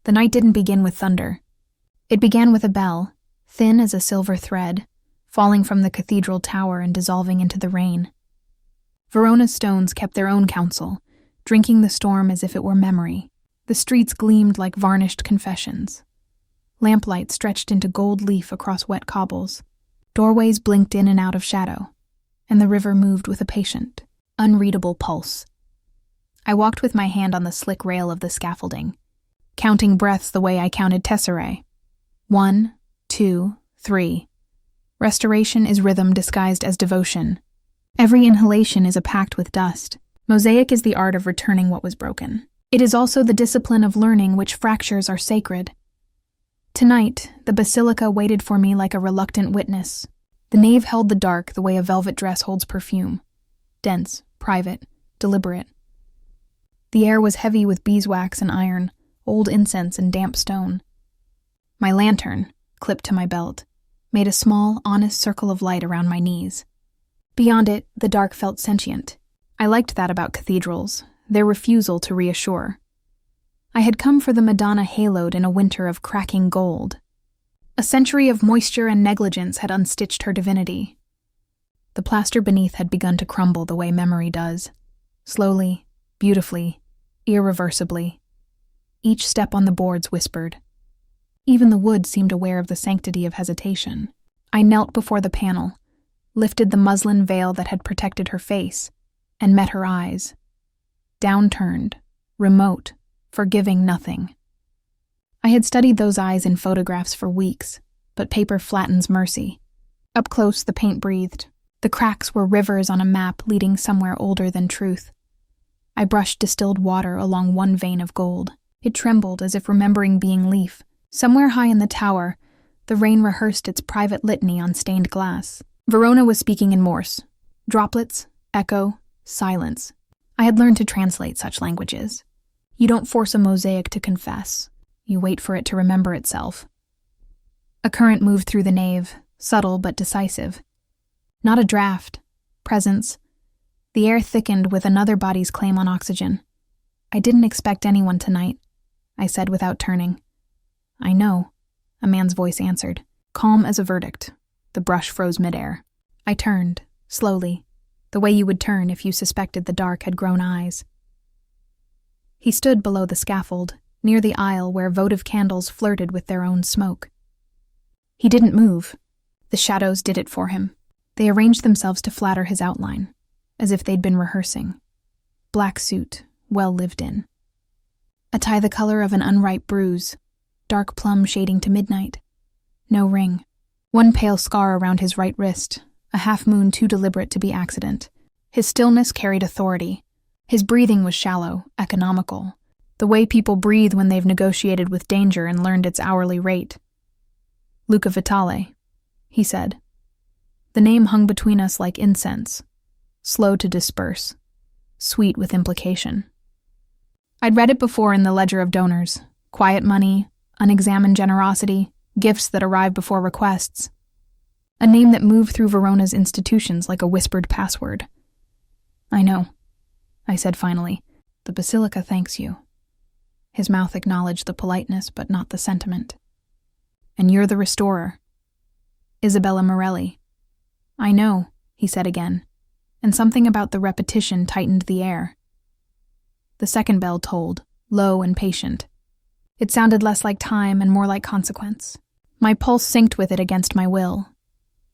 The night didn't begin with thunder. It began with a bell, thin as a silver thread, falling from the cathedral tower and dissolving into the rain. Verona's stones kept their own counsel, drinking the storm as if it were memory. The streets gleamed like varnished confessions. Lamplight stretched into gold leaf across wet cobbles. Doorways blinked in and out of shadow, and the river moved with a patient, unreadable pulse. I walked with my hand on the slick rail of the scaffolding, counting breaths the way I counted tesserae. 1, 2, 3. Restoration is rhythm disguised as devotion. Every inhalation is a pact with dust. Mosaic is the art of returning what was broken. It is also the discipline of learning which fractures are sacred. Tonight, the basilica waited for me like a reluctant witness. The nave held the dark the way a velvet dress holds perfume. Dense, private, deliberate. The air was heavy with beeswax and iron, old incense and damp stone. My lantern, clipped to my belt, made a small, honest circle of light around my knees. Beyond it, the dark felt sentient. I liked that about cathedrals, their refusal to reassure. I had come for the Madonna haloed in a winter of cracking gold. A century of moisture and negligence had unstitched her divinity. The plaster beneath had begun to crumble the way memory does. Slowly, beautifully, irreversibly. Each step on the boards whispered. Even the wood seemed aware of the sanctity of hesitation. I knelt before the panel, lifted the muslin veil that had protected her face, and met her eyes. Downturned, remote, forgiving nothing. I had studied those eyes in photographs for weeks, but paper flattens mercy. Up close, the paint breathed. The cracks were rivers on a map leading somewhere older than truth. I brushed distilled water along one vein of gold. It trembled as if remembering being leaf. Somewhere high in the tower, the rain rehearsed its private litany on stained glass. Verona was speaking in Morse. Droplets, echo, silence. I had learned to translate such languages. You don't force a mosaic to confess. You wait for it to remember itself. A current moved through the nave, subtle but decisive. Not a draft. Presence. The air thickened with another body's claim on oxygen. I didn't expect anyone tonight, I said without turning. I know, a man's voice answered, calm as a verdict. The brush froze midair. I turned, slowly, the way you would turn if you suspected the dark had grown eyes. He stood below the scaffold, near the aisle where votive candles flirted with their own smoke. He didn't move. The shadows did it for him. They arranged themselves to flatter his outline, as if they'd been rehearsing. Black suit, well lived in. A tie the color of an unripe bruise, dark plum shading to midnight. No ring. One pale scar around his right wrist, a half-moon too deliberate to be accident. His stillness carried authority. His breathing was shallow, economical. The way people breathe when they've negotiated with danger and learned its hourly rate. Luca Vitale, he said. The name hung between us like incense, slow to disperse, sweet with implication. I'd read it before in the ledger of donors. Quiet money, unexamined generosity, gifts that arrived before requests. A name that moved through Verona's institutions like a whispered password. I know, I said finally. The basilica thanks you. His mouth acknowledged the politeness, but not the sentiment. And you're the restorer. Isabella Morelli. I know, he said again, and something about the repetition tightened the air. The second bell tolled, low and patient. It sounded less like time and more like consequence. My pulse synced with it against my will.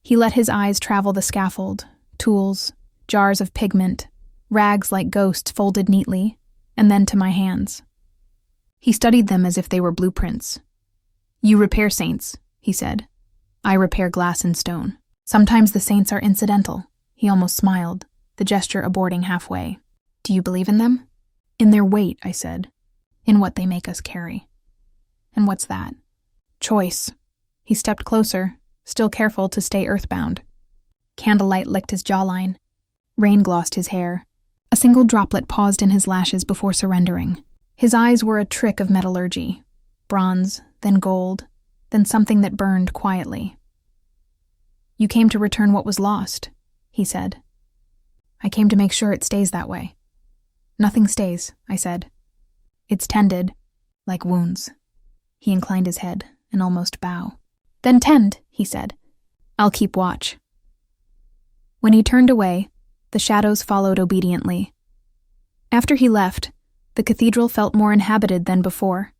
He let his eyes travel the scaffold, tools, jars of pigment, rags like ghosts folded neatly, and then to my hands. He studied them as if they were blueprints. You repair saints, he said. I repair glass and stone. Sometimes the saints are incidental. He almost smiled, the gesture aborting halfway. Do you believe in them? In their weight, I said. In what they make us carry. And what's that? Choice. He stepped closer, still careful to stay earthbound. Candlelight licked his jawline. Rain glossed his hair. A single droplet paused in his lashes before surrendering. His eyes were a trick of metallurgy. Bronze, then gold, then something that burned quietly. You came to return what was lost, he said. I came to make sure it stays that way. Nothing stays, I said. It's tended, like wounds. He inclined his head, an almost bow. "Then tend," he said. "I'll keep watch." When he turned away, the shadows followed obediently. After he left, the cathedral felt more inhabited than before.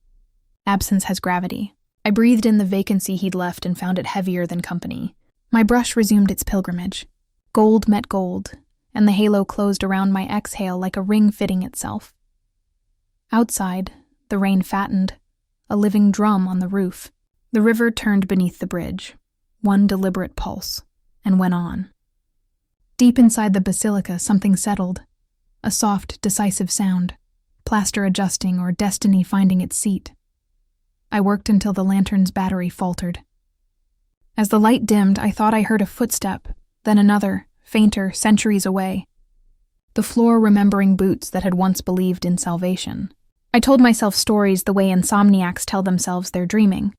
Absence has gravity. I breathed in the vacancy he'd left and found it heavier than company. My brush resumed its pilgrimage. Gold met gold, and the halo closed around my exhale like a ring fitting itself. Outside, the rain fattened, a living drum on the roof. The river turned beneath the bridge, one deliberate pulse, and went on. Deep inside the basilica, something settled, a soft, decisive sound, plaster adjusting or destiny finding its seat. I worked until the lantern's battery faltered. As the light dimmed, I thought I heard a footstep, then another, fainter, centuries away. The floor remembering boots that had once believed in salvation. I told myself stories the way insomniacs tell themselves they're dreaming.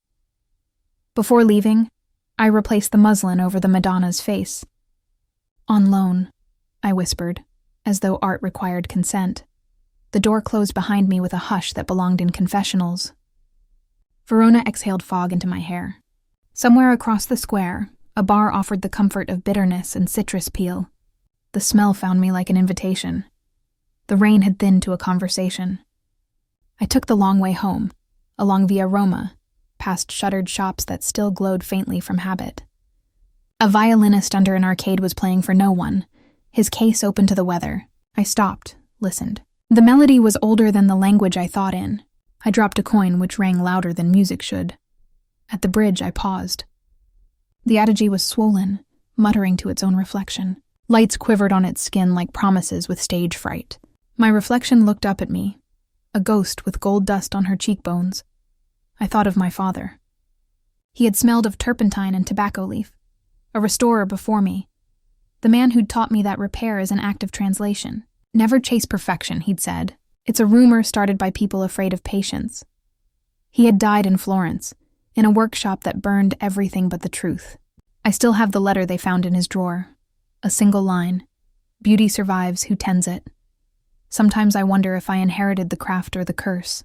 Before leaving, I replaced the muslin over the Madonna's face. "On loan," I whispered, as though art required consent. The door closed behind me with a hush that belonged in confessionals. Verona exhaled fog into my hair. Somewhere across the square, a bar offered the comfort of bitterness and citrus peel. The smell found me like an invitation. The rain had thinned to a conversation. I took the long way home, along Via Roma, past shuttered shops that still glowed faintly from habit. A violinist under an arcade was playing for no one, his case open to the weather. I stopped, listened. The melody was older than the language I thought in. I dropped a coin which rang louder than music should. At the bridge, I paused. The adage was swollen, muttering to its own reflection. Lights quivered on its skin like promises with stage fright. My reflection looked up at me, a ghost with gold dust on her cheekbones. I thought of my father. He had smelled of turpentine and tobacco leaf, a restorer before me, the man who'd taught me that repair is an act of translation. Never chase perfection, he'd said. It's a rumor started by people afraid of patience. He had died in Florence, in a workshop that burned everything but the truth. I still have the letter they found in his drawer. A single line. Beauty survives who tends it. Sometimes I wonder if I inherited the craft or the curse.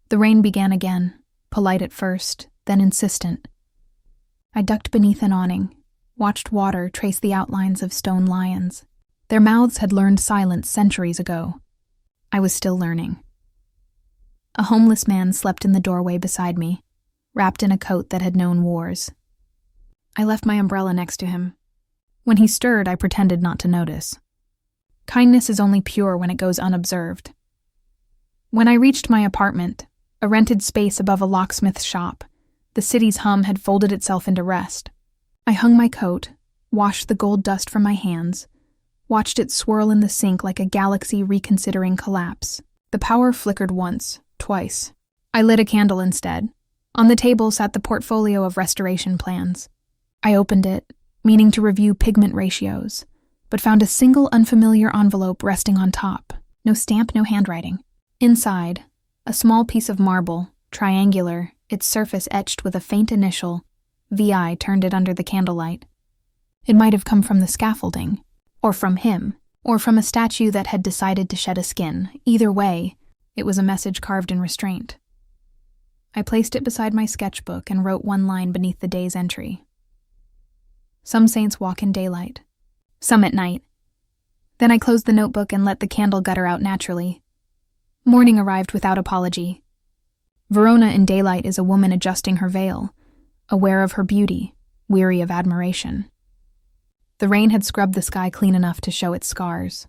The rain began again, polite at first, then insistent. I ducked beneath an awning, watched water trace the outlines of stone lions. Their mouths had learned silence centuries ago. I was still learning. A homeless man slept in the doorway beside me, wrapped in a coat that had known wars. I left my umbrella next to him. When he stirred, I pretended not to notice. Kindness is only pure when it goes unobserved. When I reached my apartment, a rented space above a locksmith's shop, the city's hum had folded itself into rest. I hung my coat, washed the gold dust from my hands, watched it swirl in the sink like a galaxy reconsidering collapse. The power flickered once, twice. I lit a candle instead. On the table sat the portfolio of restoration plans. I opened it, meaning to review pigment ratios, but found a single unfamiliar envelope resting on top. No stamp, no handwriting. Inside, a small piece of marble, triangular, its surface etched with a faint initial, VI turned it under the candlelight. It might have come from the scaffolding, or from him, or from a statue that had decided to shed a skin. Either way, it was a message carved in restraint. I placed it beside my sketchbook and wrote one line beneath the day's entry. Some saints walk in daylight, some at night. Then I closed the notebook and let the candle gutter out naturally. Morning arrived without apology. Verona in daylight is a woman adjusting her veil, aware of her beauty, weary of admiration. The rain had scrubbed the sky clean enough to show its scars.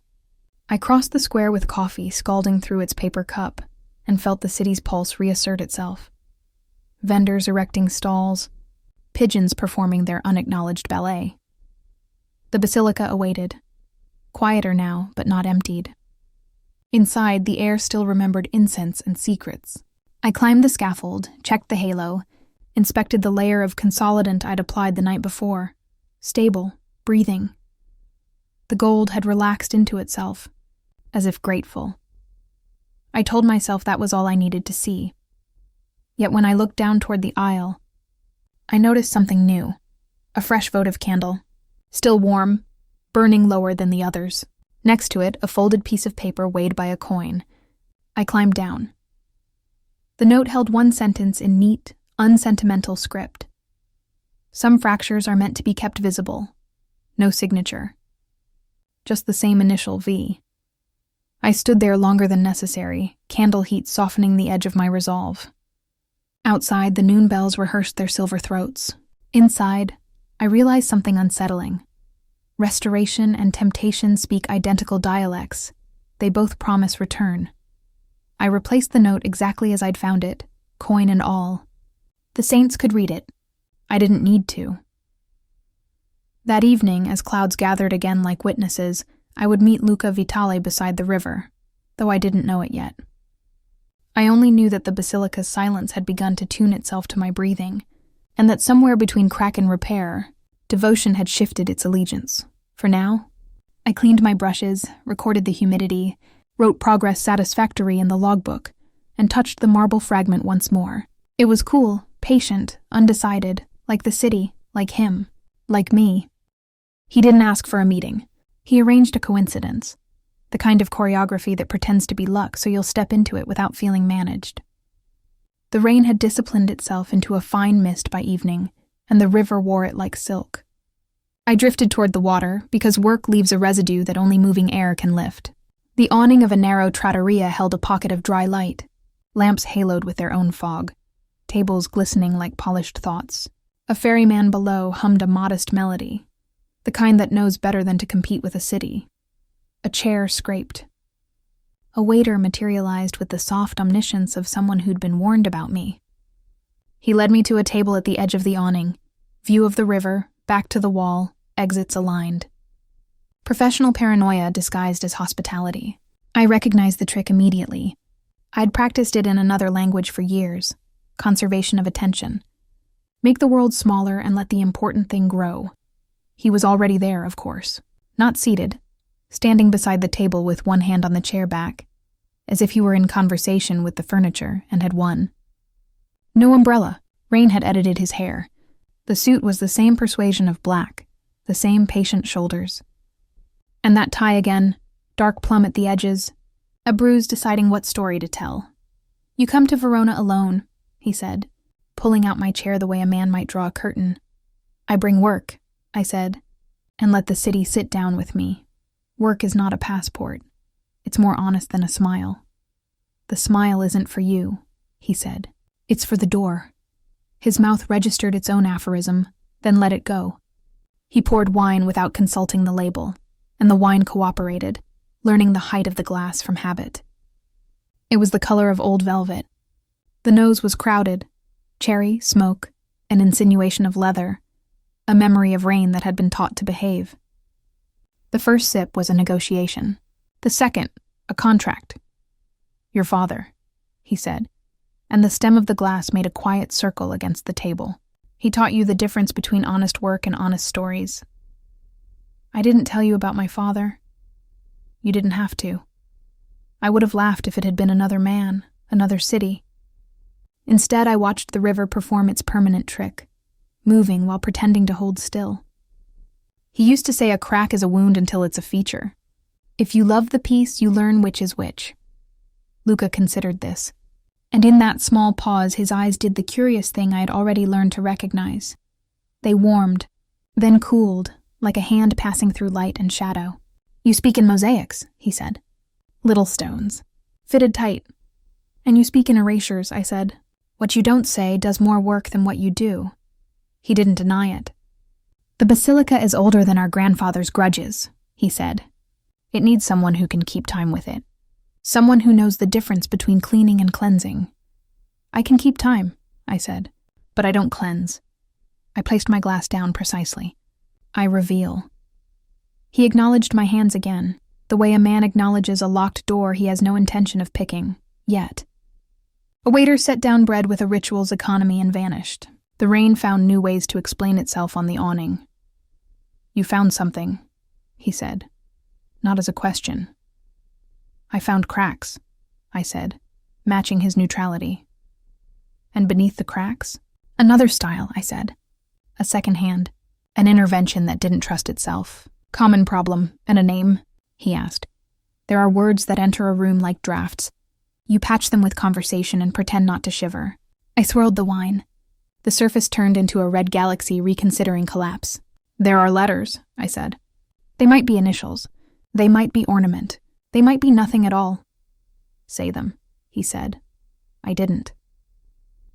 I crossed the square with coffee scalding through its paper cup and felt the city's pulse reassert itself. Vendors erecting stalls, pigeons performing their unacknowledged ballet. The basilica awaited, quieter now, but not emptied. Inside, the air still remembered incense and secrets. I climbed the scaffold, checked the halo, inspected the layer of consolidant I'd applied the night before. Stable, breathing. The gold had relaxed into itself, as if grateful. I told myself that was all I needed to see. Yet when I looked down toward the aisle, I noticed something new. A fresh votive candle, still warm, burning lower than the others. Next to it, a folded piece of paper weighed by a coin. I climbed down. The note held one sentence in neat, unsentimental script. Some fractures are meant to be kept visible. No signature. Just the same initial V. I stood there longer than necessary, candle heat softening the edge of my resolve. Outside, the noon bells rehearsed their silver throats. Inside, I realized something unsettling. Restoration and temptation speak identical dialects. They both promise return. I replaced the note exactly as I'd found it, coin and all. The saints could read it. I didn't need to. That evening, as clouds gathered again like witnesses, I would meet Luca Vitale beside the river, though I didn't know it yet. I only knew that the basilica's silence had begun to tune itself to my breathing, and that somewhere between crack and repair, devotion had shifted its allegiance. For now, I cleaned my brushes, recorded the humidity, wrote progress satisfactory in the logbook, and touched the marble fragment once more. It was cool, patient, undecided, like the city, like him, like me. He didn't ask for a meeting. He arranged a coincidence, the kind of choreography that pretends to be luck so you'll step into it without feeling managed. The rain had disciplined itself into a fine mist by evening, and the river wore it like silk. I drifted toward the water because work leaves a residue that only moving air can lift. The awning of a narrow trattoria held a pocket of dry light, lamps haloed with their own fog, tables glistening like polished thoughts. A ferryman below hummed a modest melody, the kind that knows better than to compete with a city. A chair scraped. A waiter materialized with the soft omniscience of someone who'd been warned about me. He led me to a table at the edge of the awning, view of the river, back to the wall, exits aligned. Professional paranoia disguised as hospitality. I recognized the trick immediately. I'd practiced it in another language for years. Conservation of attention. Make the world smaller and let the important thing grow. He was already there, of course. Not seated, standing beside the table with one hand on the chair back, as if he were in conversation with the furniture and had won. No umbrella. Rain had edited his hair. The suit was the same persuasion of black, the same patient shoulders. And that tie again, dark plum at the edges, a bruise deciding what story to tell. "You come to Verona alone," he said, pulling out my chair the way a man might draw a curtain. "I bring work," I said, "and let the city sit down with me. Work is not a passport. It's more honest than a smile." "The smile isn't for you," he said. "It's for the door." His mouth registered its own aphorism, then let it go. He poured wine without consulting the label, and the wine cooperated, learning the height of the glass from habit. It was the color of old velvet. The nose was crowded, cherry, smoke, an insinuation of leather, a memory of rain that had been taught to behave. The first sip was a negotiation. The second, a contract. "Your father," he said, and the stem of the glass made a quiet circle against the table. "He taught you the difference between honest work and honest stories." "I didn't tell you about my father." "You didn't have to. I would have laughed if it had been another man, another city. Instead, I watched the river perform its permanent trick, moving while pretending to hold still. He used to say a crack is a wound until it's a feature. If you love the piece, you learn which is which. Luca considered this, and in that small pause his eyes did the curious thing I had already learned to recognize. They warmed, then cooled, like a hand passing through light and shadow. "You speak in mosaics," he said. "Little stones, fitted tight. And you speak in erasures," I said. "What you don't say does more work than what you do." He didn't deny it. "The basilica is older than our grandfather's grudges," he said. "It needs someone who can keep time with it. Someone who knows the difference between cleaning and cleansing." "I can keep time," I said, "but I don't cleanse." I placed my glass down precisely. "I reveal." He acknowledged my hands again, the way a man acknowledges a locked door he has no intention of picking, yet. A waiter set down bread with a ritual's economy and vanished. The rain found new ways to explain itself on the awning. "You found something," he said, not as a question. "I found cracks," I said, matching his neutrality. "And beneath the cracks?" "Another style," I said. "A second hand. An intervention that didn't trust itself. Common problem, and a name?" he asked. "There are words that enter a room like drafts. You patch them with conversation and pretend not to shiver. I swirled the wine. The surface turned into a red galaxy reconsidering collapse. There are letters, I said. They might be initials. They might be ornament. They might be nothing at all. Say them, he said. I didn't.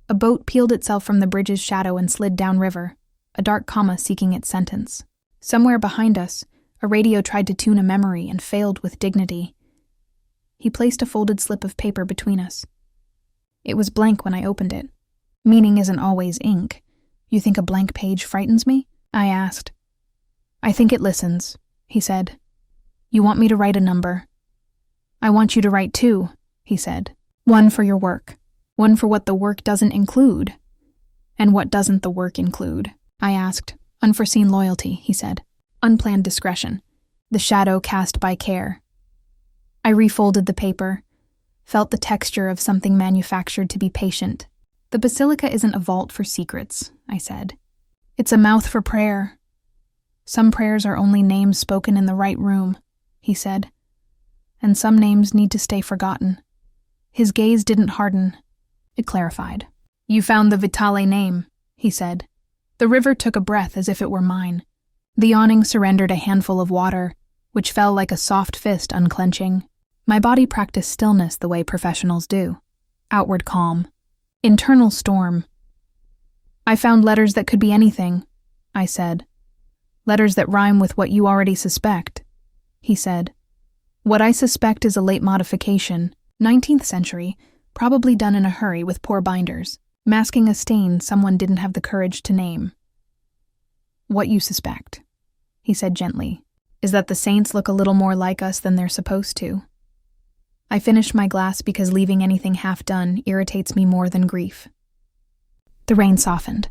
A boat peeled itself from the bridge's shadow and slid downriver, a dark comma seeking its sentence. Somewhere behind us, a radio tried to tune a memory and failed with dignity. He placed a folded slip of paper between us. It was blank when I opened it. Meaning isn't always ink. You think a blank page frightens me? I asked. I think it listens, he said. You want me to write a number? I want you to write 2, he said. 1 for your work. 1 for what the work doesn't include. And what doesn't the work include? I asked. Unforeseen loyalty, he said. Unplanned discretion. The shadow cast by care. I refolded the paper, felt the texture of something manufactured to be patient. The basilica isn't a vault for secrets, I said. It's a mouth for prayer. Some prayers are only names spoken in the right room, he said. And some names need to stay forgotten. His gaze didn't harden. It clarified. You found the Vitale name, he said. The river took a breath as if it were mine. The awning surrendered a handful of water, which fell like a soft fist unclenching. My body practiced stillness the way professionals do. Outward calm. Internal storm. I found letters that could be anything, I said. Letters that rhyme with what you already suspect, he said. What I suspect is a late modification, 19th century, probably done in a hurry with poor binders, masking a stain someone didn't have the courage to name. What you suspect, he said gently, is that the saints look a little more like us than they're supposed to. I finished my glass because leaving anything half done irritates me more than grief. The rain softened.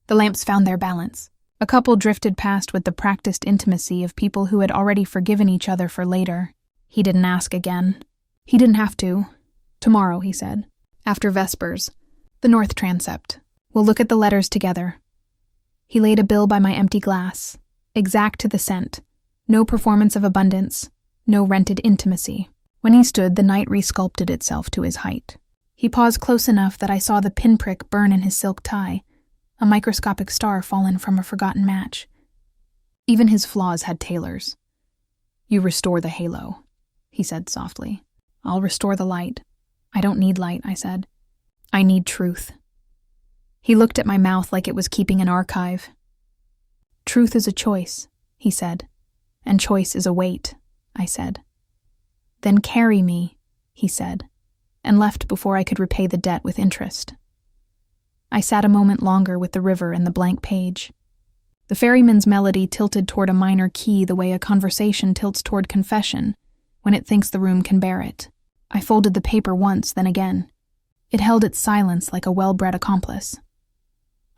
The lamps found their balance. A couple drifted past with the practiced intimacy of people who had already forgiven each other for later. He didn't ask again. He didn't have to. Tomorrow, he said. After Vespers. The North Transept. We'll look at the letters together. He laid a bill by my empty glass. Exact to the cent. No performance of abundance. No rented intimacy. When he stood, the night resculpted itself to his height. He paused close enough that I saw the pinprick burn in his silk tie, a microscopic star fallen from a forgotten match. Even his flaws had tailors. You restore the halo, he said softly. I'll restore the light. I don't need light, I said. I need truth. He looked at my mouth like it was keeping an archive. Truth is a choice, he said. And choice is a weight, I said. Then carry me, he said, and left before I could repay the debt with interest. I sat a moment longer with the river and the blank page. The ferryman's melody tilted toward a minor key the way a conversation tilts toward confession when it thinks the room can bear it. I folded the paper once, then again. It held its silence like a well-bred accomplice.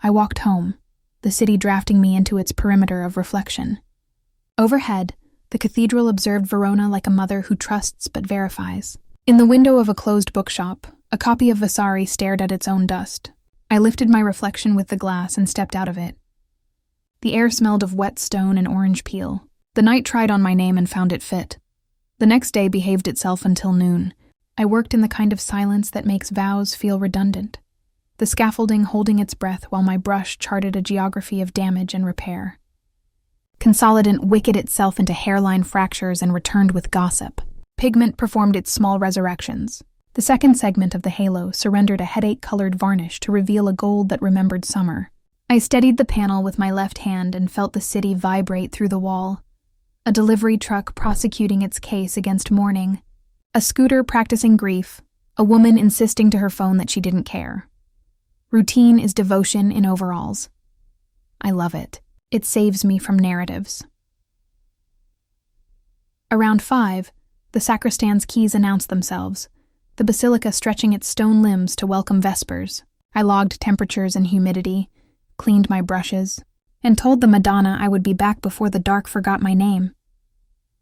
I walked home, the city drafting me into its perimeter of reflection. Overhead, the cathedral observed Verona like a mother who trusts but verifies. In the window of a closed bookshop, a copy of Vasari stared at its own dust. I lifted my reflection with the glass and stepped out of it. The air smelled of wet stone and orange peel. The night tried on my name and found it fit. The next day behaved itself until noon. I worked in the kind of silence that makes vows feel redundant, the scaffolding holding its breath while my brush charted a geography of damage and repair. Consolidant wicked itself into hairline fractures and returned with gossip. Pigment performed its small resurrections. The second segment of the halo surrendered a headache-colored varnish to reveal a gold that remembered summer. I steadied the panel with my left hand and felt the city vibrate through the wall. A delivery truck prosecuting its case against mourning. A scooter practicing grief. A woman insisting to her phone that she didn't care. Routine is devotion in overalls. I love it. It saves me from narratives. Around 5, the sacristan's keys announced themselves, the basilica stretching its stone limbs to welcome Vespers. I logged temperatures and humidity, cleaned my brushes, and told the Madonna I would be back before the dark forgot my name.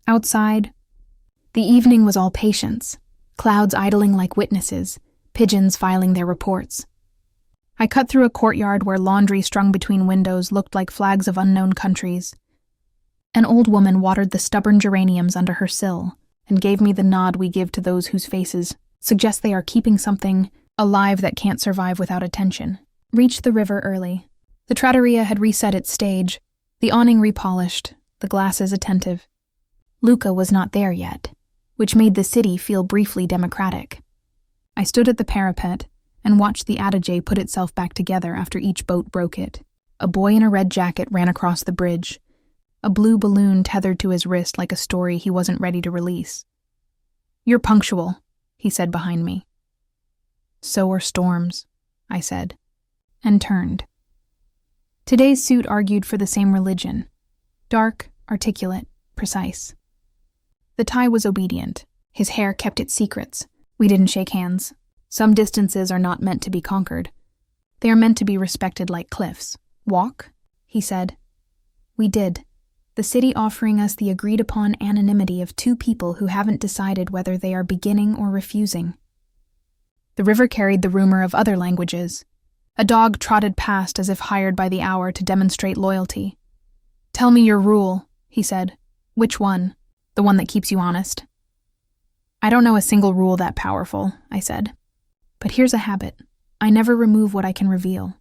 Outside, the evening was all patience, clouds idling like witnesses, pigeons filing their reports. I cut through a courtyard where laundry strung between windows looked like flags of unknown countries. An old woman watered the stubborn geraniums under her sill and gave me the nod we give to those whose faces Suggests they are keeping something alive that can't survive without attention. Reached the river early. The trattoria had reset its stage, the awning repolished, the glasses attentive. Luca was not there yet, which made the city feel briefly democratic. I stood at the parapet and watched the Adige put itself back together after each boat broke it. A boy in a red jacket ran across the bridge, a blue balloon tethered to his wrist like a story he wasn't ready to release. "You're punctual," he said behind me. "So are storms," I said, and turned. Today's suit argued for the same religion. Dark, articulate, precise. The tie was obedient. His hair kept its secrets. We didn't shake hands. Some distances are not meant to be conquered. They are meant to be respected like cliffs. "Walk?" he said. We did, the city offering us the agreed-upon anonymity of two people who haven't decided whether they are beginning or refusing. The river carried the rumor of other languages. A dog trotted past as if hired by the hour to demonstrate loyalty. "Tell me your rule," he said. "Which one? The one that keeps you honest?" "I don't know a single rule that powerful," I said. "But here's a habit. I never remove what I can reveal.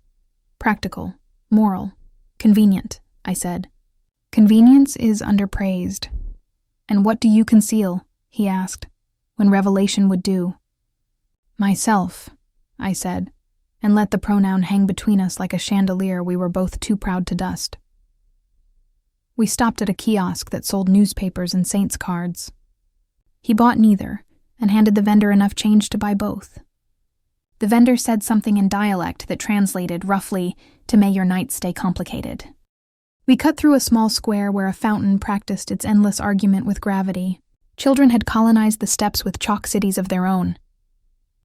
Practical, moral, convenient," I said. "Convenience is underpraised." "And what do you conceal?" he asked, when revelation would do. "Myself," I said, and let the pronoun hang between us like a chandelier we were both too proud to dust. We stopped at a kiosk that sold newspapers and saints' cards. He bought neither, and handed the vendor enough change to buy both. The vendor said something in dialect that translated roughly to "May your night stay complicated." We cut through a small square where a fountain practiced its endless argument with gravity. Children had colonized the steps with chalk cities of their own.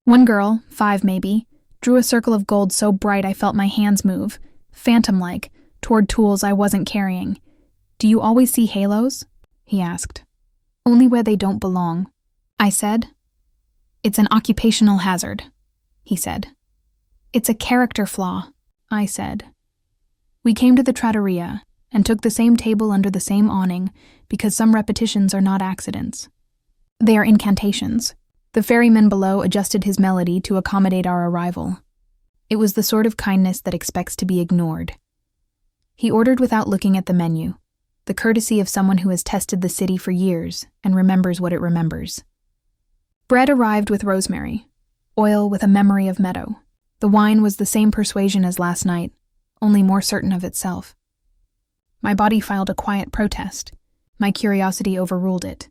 One girl, 5 maybe, drew a circle of gold so bright I felt my hands move, phantom-like, toward tools I wasn't carrying. "Do you always see halos?" he asked. "Only where they don't belong," I said. "It's an occupational hazard," he said. "It's a character flaw," I said. We came to the trattoria and took the same table under the same awning because some repetitions are not accidents. They are incantations. The ferryman below adjusted his melody to accommodate our arrival. It was the sort of kindness that expects to be ignored. He ordered without looking at the menu, the courtesy of someone who has tested the city for years and remembers what it remembers. Bread arrived with rosemary, oil with a memory of meadow. The wine was the same persuasion as last night, only more certain of itself. My body filed a quiet protest. My curiosity overruled it.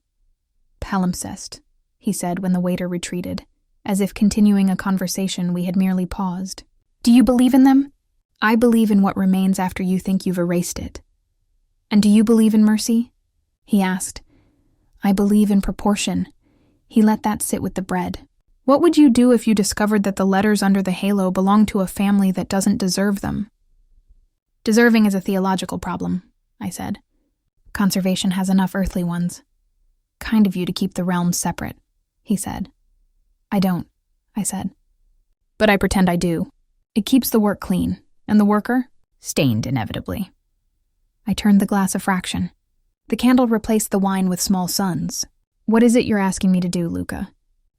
"Palimpsest," he said when the waiter retreated, as if continuing a conversation we had merely paused. "Do you believe in them?" "I believe in what remains after you think you've erased it." "And do you believe in mercy?" he asked. "I believe in proportion." He let that sit with the bread. "What would you do if you discovered that the letters under the halo belong to a family that doesn't deserve them?" "Deserving is a theological problem," I said. "Conservation has enough earthly ones." "Kind of you to keep the realms separate," he said. "I don't," I said. "But I pretend I do. It keeps the work clean, and the worker? Stained, inevitably." I turned the glass a fraction. The candle replaced the wine with small suns. "What is it you're asking me to do, Luca?"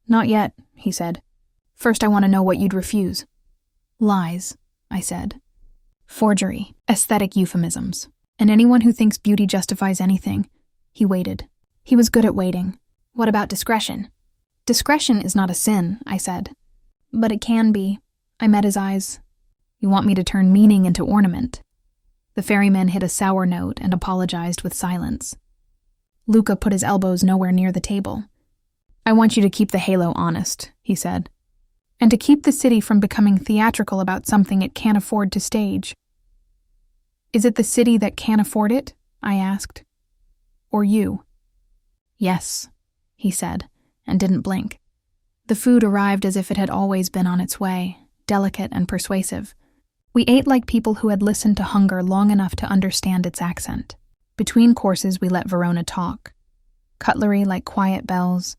"Not yet," he said. "First I want to know what you'd refuse." "Lies," I said. "Forgery, aesthetic euphemisms, and anyone who thinks beauty justifies anything." He waited. He was good at waiting. "What about discretion?" "Discretion is not a sin," I said. "But it can be." I met his eyes. "You want me to turn meaning into ornament?" The ferryman hit a sour note and apologized with silence. Luca put his elbows nowhere near the table. "I want you to keep the halo honest," he said, "and to keep the city from becoming theatrical about something it can't afford to stage." "Is it the city that can't afford it?" I asked. "Or you?" "Yes," he said, and didn't blink. The food arrived as if it had always been on its way, delicate and persuasive. We ate like people who had listened to hunger long enough to understand its accent. Between courses we let Verona talk. Cutlery like quiet bells.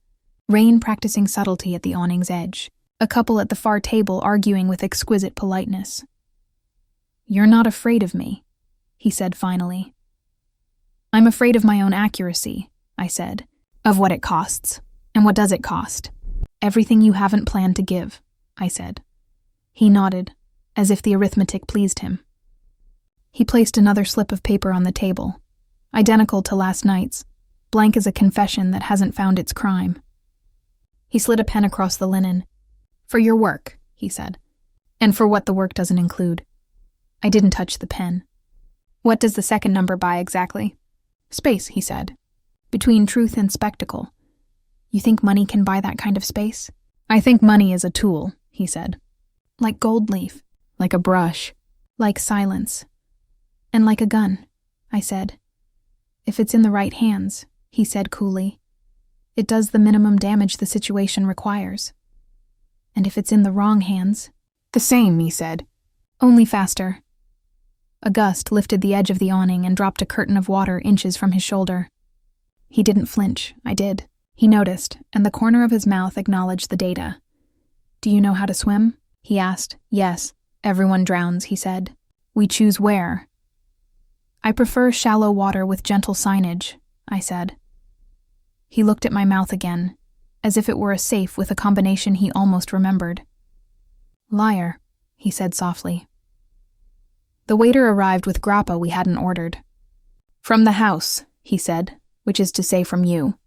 Rain practicing subtlety at the awning's edge. A couple at the far table arguing with exquisite politeness. "You're not afraid of me," he said finally. "I'm afraid of my own accuracy," I said. "Of what it costs. And what does it cost?" Everything you haven't planned to give, I said. He nodded, as if the arithmetic pleased him. He placed another slip of paper on the table, identical to last night's, blank as a confession that hasn't found its crime. He slid a pen across the linen. For your work, he said, and for what the work doesn't include. I didn't touch the pen. What does the second number buy exactly? Space, he said. Between truth and spectacle. You think money can buy that kind of space? I think money is a tool, he said. Like gold leaf, like a brush, like silence, and like a gun, I said. If it's in the right hands, he said coolly, it does the minimum damage the situation requires. And if it's in the wrong hands, the same, he said, only faster. A gust lifted the edge of the awning and dropped a curtain of water inches from his shoulder. He didn't flinch, I did. He noticed, and the corner of his mouth acknowledged the data. Do you know how to swim? He asked. Yes, everyone drowns, he said. We choose where. I prefer shallow water with gentle signage, I said. He looked at my mouth again, as if it were a safe with a combination he almost remembered. Liar, he said softly. The waiter arrived with grappa we hadn't ordered. From the house, he said, which is to say from you.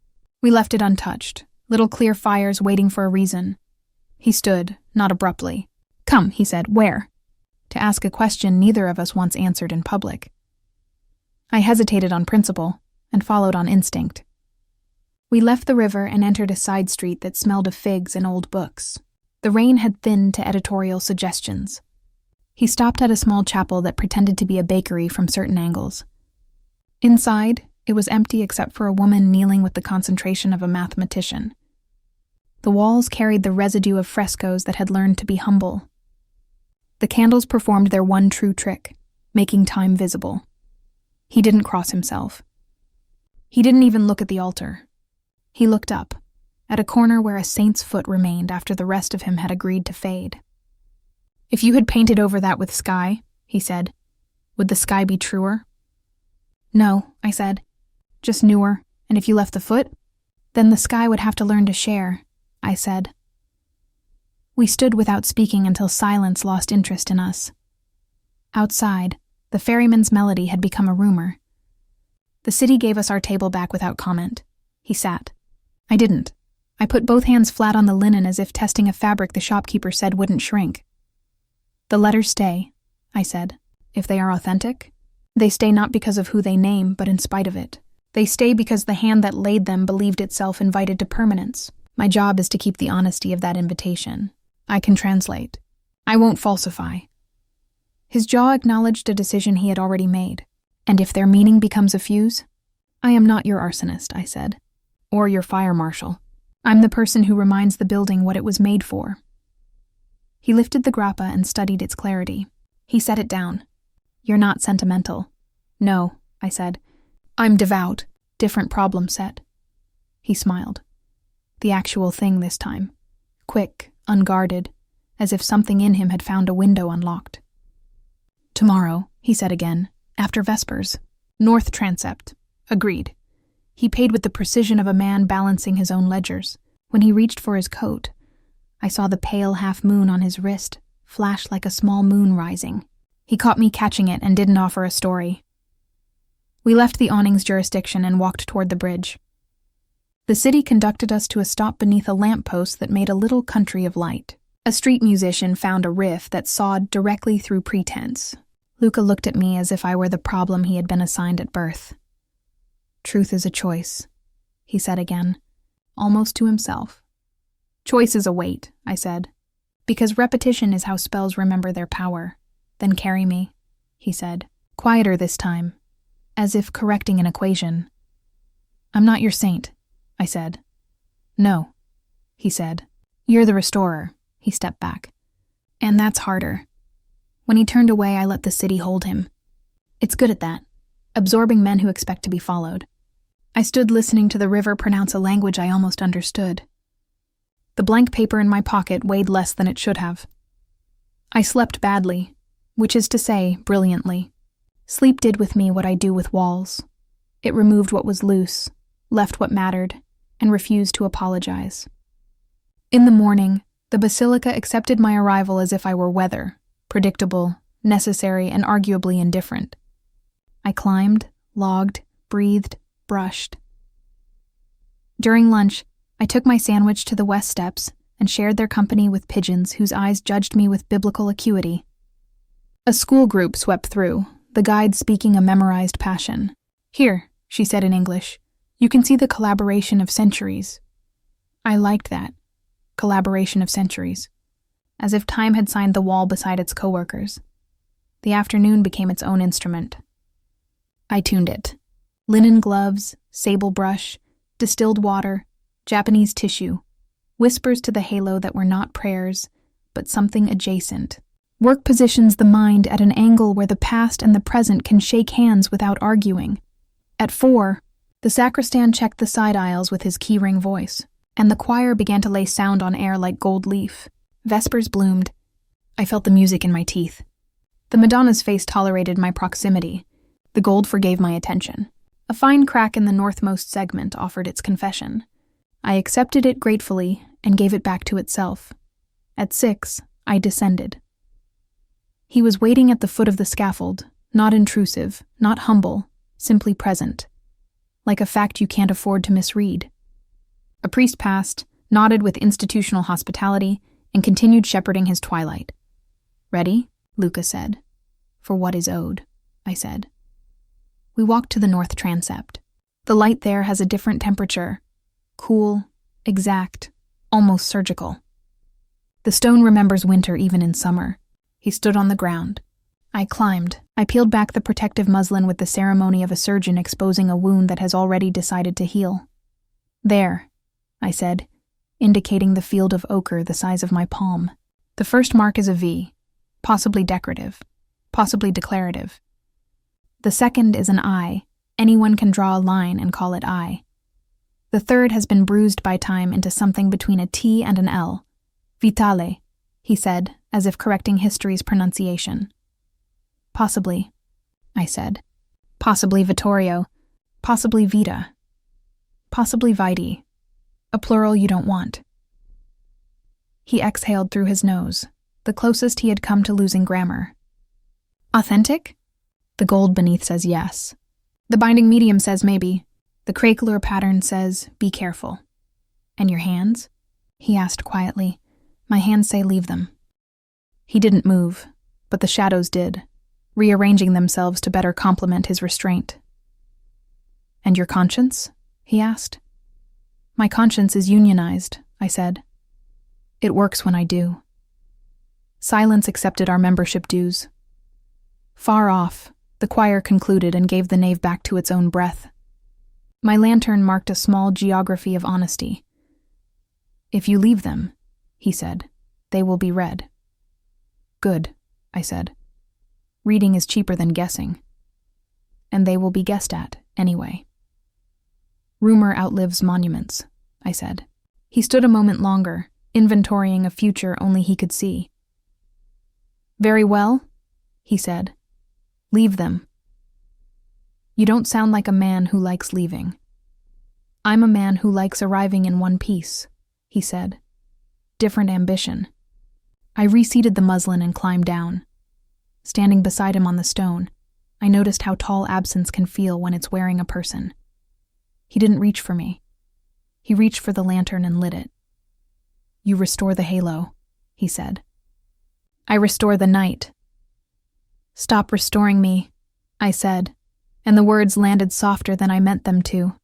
We left it untouched, little clear fires waiting for a reason. He stood, not abruptly. Come, he said, where? To ask a question neither of us once answered in public. I hesitated on principle, and followed on instinct. We left the river and entered a side street that smelled of figs and old books. The rain had thinned to editorial suggestions. He stopped at a small chapel that pretended to be a bakery from certain angles. Inside, it was empty except for a woman kneeling with the concentration of a mathematician. The walls carried the residue of frescoes that had learned to be humble. The candles performed their one true trick, making time visible. He didn't cross himself. He didn't even look at the altar. He looked up, at a corner where a saint's foot remained after the rest of him had agreed to fade. If you had painted over that with sky, he said, would the sky be truer? No, I said, just newer, and if you left the foot, then the sky would have to learn to share, I said. We stood without speaking until silence lost interest in us. Outside, the ferryman's melody had become a rumor. The city gave us our table back without comment. He sat. I didn't. I put both hands flat on the linen as if testing a fabric the shopkeeper said wouldn't shrink. The letters stay, I said. If they are authentic, they stay not because of who they name, but in spite of it. They stay because the hand that laid them believed itself invited to permanence. My job is to keep the honesty of that invitation. I can translate. I won't falsify. His jaw acknowledged a decision he had already made. And if their meaning becomes a fuse? I am not your arsonist, I said. Or your fire marshal. I'm the person who reminds the building what it was made for. He lifted the grappa and studied its clarity. He set it down. You're not sentimental. No, I said. I'm devout. Different problem set. He smiled. The actual thing this time. Quick, unguarded, as if something in him had found a window unlocked. Tomorrow, he said again, after Vespers. North transept. Agreed. He paid with the precision of a man balancing his own ledgers. When he reached for his coat, I saw the pale half-moon on his wrist flash like a small moon rising. He caught me catching it and didn't offer a story. We left the awning's jurisdiction and walked toward the bridge. The city conducted us to a stop beneath a lamppost that made a little country of light. A street musician found a riff that sawed directly through pretense. Luca looked at me as if I were the problem he had been assigned at birth. Truth is a choice, he said again, almost to himself. Choice is a weight, I said, because repetition is how spells remember their power. Then carry me, he said, quieter this time, as if correcting an equation. I'm not your saint, I said. No, he said. You're the restorer, he stepped back. And that's harder. When he turned away, I let the city hold him. It's good at that, absorbing men who expect to be followed. I stood listening to the river pronounce a language I almost understood. The blank paper in my pocket weighed less than it should have. I slept badly, which is to say, brilliantly. Sleep did with me what I do with walls. It removed what was loose, left what mattered, and refused to apologize. In the morning, the basilica accepted my arrival as if I were weather, predictable, necessary, and arguably indifferent. I climbed, logged, breathed, brushed. During lunch, I took my sandwich to the west steps and shared their company with pigeons whose eyes judged me with biblical acuity. A school group swept through, the guide speaking a memorized passion. "Here," she said in English, "you can see the collaboration of centuries." I liked that. Collaboration of centuries. As if time had signed the wall beside its coworkers. The afternoon became its own instrument. I tuned it. Linen gloves, sable brush, distilled water, Japanese tissue, whispers to the halo that were not prayers, but something adjacent. Work positions the mind at an angle where the past and the present can shake hands without arguing. At 4, the sacristan checked the side aisles with his keyring voice, and the choir began to lay sound on air like gold leaf. Vespers bloomed. I felt the music in my teeth. The Madonna's face tolerated my proximity. The gold forgave my attention. A fine crack in the northmost segment offered its confession. I accepted it gratefully and gave it back to itself. At 6, I descended. He was waiting at the foot of the scaffold, not intrusive, not humble, simply present, like a fact you can't afford to misread. A priest passed, nodded with institutional hospitality, and continued shepherding his twilight. "Ready?" Luca said. "For what is owed," I said. We walked to the north transept. The light there has a different temperature. Cool, exact, almost surgical. The stone remembers winter even in summer. He stood on the ground. I climbed. I peeled back the protective muslin with the ceremony of a surgeon exposing a wound that has already decided to heal. "There," I said, indicating the field of ochre the size of my palm. "The first mark is a V, possibly decorative, possibly declarative. The second is an I. Anyone can draw a line and call it I. The third has been bruised by time into something between a T and an L. Vitale," he said, as if correcting history's pronunciation. "Possibly," I said. "Possibly Vittorio. Possibly Vita. Possibly Vidi. A plural you don't want." He exhaled through his nose, the closest he had come to losing grammar. "Authentic?" The gold beneath says yes. The binding medium says maybe. The craquelure pattern says, be careful. "And your hands?" he asked quietly. "My hands say leave them." He didn't move, but the shadows did, rearranging themselves to better complement his restraint. "And your conscience?" he asked. "My conscience is unionized," I said. "It works when I do." Silence accepted our membership dues. Far off, the choir concluded and gave the nave back to its own breath. My lantern marked a small geography of honesty. "If you leave them," he said, "they will be read." "Good," I said. "Reading is cheaper than guessing. And they will be guessed at, anyway." "Rumor outlives monuments," I said. He stood a moment longer, inventorying a future only he could see. "Very well," he said. "Leave them." "You don't sound like a man who likes leaving." "I'm a man who likes arriving in one piece," he said. "Different ambition." I reseated the muslin and climbed down. Standing beside him on the stone, I noticed how tall absence can feel when it's wearing a person. He didn't reach for me. He reached for the lantern and lit it. "You restore the halo," he said. "I restore the night." "Stop restoring me," I said, and the words landed softer than I meant them to.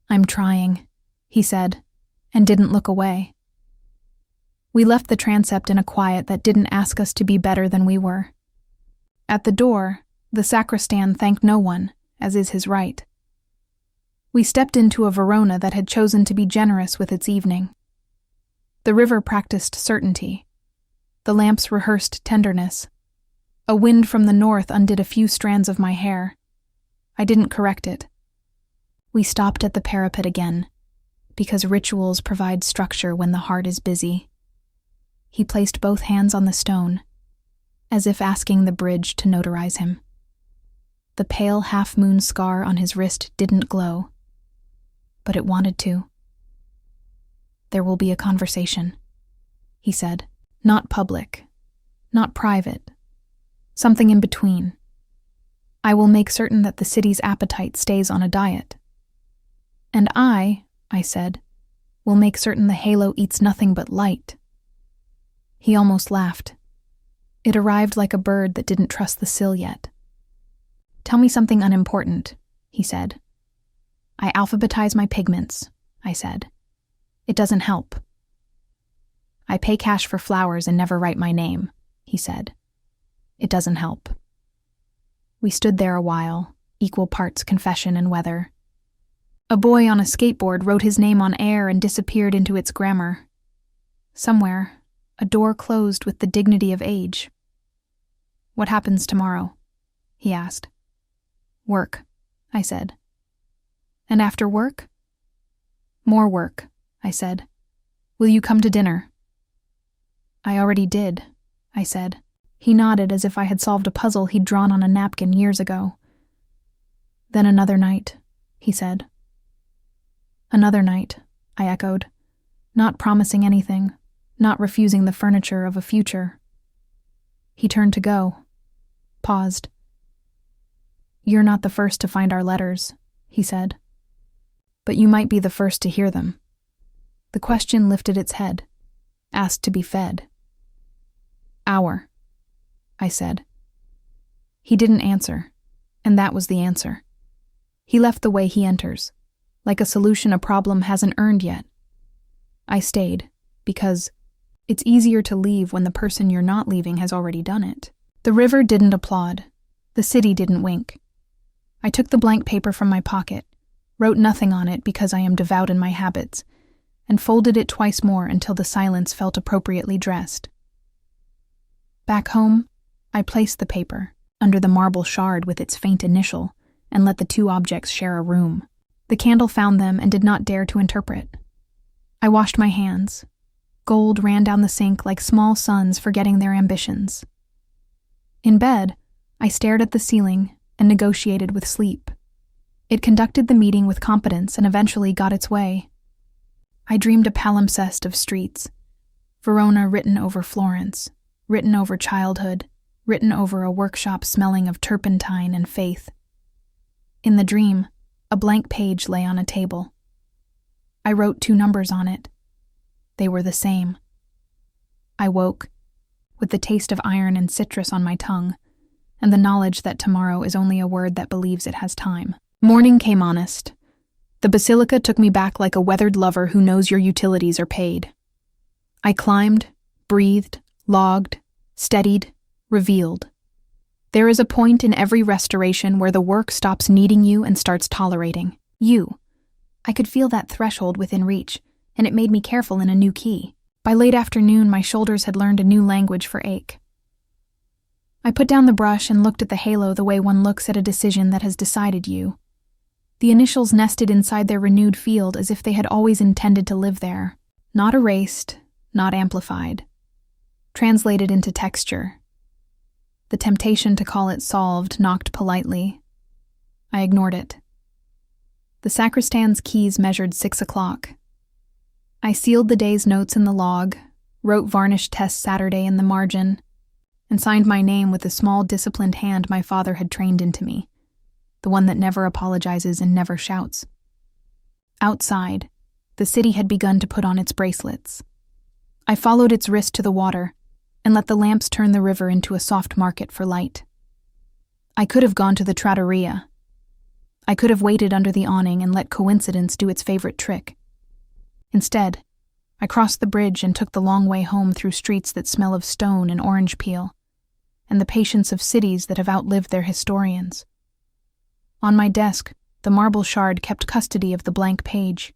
"I'm trying," he said, and didn't look away. We left the transept in a quiet that didn't ask us to be better than we were. At the door, the sacristan thanked no one, as is his right. We stepped into a Verona that had chosen to be generous with its evening. The river practiced certainty. The lamps rehearsed tenderness. A wind from the north undid a few strands of my hair. I didn't correct it. We stopped at the parapet again, because rituals provide structure when the heart is busy. He placed both hands on the stone, as if asking the bridge to notarize him. The pale half-moon scar on his wrist didn't glow, but it wanted to. There will be a conversation, he said. Not public, not private, something in between. I will make certain that the city's appetite stays on a diet. And I said, will make certain the halo eats nothing but light. He almost laughed. It arrived like a bird that didn't trust the sill yet. Tell me something unimportant, he said. I alphabetize my pigments, I said. It doesn't help. I pay cash for flowers and never write my name, he said. It doesn't help. We stood there a while, equal parts confession and weather. A boy on a skateboard wrote his name on air and disappeared into its grammar. Somewhere, a door closed with the dignity of age. What happens tomorrow? He asked. Work, I said. And after work? More work, I said. Will you come to dinner? I already did, I said. He nodded as if I had solved a puzzle he'd drawn on a napkin years ago. Then another night, he said. Another night, I echoed, not promising anything, not refusing the furniture of a future. He turned to go, paused. You're not the first to find our letters, he said. But you might be the first to hear them. The question lifted its head, asked to be fed. Our, I said. He didn't answer, and that was the answer. He left the way he enters, like a solution a problem hasn't earned yet. I stayed, because it's easier to leave when the person you're not leaving has already done it. The river didn't applaud. The city didn't wink. I took the blank paper from my pocket, wrote nothing on it because I am devout in my habits, and folded it twice more until the silence felt appropriately dressed. Back home, I placed the paper under the marble shard with its faint initial and let the two objects share a room. The candle found them and did not dare to interpret. I washed my hands. Gold ran down the sink like small sons forgetting their ambitions. In bed, I stared at the ceiling and negotiated with sleep. It conducted the meeting with competence and eventually got its way. I dreamed a palimpsest of streets. Verona written over Florence, written over childhood, written over a workshop smelling of turpentine and faith. In the dream, a blank page lay on a table. I wrote 2 numbers on it. They were the same. I woke, with the taste of iron and citrus on my tongue, and the knowledge that tomorrow is only a word that believes it has time. Morning came honest. The basilica took me back like a weathered lover who knows your utilities are paid. I climbed, breathed, logged, steadied, revealed. There is a point in every restoration where the work stops needing you and starts tolerating you. I could feel that threshold within reach, and it made me careful in a new key. By late afternoon, my shoulders had learned a new language for ache. I put down the brush and looked at the halo the way one looks at a decision that has decided you. The initials nested inside their renewed field as if they had always intended to live there. Not erased, not amplified. Translated into texture. The temptation to call it solved knocked politely. I ignored it. The sacristan's keys measured 6 o'clock. I sealed the day's notes in the log, wrote varnished test Saturday in the margin, and signed my name with the small disciplined hand my father had trained into me, the one that never apologizes and never shouts. Outside, the city had begun to put on its bracelets. I followed its wrist to the water, and let the lamps turn the river into a soft market for light. I could have gone to the trattoria. I could have waited under the awning and let coincidence do its favorite trick. Instead, I crossed the bridge and took the long way home through streets that smell of stone and orange peel, and the patience of cities that have outlived their historians. On my desk, the marble shard kept custody of the blank page.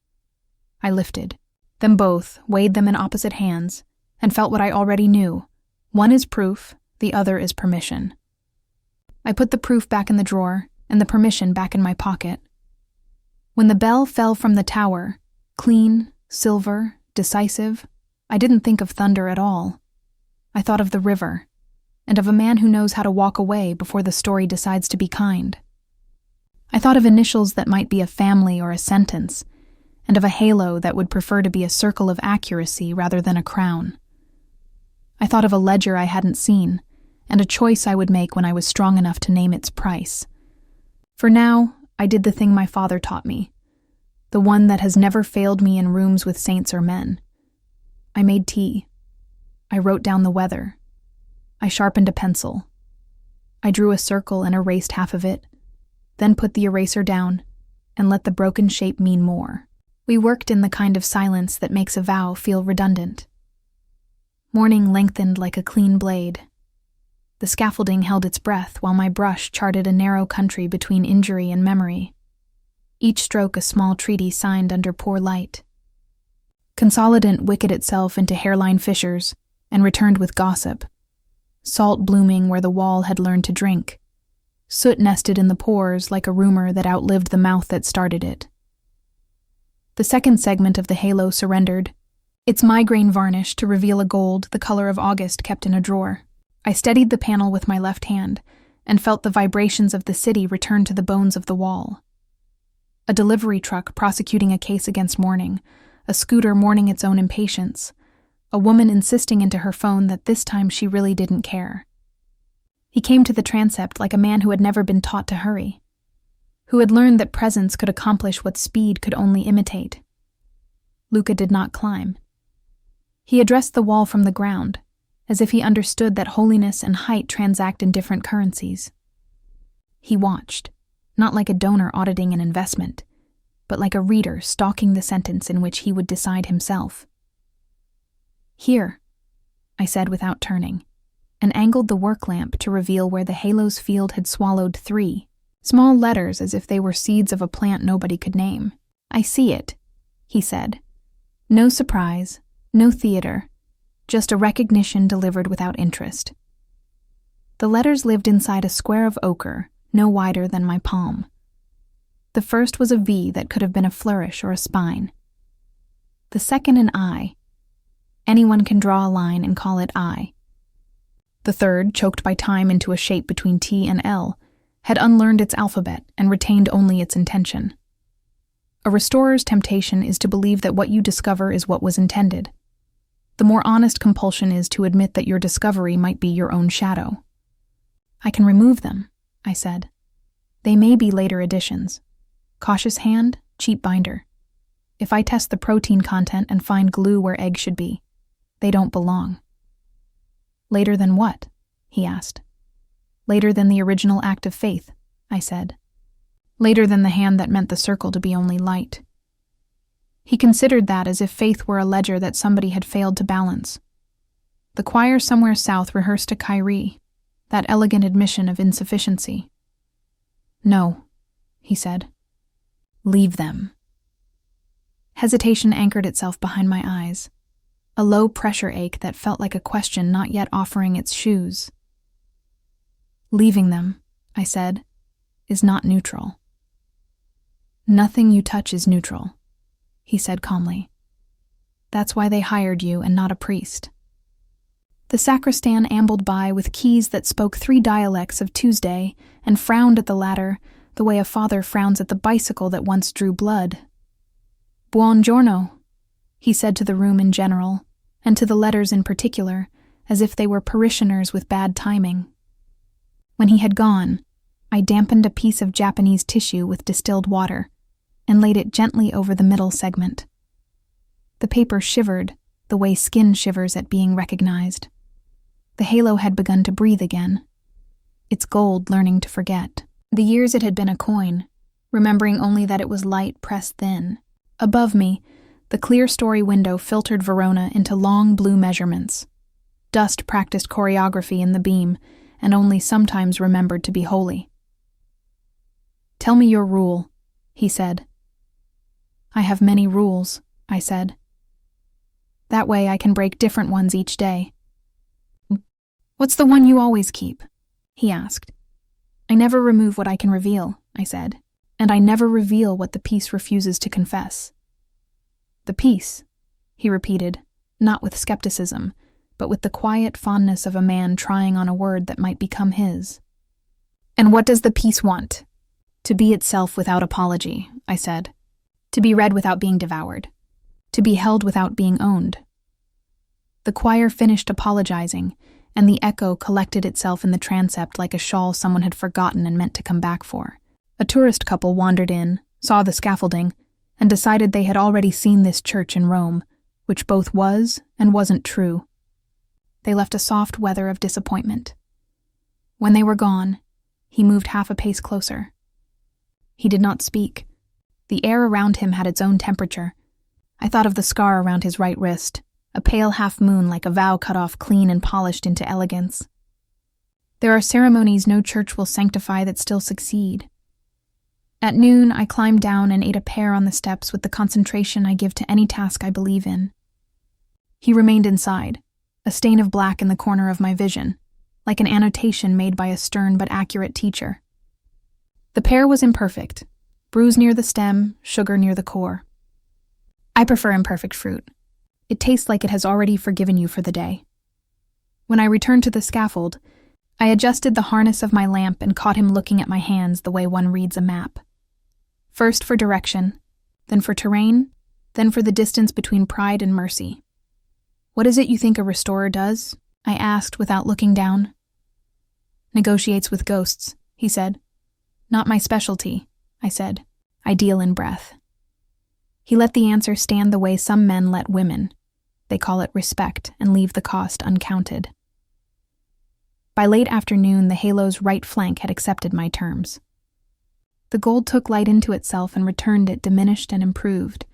I lifted them both, weighed them in opposite hands, and felt what I already knew. One is proof, the other is permission. I put the proof back in the drawer and the permission back in my pocket. When the bell fell from the tower, clean, silver, decisive, I didn't think of thunder at all. I thought of the river, and of a man who knows how to walk away before the story decides to be kind. I thought of initials that might be a family or a sentence, and of a halo that would prefer to be a circle of accuracy rather than a crown. I thought of a ledger I hadn't seen, and a choice I would make when I was strong enough to name its price. For now, I did the thing my father taught me, the one that has never failed me in rooms with saints or men. I made tea. I wrote down the weather. I sharpened a pencil. I drew a circle and erased half of it, then put the eraser down and let the broken shape mean more. We worked in the kind of silence that makes a vow feel redundant. Morning lengthened like a clean blade. The scaffolding held its breath while my brush charted a narrow country between injury and memory. Each stroke a small treaty signed under poor light. Consolidant wicketed itself into hairline fissures and returned with gossip. Salt blooming where the wall had learned to drink. Soot nested in the pores like a rumor that outlived the mouth that started it. The second segment of the halo surrendered, its migraine varnish to reveal a gold the color of August kept in a drawer. I steadied the panel with my left hand and felt the vibrations of the city return to the bones of the wall. A delivery truck prosecuting a case against mourning, a scooter mourning its own impatience, a woman insisting into her phone that this time she really didn't care. He came to the transept like a man who had never been taught to hurry, who had learned that presence could accomplish what speed could only imitate. Luca did not climb. He addressed the wall from the ground, as if he understood that holiness and height transact in different currencies. He watched, not like a donor auditing an investment, but like a reader stalking the sentence in which he would decide himself. "Here," I said without turning, and angled the work lamp to reveal where the halo's field had swallowed 3, small letters as if they were seeds of a plant nobody could name. "I see it," he said. No surprise, no theater, just a recognition delivered without interest. The letters lived inside a square of ochre, no wider than my palm. The first was a V that could have been a flourish or a spine. The second an I. Anyone can draw a line and call it I. The third, choked by time into a shape between T and L, had unlearned its alphabet and retained only its intention. A restorer's temptation is to believe that what you discover is what was intended. The more honest compulsion is to admit that your discovery might be your own shadow. "I can remove them," I said. "They may be later additions. Cautious hand, cheap binder. If I test the protein content and find glue where egg should be, they don't belong." "Later than what?" he asked. "Later than the original act of faith," I said. "Later than the hand that meant the circle to be only light." He considered that as if faith were a ledger that somebody had failed to balance. The choir somewhere south rehearsed a Kyrie, that elegant admission of insufficiency. "No," he said. "Leave them." Hesitation anchored itself behind my eyes, a low pressure ache that felt like a question not yet offering its shoes. "Leaving them," I said, "is not neutral." "Nothing you touch is neutral," he said calmly. "That's why they hired you and not a priest." The sacristan ambled by with keys that spoke 3 dialects of Tuesday and frowned at the latter the way a father frowns at the bicycle that once drew blood. "Buon giorno," he said to the room in general, and to the letters in particular, as if they were parishioners with bad timing. When he had gone, I dampened a piece of Japanese tissue with distilled water and laid it gently over the middle segment. The paper shivered, the way skin shivers at being recognized. The halo had begun to breathe again, its gold learning to forget. The years it had been a coin, remembering only that it was light pressed thin. Above me, the clear story window filtered Verona into long blue measurements. Dust practiced choreography in the beam, and only sometimes remembered to be holy. "Tell me your rule," he said. "I have many rules," I said. "That way I can break different ones each day." "What's the one you always keep?" he asked. "I never remove what I can reveal," I said, "and I never reveal what the piece refuses to confess." "The piece," he repeated, not with skepticism, but with the quiet fondness of a man trying on a word that might become his. "And what does the piece want?" "To be itself without apology," I said. to be read without being devoured, to be held without being owned. The choir finished apologizing, and the echo collected itself in the transept like a shawl someone had forgotten and meant to come back for. A tourist couple wandered in, saw the scaffolding, and decided they had already seen this church in Rome, which both was and wasn't true. They left a soft weather of disappointment. When they were gone, he moved half a pace closer. He did not speak. The air around him had its own temperature. I thought of the scar around his right wrist, a pale half-moon like a vow cut off clean and polished into elegance. There are ceremonies no church will sanctify that still succeed. At noon, I climbed down and ate a pear on the steps with the concentration I give to any task I believe in. He remained inside, a stain of black in the corner of my vision, like an annotation made by a stern but accurate teacher. The pear was imperfect, bruise near the stem, sugar near the core. I prefer imperfect fruit. It tastes like it has already forgiven you for the day. When I returned to the scaffold, I adjusted the harness of my lamp and caught him looking at my hands the way one reads a map. First for direction, then for terrain, then for the distance between pride and mercy. "What is it you think a restorer does?" I asked without looking down. "Negotiates with ghosts," he said. "Not my specialty," I said. "I deal in breath." He let the answer stand the way some men let women. They call it respect and leave the cost uncounted. By late afternoon, the halo's right flank had accepted my terms. The gold took light into itself and returned it diminished and improved,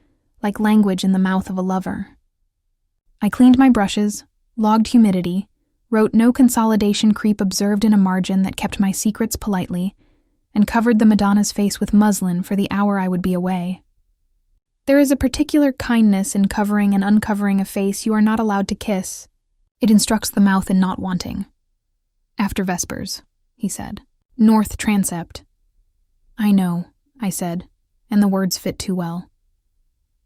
like language in the mouth of a lover. I cleaned my brushes, logged humidity, wrote no consolidation creep observed in a margin that kept my secrets politely, and covered the Madonna's face with muslin for the hour I would be away. There is a particular kindness in covering and uncovering a face you are not allowed to kiss. It instructs the mouth in not wanting. "After Vespers," he said. "North transept." "I know," I said, and the words fit too well.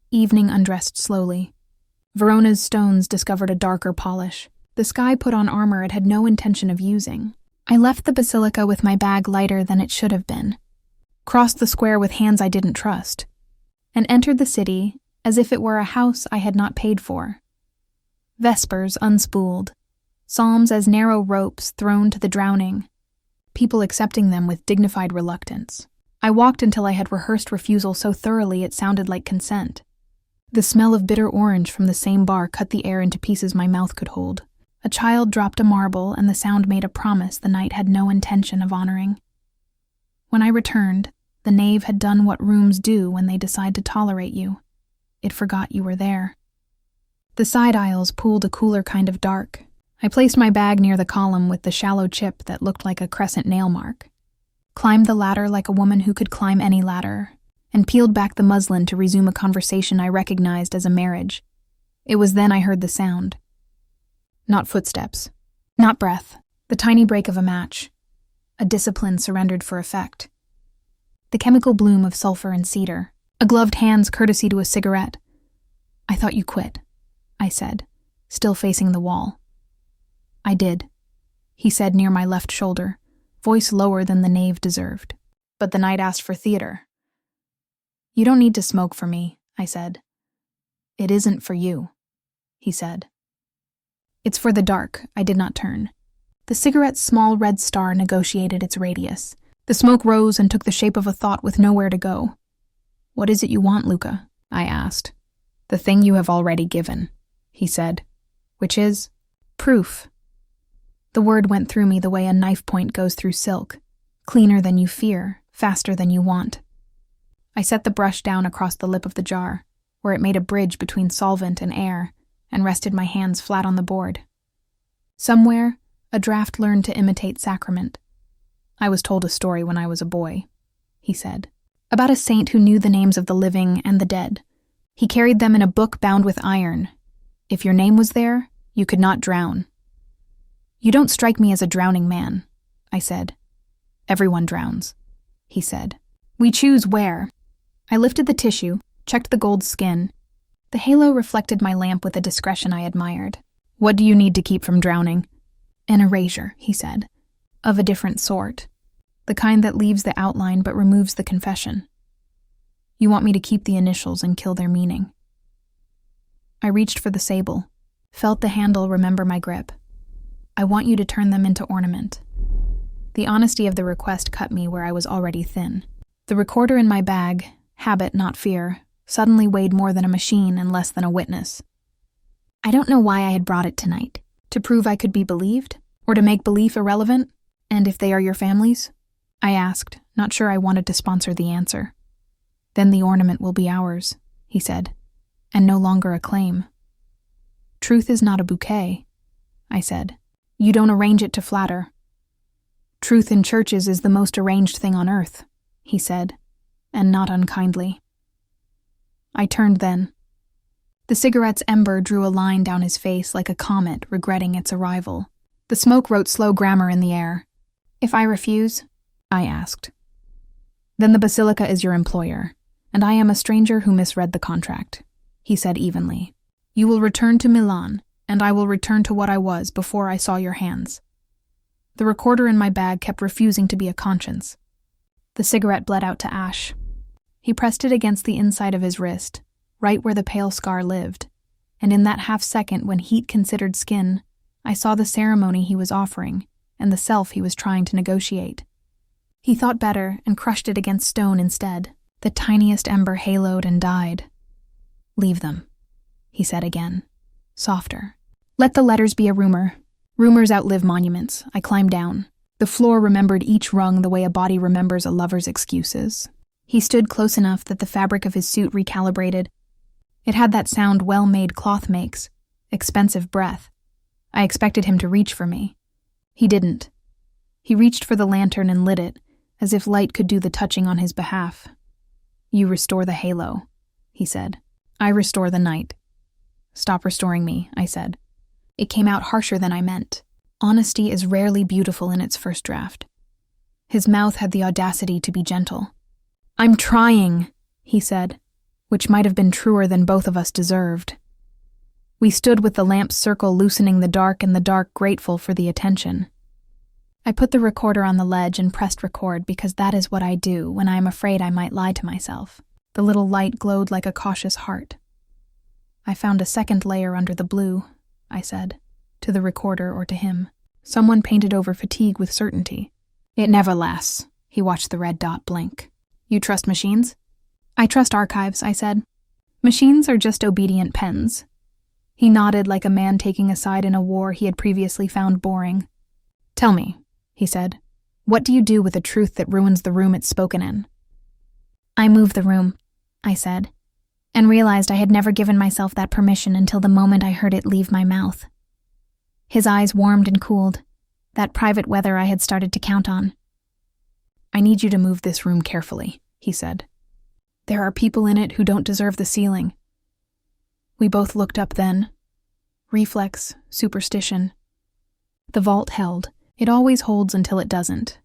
Evening undressed slowly. Verona's stones discovered a darker polish. The sky put on armor it had no intention of using. I left the basilica with my bag lighter than it should have been, crossed the square with hands I didn't trust, and entered the city as if it were a house I had not paid for. Vespers unspooled, psalms as narrow ropes thrown to the drowning, people accepting them with dignified reluctance. I walked until I had rehearsed refusal so thoroughly it sounded like consent. The smell of bitter orange from the same bar cut the air into pieces my mouth could hold. A child dropped a marble, and the sound made a promise the night had no intention of honoring. When I returned, the knave had done what rooms do when they decide to tolerate you. It forgot you were there. The side aisles pooled a cooler kind of dark. I placed my bag near the column with the shallow chip that looked like a crescent nail mark, climbed the ladder like a woman who could climb any ladder, and peeled back the muslin to resume a conversation I recognized as a marriage. It was then I heard the sound. Not footsteps, not breath, the tiny break of a match, a discipline surrendered for effect. The chemical bloom of sulfur and cedar, a gloved hand's courtesy to a cigarette. "I thought you quit," I said, still facing the wall. "I did," he said near my left shoulder, voice lower than the knave deserved. "But the night asked for theater." "You don't need to smoke for me," I said. "It isn't for you," he said. "It's for the dark," I did not turn. The cigarette's small red star negotiated its radius. The smoke rose and took the shape of a thought with nowhere to go. "What is it you want, Luca?" I asked. "The thing you have already given," he said. "Which is?" "Proof." The word went through me the way a knife point goes through silk. Cleaner than you fear, faster than you want. I set the brush down across the lip of the jar, where it made a bridge between solvent and air, and rested my hands flat on the board. Somewhere, a draft learned to imitate sacrament. "I was told a story when I was a boy," he said, "about a saint who knew the names of the living and the dead. He carried them in a book bound with iron. If your name was there, you could not drown." "You don't strike me as a drowning man," I said. "Everyone drowns," he said. "We choose where." I lifted the tissue, checked the gold skin. The halo reflected my lamp with a discretion I admired. "What do you need to keep from drowning?" "An erasure," he said. "Of a different sort. The kind that leaves the outline but removes the confession." You want me to keep the initials and kill their meaning. I reached for the sable, felt the handle remember my grip. I want you to turn them into ornament. The honesty of the request cut me where I was already thin. The recorder in my bag, habit not fear, suddenly weighed more than a machine and less than a witness. I don't know why I had brought it tonight. To prove I could be believed? Or to make belief irrelevant? And if they are your families? I asked, not sure I wanted to sponsor the answer. Then the ornament will be ours, he said, and no longer a claim. Truth is not a bouquet, I said. You don't arrange it to flatter. Truth in churches is the most arranged thing on earth, he said, and not unkindly. I turned then. The cigarette's ember drew a line down his face like a comet regretting its arrival. The smoke wrote slow grammar in the air. If I refuse? I asked. Then the basilica is your employer, and I am a stranger who misread the contract, he said evenly. You will return to Milan, and I will return to what I was before I saw your hands. The recorder in my bag kept refusing to be a conscience. The cigarette bled out to ash. He pressed it against the inside of his wrist, right where the pale scar lived, and in that half-second when heat considered skin, I saw the ceremony he was offering and the self he was trying to negotiate. He thought better and crushed it against stone instead. The tiniest ember haloed and died. Leave them, he said again, softer. Let the letters be a rumor. Rumors outlive monuments. I climbed down. The floor remembered each rung the way a body remembers a lover's excuses. He stood close enough that the fabric of his suit recalibrated. It had that sound well-made cloth makes, expensive breath. I expected him to reach for me. He didn't. He reached for the lantern and lit it, as if light could do the touching on his behalf. You restore the halo, he said. I restore the night. Stop restoring me, I said. It came out harsher than I meant. Honesty is rarely beautiful in its first draft. His mouth had the audacity to be gentle. I'm trying, he said, which might have been truer than both of us deserved. We stood with the lamp's circle loosening the dark and the dark grateful for the attention. I put the recorder on the ledge and pressed record because that is what I do when I am afraid I might lie to myself. The little light glowed like a cautious heart. I found a second layer under the blue, I said, to the recorder or to him. Someone painted over fatigue with certainty. It never lasts. He watched the red dot blink. You trust machines? I trust archives, I said. Machines are just obedient pens. He nodded like a man taking a side in a war he had previously found boring. Tell me, he said, what do you do with a truth that ruins the room it's spoken in? I move the room, I said, and realized I had never given myself that permission until the moment I heard it leave my mouth. His eyes warmed and cooled, that private weather I had started to count on. I need you to move this room carefully, he said. There are people in it who don't deserve the ceiling. We both looked up then. Reflex, superstition. The vault held. It always holds until it doesn't.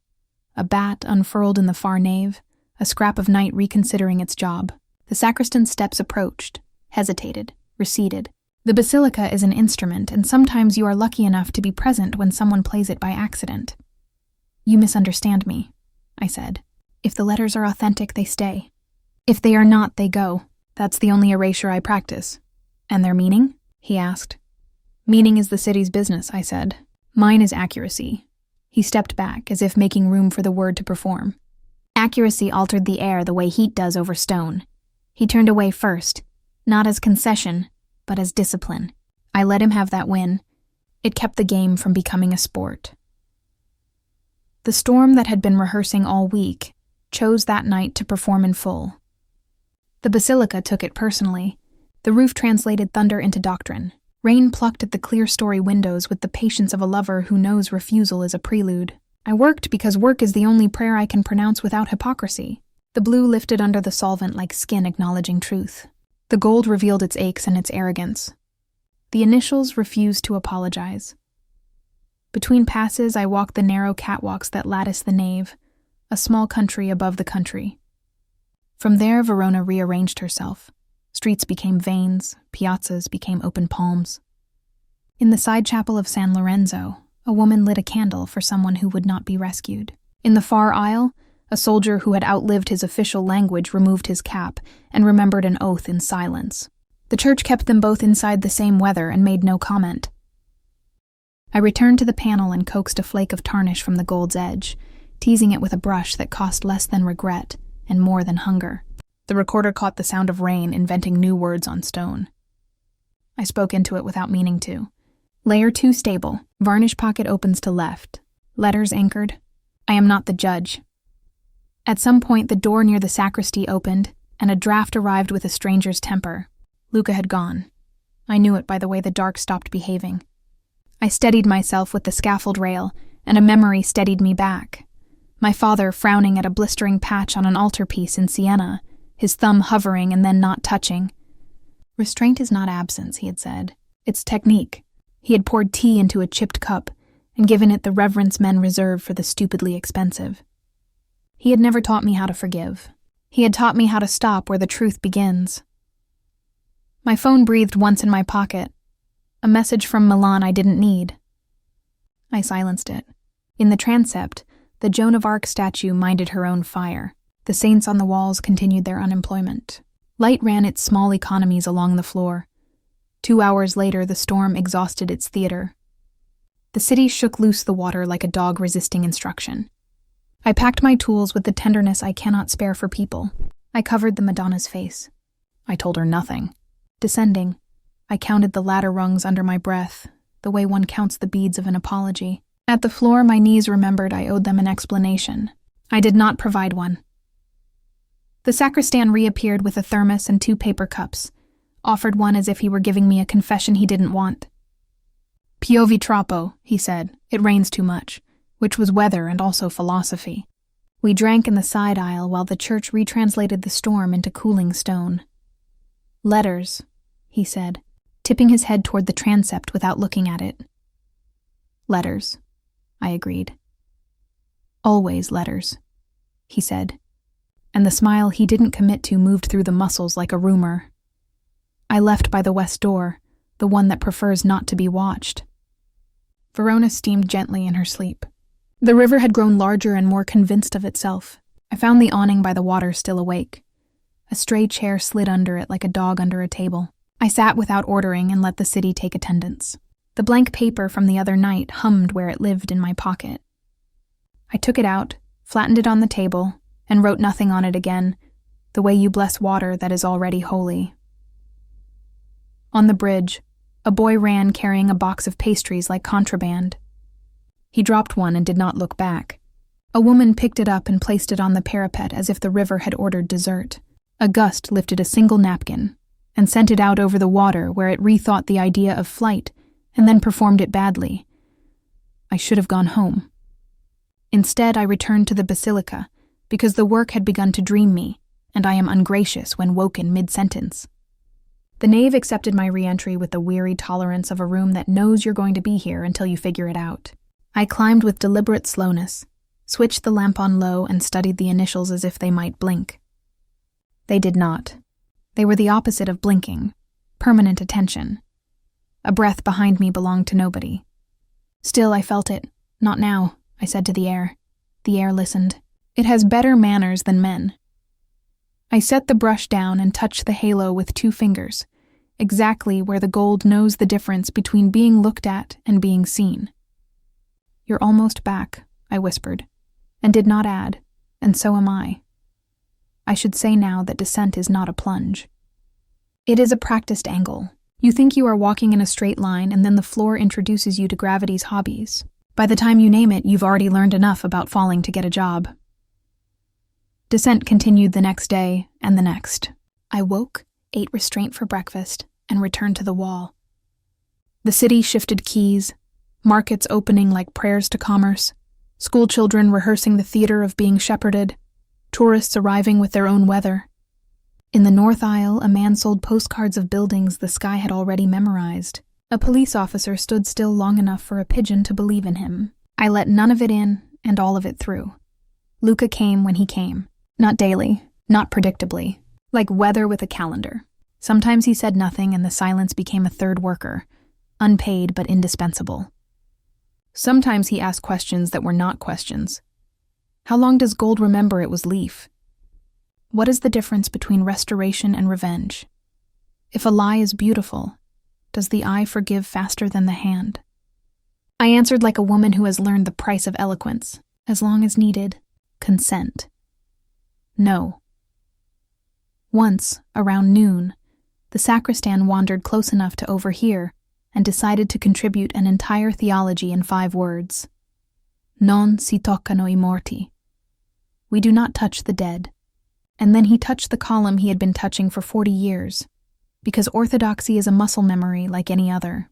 A bat unfurled in the far nave, a scrap of night reconsidering its job. The sacristan's steps approached, hesitated, receded. The basilica is an instrument, and sometimes you are lucky enough to be present when someone plays it by accident. You misunderstand me, I said. If the letters are authentic, they stay. If they are not, they go. That's the only erasure I practice. And their meaning? He asked. Meaning is the city's business, I said. Mine is accuracy. He stepped back, as if making room for the word to perform. Accuracy altered the air the way heat does over stone. He turned away first, not as concession, but as discipline. I let him have that win. It kept the game from becoming a sport. The storm that had been rehearsing all week chose that night to perform in full. The basilica took it personally. The roof translated thunder into doctrine. Rain plucked at the clear-story windows with the patience of a lover who knows refusal is a prelude. I worked because work is the only prayer I can pronounce without hypocrisy. The blue lifted under the solvent like skin acknowledging truth. The gold revealed its aches and its arrogance. The initials refused to apologize. Between passes, I walked the narrow catwalks that lattice the nave, a small country above the country. From there, Verona rearranged herself. Streets became veins, piazzas became open palms. In the side chapel of San Lorenzo, a woman lit a candle for someone who would not be rescued. In the far aisle, A soldier who had outlived his official language removed his cap and remembered an oath in silence. The church kept them both inside the same weather and made no comment. I returned to the panel and coaxed a flake of tarnish from the gold's edge, teasing it with a brush that cost less than regret and more than hunger. The recorder caught the sound of rain inventing new words on stone. I spoke into it without meaning to. Layer 2 stable. Varnish pocket opens to left. Letters anchored. I am not the judge. At some point, the door near the sacristy opened, and a draft arrived with a stranger's temper. Luca had gone. I knew it by the way the dark stopped behaving. I steadied myself with the scaffold rail, and a memory steadied me back. My father frowning at a blistering patch on an altarpiece in Siena, his thumb hovering and then not touching. Restraint is not absence, he had said. It's technique. He had poured tea into a chipped cup and given it the reverence men reserve for the stupidly expensive. He had never taught me how to forgive. He had taught me how to stop where the truth begins. My phone breathed once in my pocket. A message from Milan I didn't need. I silenced it. In the transept, the Joan of Arc statue minded her own fire. The saints on the walls continued their unemployment. Light ran its small economies along the floor. 2 hours later, the storm exhausted its theater. The city shook loose the water like a dog resisting instruction. I packed my tools with the tenderness I cannot spare for people. I covered the Madonna's face. I told her nothing. Descending, I counted the ladder rungs under my breath, the way one counts the beads of an apology. At the floor, my knees remembered I owed them an explanation. I did not provide one. The sacristan reappeared with a thermos and 2 paper cups, offered one as if he were giving me a confession he didn't want. Piovi troppo, he said. It rains too much, which was weather and also philosophy. We drank in the side aisle while the church retranslated the storm into cooling stone. Letters, he said, tipping his head toward the transept without looking at it. Letters, I agreed. Always letters, he said, and the smile he didn't commit to moved through the muscles like a rumor. I left by the west door, the one that prefers not to be watched. Verona steamed gently in her sleep. The river had grown larger and more convinced of itself. I found the awning by the water still awake. A stray chair slid under it like a dog under a table. I sat without ordering and let the city take attendance. The blank paper from the other night hummed where it lived in my pocket. I took it out, flattened it on the table, and wrote nothing on it again, the way you bless water that is already holy. On the bridge, a boy ran carrying a box of pastries like contraband. He dropped one and did not look back. A woman picked it up and placed it on the parapet as if the river had ordered dessert. A gust lifted a single napkin and sent it out over the water where it rethought the idea of flight and then performed it badly. I should have gone home. Instead, I returned to the basilica because the work had begun to dream me, and I am ungracious when woken mid-sentence. The nave accepted my re-entry with the weary tolerance of a room that knows you're going to be here until you figure it out. I climbed with deliberate slowness, switched the lamp on low, and studied the initials as if they might blink. They did not. They were the opposite of blinking, permanent attention. A breath behind me belonged to nobody. Still, I felt it. Not now, I said to the air. The air listened. It has better manners than men. I set the brush down and touched the halo with 2 fingers, exactly where the gold knows the difference between being looked at and being seen. You're almost back, I whispered, and did not add, and so am I. I should say now that descent is not a plunge. It is a practiced angle. You think you are walking in a straight line, and then the floor introduces you to gravity's hobbies. By the time you name it, you've already learned enough about falling to get a job. Descent continued the next day and the next. I woke, ate restraint for breakfast, and returned to the wall. The city shifted keys, markets opening like prayers to commerce, schoolchildren rehearsing the theater of being shepherded, tourists arriving with their own weather. In the north aisle, a man sold postcards of buildings the sky had already memorized. A police officer stood still long enough for a pigeon to believe in him. I let none of it in and all of it through. Luca came when he came. Not daily, not predictably, like weather with a calendar. Sometimes he said nothing and the silence became a third worker, unpaid but indispensable. Sometimes he asked questions that were not questions. How long does gold remember it was leaf? What is the difference between restoration and revenge? If a lie is beautiful, does the eye forgive faster than the hand? I answered like a woman who has learned the price of eloquence, as long as needed, consent. No. Once, around noon, the sacristan wandered close enough to overhear and decided to contribute an entire theology in 5 words. Non si toccano I morti. We do not touch the dead. And then he touched the column he had been touching for 40 years, because orthodoxy is a muscle memory like any other.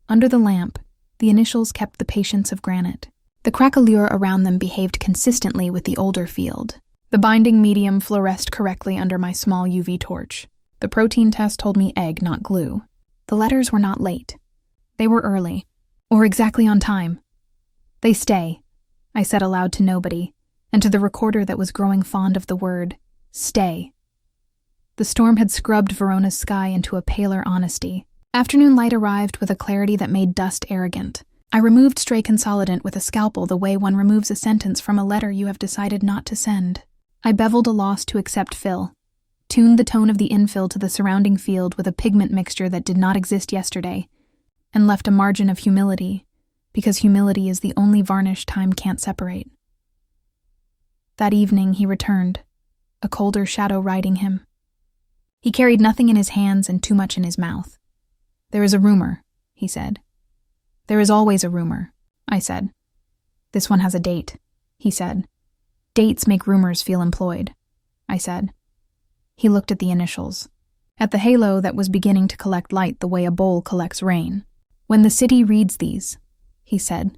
Under the lamp, the initials kept the patience of granite. The craquelure around them behaved consistently with the older field. The binding medium fluoresced correctly under my small UV torch. The protein test told me egg, not glue. The letters were not late. They were early, or exactly on time. They stay, I said aloud to nobody, and to the recorder that was growing fond of the word, stay. The storm had scrubbed Verona's sky into a paler honesty. Afternoon light arrived with a clarity that made dust arrogant. I removed stray consolidant with a scalpel the way one removes a sentence from a letter you have decided not to send. I beveled a loss to accept fill, tuned the tone of the infill to the surrounding field with a pigment mixture that did not exist yesterday, and left a margin of humility, because humility is the only varnish time can't separate. That evening he returned, a colder shadow riding him. He carried nothing in his hands and too much in his mouth. There is a rumor, he said. There is always a rumor, I said. This one has a date, he said. Dates make rumors feel employed, I said. He looked at the initials, at the halo that was beginning to collect light the way a bowl collects rain. When the city reads these, he said,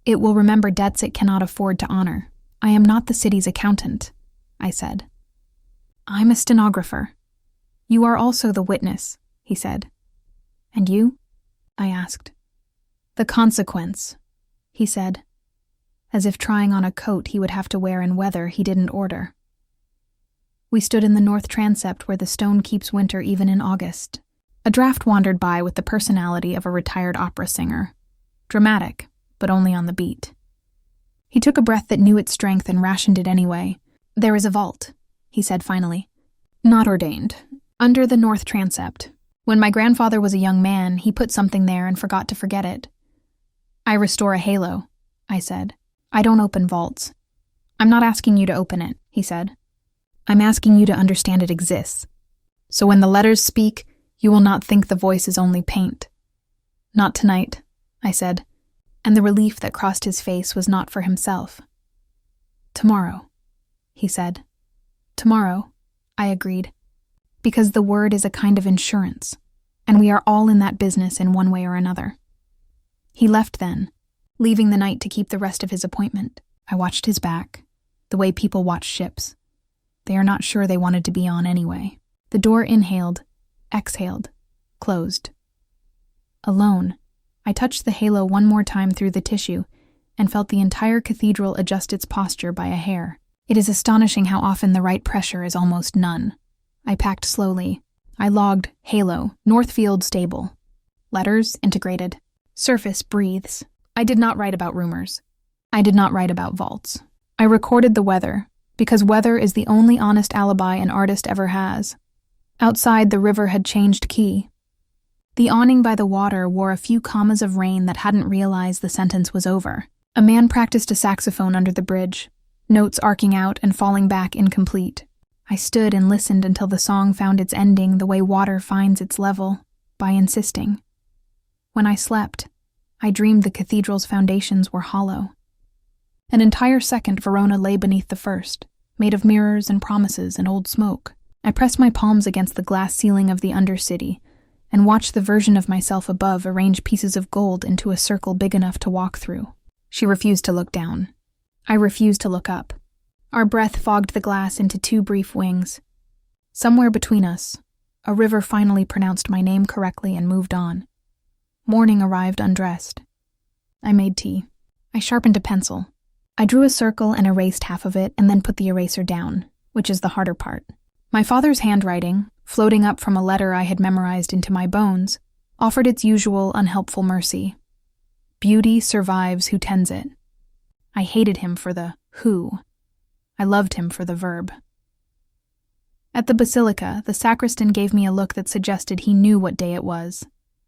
it will remember debts it cannot afford to honor. I am not the city's accountant, I said. I'm a stenographer. You are also the witness, he said. And you? I asked. The consequence, he said, as if trying on a coat he would have to wear in weather he didn't order. We stood in the north transept where the stone keeps winter even in August. A draft wandered by with the personality of a retired opera singer. Dramatic, but only on the beat. He took a breath that knew its strength and rationed it anyway. There is a vault, he said finally. Not ordained. Under the north transept. When my grandfather was a young man, he put something there and forgot to forget it. I restore a halo, I said. I don't open vaults. I'm not asking you to open it, he said. I'm asking you to understand it exists. So when the letters speak, you will not think the voice is only paint. Not tonight, I said, and the relief that crossed his face was not for himself. Tomorrow, he said. Tomorrow, I agreed, because the word is a kind of insurance, and we are all in that business in one way or another. He left then, leaving the night to keep the rest of his appointment. I watched his back, the way people watch ships. They are not sure they wanted to be on anyway. The door inhaled, exhaled, closed. Alone, I touched the halo one more time through the tissue and felt the entire cathedral adjust its posture by a hair. It is astonishing how often the right pressure is almost none. I packed slowly. I logged halo, Northfield stable. Letters integrated. Surface breathes. I did not write about rumors. I did not write about vaults. I recorded the weather, because weather is the only honest alibi an artist ever has. Outside, the river had changed key. The awning by the water wore a few commas of rain that hadn't realized the sentence was over. A man practiced a saxophone under the bridge, notes arcing out and falling back incomplete. I stood and listened until the song found its ending the way water finds its level, by insisting. When I slept, I dreamed the cathedral's foundations were hollow. An entire second Verona lay beneath the first, made of mirrors and promises and old smoke. I pressed my palms against the glass ceiling of the undercity and watched the version of myself above arrange pieces of gold into a circle big enough to walk through. She refused to look down. I refused to look up. Our breath fogged the glass into 2 brief wings. Somewhere between us, a river finally pronounced my name correctly and moved on. Morning arrived undressed. I made tea. I sharpened a pencil. I drew a circle and erased half of it and then put the eraser down, which is the harder part. My father's handwriting, floating up from a letter I had memorized into my bones, offered its usual unhelpful mercy. Beauty survives who tends it. I hated him for the who. I loved him for the verb. At the basilica, the sacristan gave me a look that suggested he knew what day it was,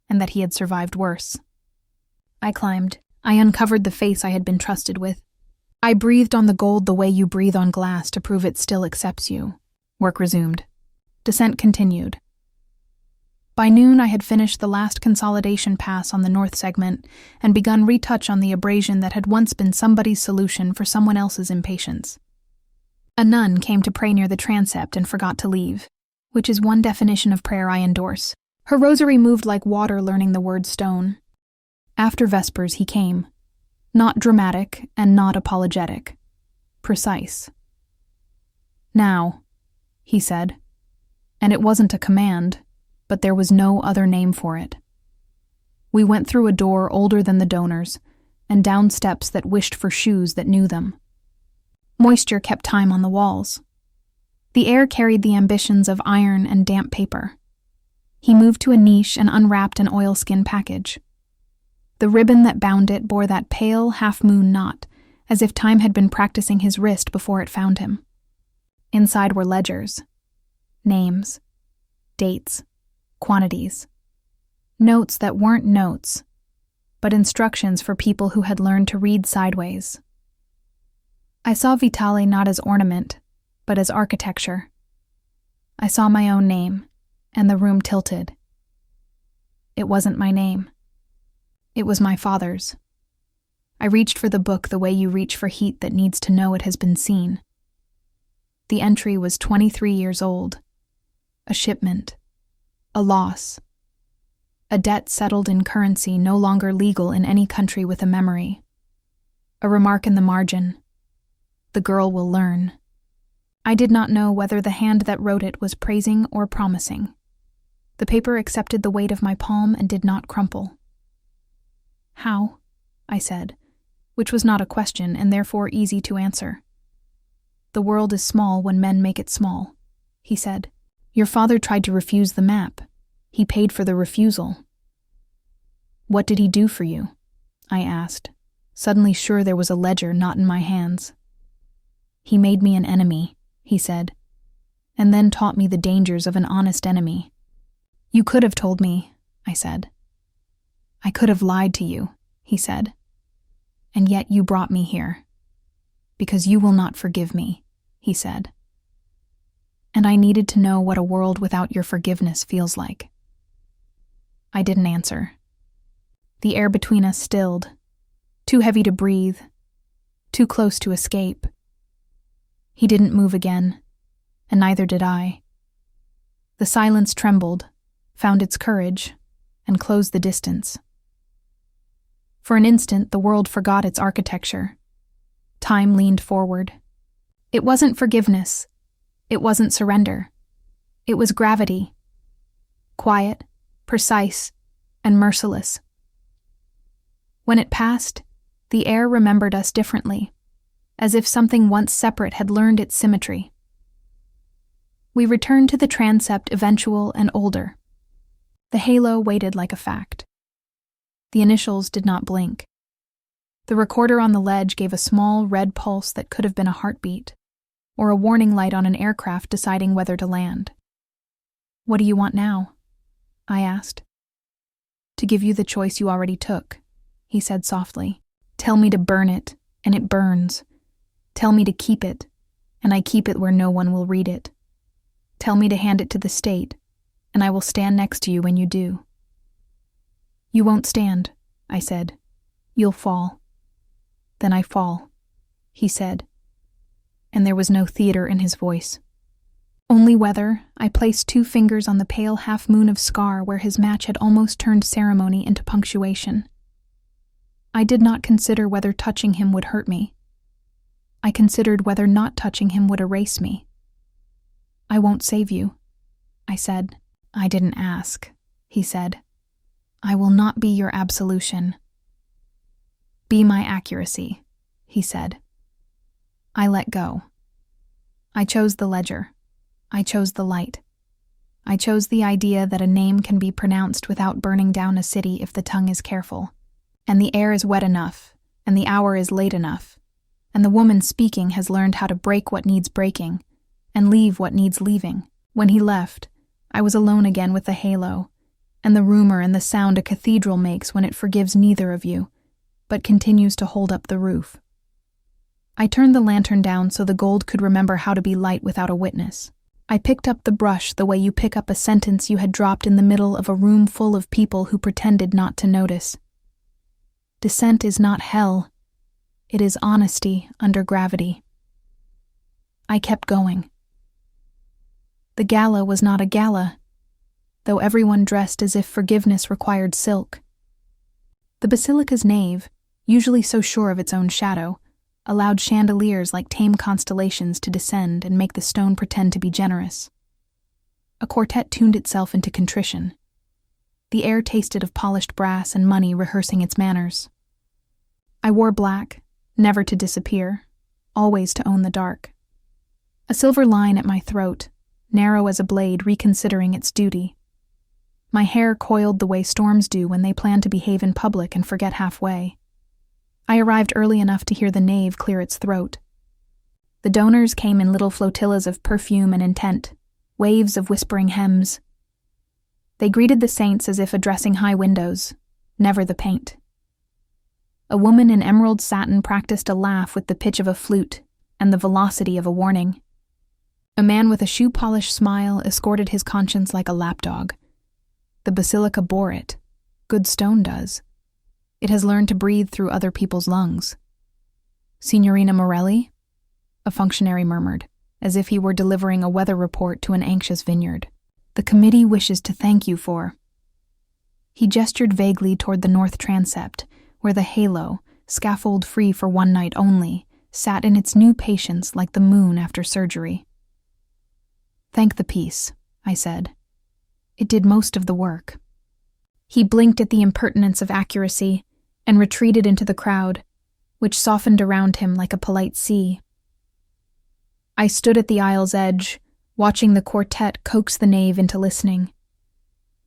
and that he had survived worse. I climbed. I uncovered the face I had been trusted with. I breathed on the gold the way you breathe on glass to prove it still accepts you. Work resumed. Descent continued. By noon, I had finished the last consolidation pass on the north segment and begun retouch on the abrasion that had once been somebody's solution for someone else's impatience. A nun came to pray near the transept and forgot to leave, which is one definition of prayer I endorse. Her rosary moved like water learning the word stone. After Vespers he came. Not dramatic and not apologetic. Precise. Now, he said. And it wasn't a command, but there was no other name for it. We went through a door older than the donors, and down steps that wished for shoes that knew them. Moisture kept time on the walls. The air carried the ambitions of iron and damp paper. He moved to a niche and unwrapped an oilskin package. The ribbon that bound it bore that pale half-moon knot, as if time had been practicing his wrist before it found him. Inside were ledgers, names, dates, quantities, notes that weren't notes, but instructions for people who had learned to read sideways. I saw Vitale not as ornament, but as architecture. I saw my own name, and the room tilted. It wasn't my name. It was my father's. I reached for the book the way you reach for heat that needs to know it has been seen. The entry was 23 years old. A shipment. A loss. A debt settled in currency no longer legal in any country with a memory. A remark in the margin. The girl will learn. I did not know whether the hand that wrote it was praising or promising. The paper accepted the weight of my palm and did not crumple. How? I said, which was not a question and therefore easy to answer. The world is small when men make it small, he said. Your father tried to refuse the map. He paid for the refusal. What did he do for you? I asked, suddenly sure there was a ledger not in my hands. He made me an enemy, he said, and then taught me the dangers of an honest enemy. You could have told me, I said. I could have lied to you, he said. And yet you brought me here. Because you will not forgive me, he said. And I needed to know what a world without your forgiveness feels like. I didn't answer. The air between us stilled, too heavy to breathe, too close to escape. He didn't move again, and neither did I. The silence trembled, found its courage, and closed the distance. For an instant, the world forgot its architecture. Time leaned forward. It wasn't forgiveness. It wasn't surrender. It was gravity. Quiet, precise, and merciless. When it passed, the air remembered us differently, as if something once separate had learned its symmetry. We returned to the transept eventual and older. The halo waited like a fact. The initials did not blink. The recorder on the ledge gave a small red pulse that could have been a heartbeat, or a warning light on an aircraft deciding whether to land. What do you want now? I asked. To give you the choice you already took, he said softly. Tell me to burn it, and it burns. Tell me to keep it, and I keep it where no one will read it. Tell me to hand it to the state, and I will stand next to you when you do. You won't stand, I said. You'll fall. Then I fall, he said. And there was no theater in his voice. Only whether I placed 2 fingers on the pale half-moon of scar where his match had almost turned ceremony into punctuation. I did not consider whether touching him would hurt me. I considered whether not touching him would erase me. I won't save you, I said. I didn't ask, he said. I will not be your absolution. Be my accuracy, he said. I let go. I chose the ledger. I chose the light. I chose the idea that a name can be pronounced without burning down a city if the tongue is careful, and the air is wet enough, and the hour is late enough, and the woman speaking has learned how to break what needs breaking and leave what needs leaving. When he left, I was alone again with the halo, and the rumor and the sound a cathedral makes when it forgives neither of you, but continues to hold up the roof. I turned the lantern down so the gold could remember how to be light without a witness. I picked up the brush the way you pick up a sentence you had dropped in the middle of a room full of people who pretended not to notice. Dissent is not hell. It is honesty under gravity. I kept going. The gala was not a gala, though everyone dressed as if forgiveness required silk. The basilica's nave, usually so sure of its own shadow, allowed chandeliers like tame constellations to descend and make the stone pretend to be generous. A quartet tuned itself into contrition. The air tasted of polished brass and money rehearsing its manners. I wore black, never to disappear, always to own the dark. A silver line at my throat, narrow as a blade reconsidering its duty. My hair coiled the way storms do when they plan to behave in public and forget halfway. I arrived early enough to hear the nave clear its throat. The donors came in little flotillas of perfume and intent, waves of whispering hems. They greeted the saints as if addressing high windows, never the paint. A woman in emerald satin practiced a laugh with the pitch of a flute and the velocity of a warning. A man with a shoe-polished smile escorted his conscience like a lapdog. The basilica bore it. Good stone does. It has learned to breathe through other people's lungs. "Signorina Morelli?" a functionary murmured, as if he were delivering a weather report to an anxious vineyard. "The committee wishes to thank you for—" He gestured vaguely toward the north transept, where the halo, scaffold-free for one night only, sat in its new patience like the moon after surgery. "Thank the piece," I said. "It did most of the work." He blinked at the impertinence of accuracy and retreated into the crowd, which softened around him like a polite sea. I stood at the aisle's edge, watching the quartet coax the nave into listening.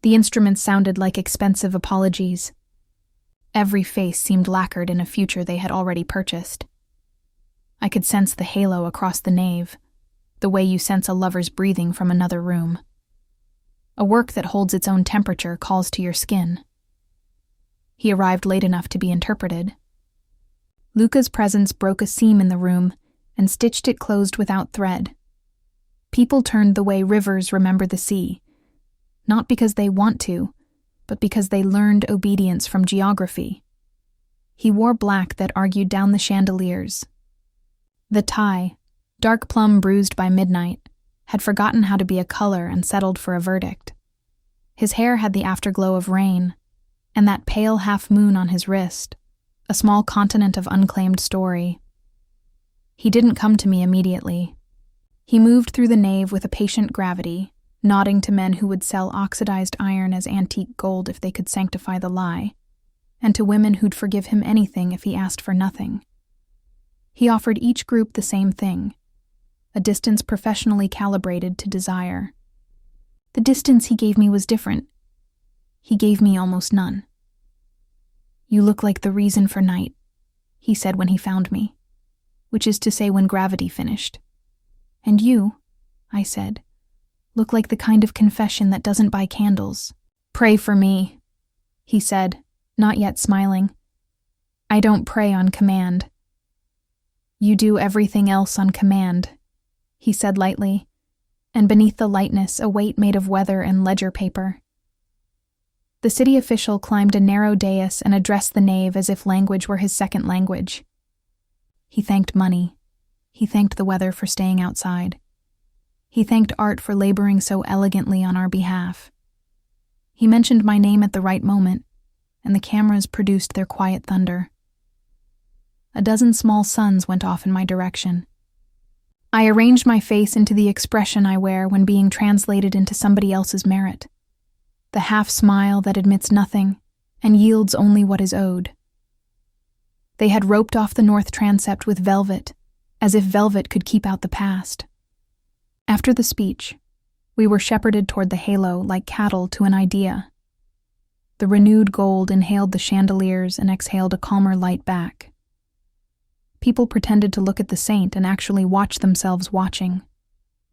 The instruments sounded like expensive apologies. Every face seemed lacquered in a future they had already purchased. I could sense the halo across the nave, the way you sense a lover's breathing from another room. A work that holds its own temperature calls to your skin. He arrived late enough to be interpreted. Luca's presence broke a seam in the room and stitched it closed without thread. People turned the way rivers remember the sea, not because they want to, but because they learned obedience from geography. He wore black that argued down the chandeliers. The tie, dark plum bruised by midnight, had forgotten how to be a color and settled for a verdict. His hair had the afterglow of rain, and that pale half-moon on his wrist, a small continent of unclaimed story. He didn't come to me immediately. He moved through the nave with a patient gravity, nodding to men who would sell oxidized iron as antique gold if they could sanctify the lie, and to women who'd forgive him anything if he asked for nothing. He offered each group the same thing, a distance professionally calibrated to desire. The distance he gave me was different. He gave me almost none. "You look like the reason for night," he said when he found me, which is to say when gravity finished. "And you," I said, "look like the kind of confession that doesn't buy candles." "Pray for me," he said, not yet smiling. "I don't pray on command." "You do everything else on command," he said lightly, and beneath the lightness a weight made of weather and ledger paper. The city official climbed a narrow dais and addressed the nave as if language were his second language. He thanked money. He thanked the weather for staying outside. He thanked art for laboring so elegantly on our behalf. He mentioned my name at the right moment, and the cameras produced their quiet thunder. A dozen small suns went off in my direction. I arranged my face into the expression I wear when being translated into somebody else's merit, the half-smile that admits nothing and yields only what is owed. They had roped off the north transept with velvet, as if velvet could keep out the past. After the speech, we were shepherded toward the halo like cattle to an idea. The renewed gold inhaled the chandeliers and exhaled a calmer light back. People pretended to look at the saint and actually watch themselves watching,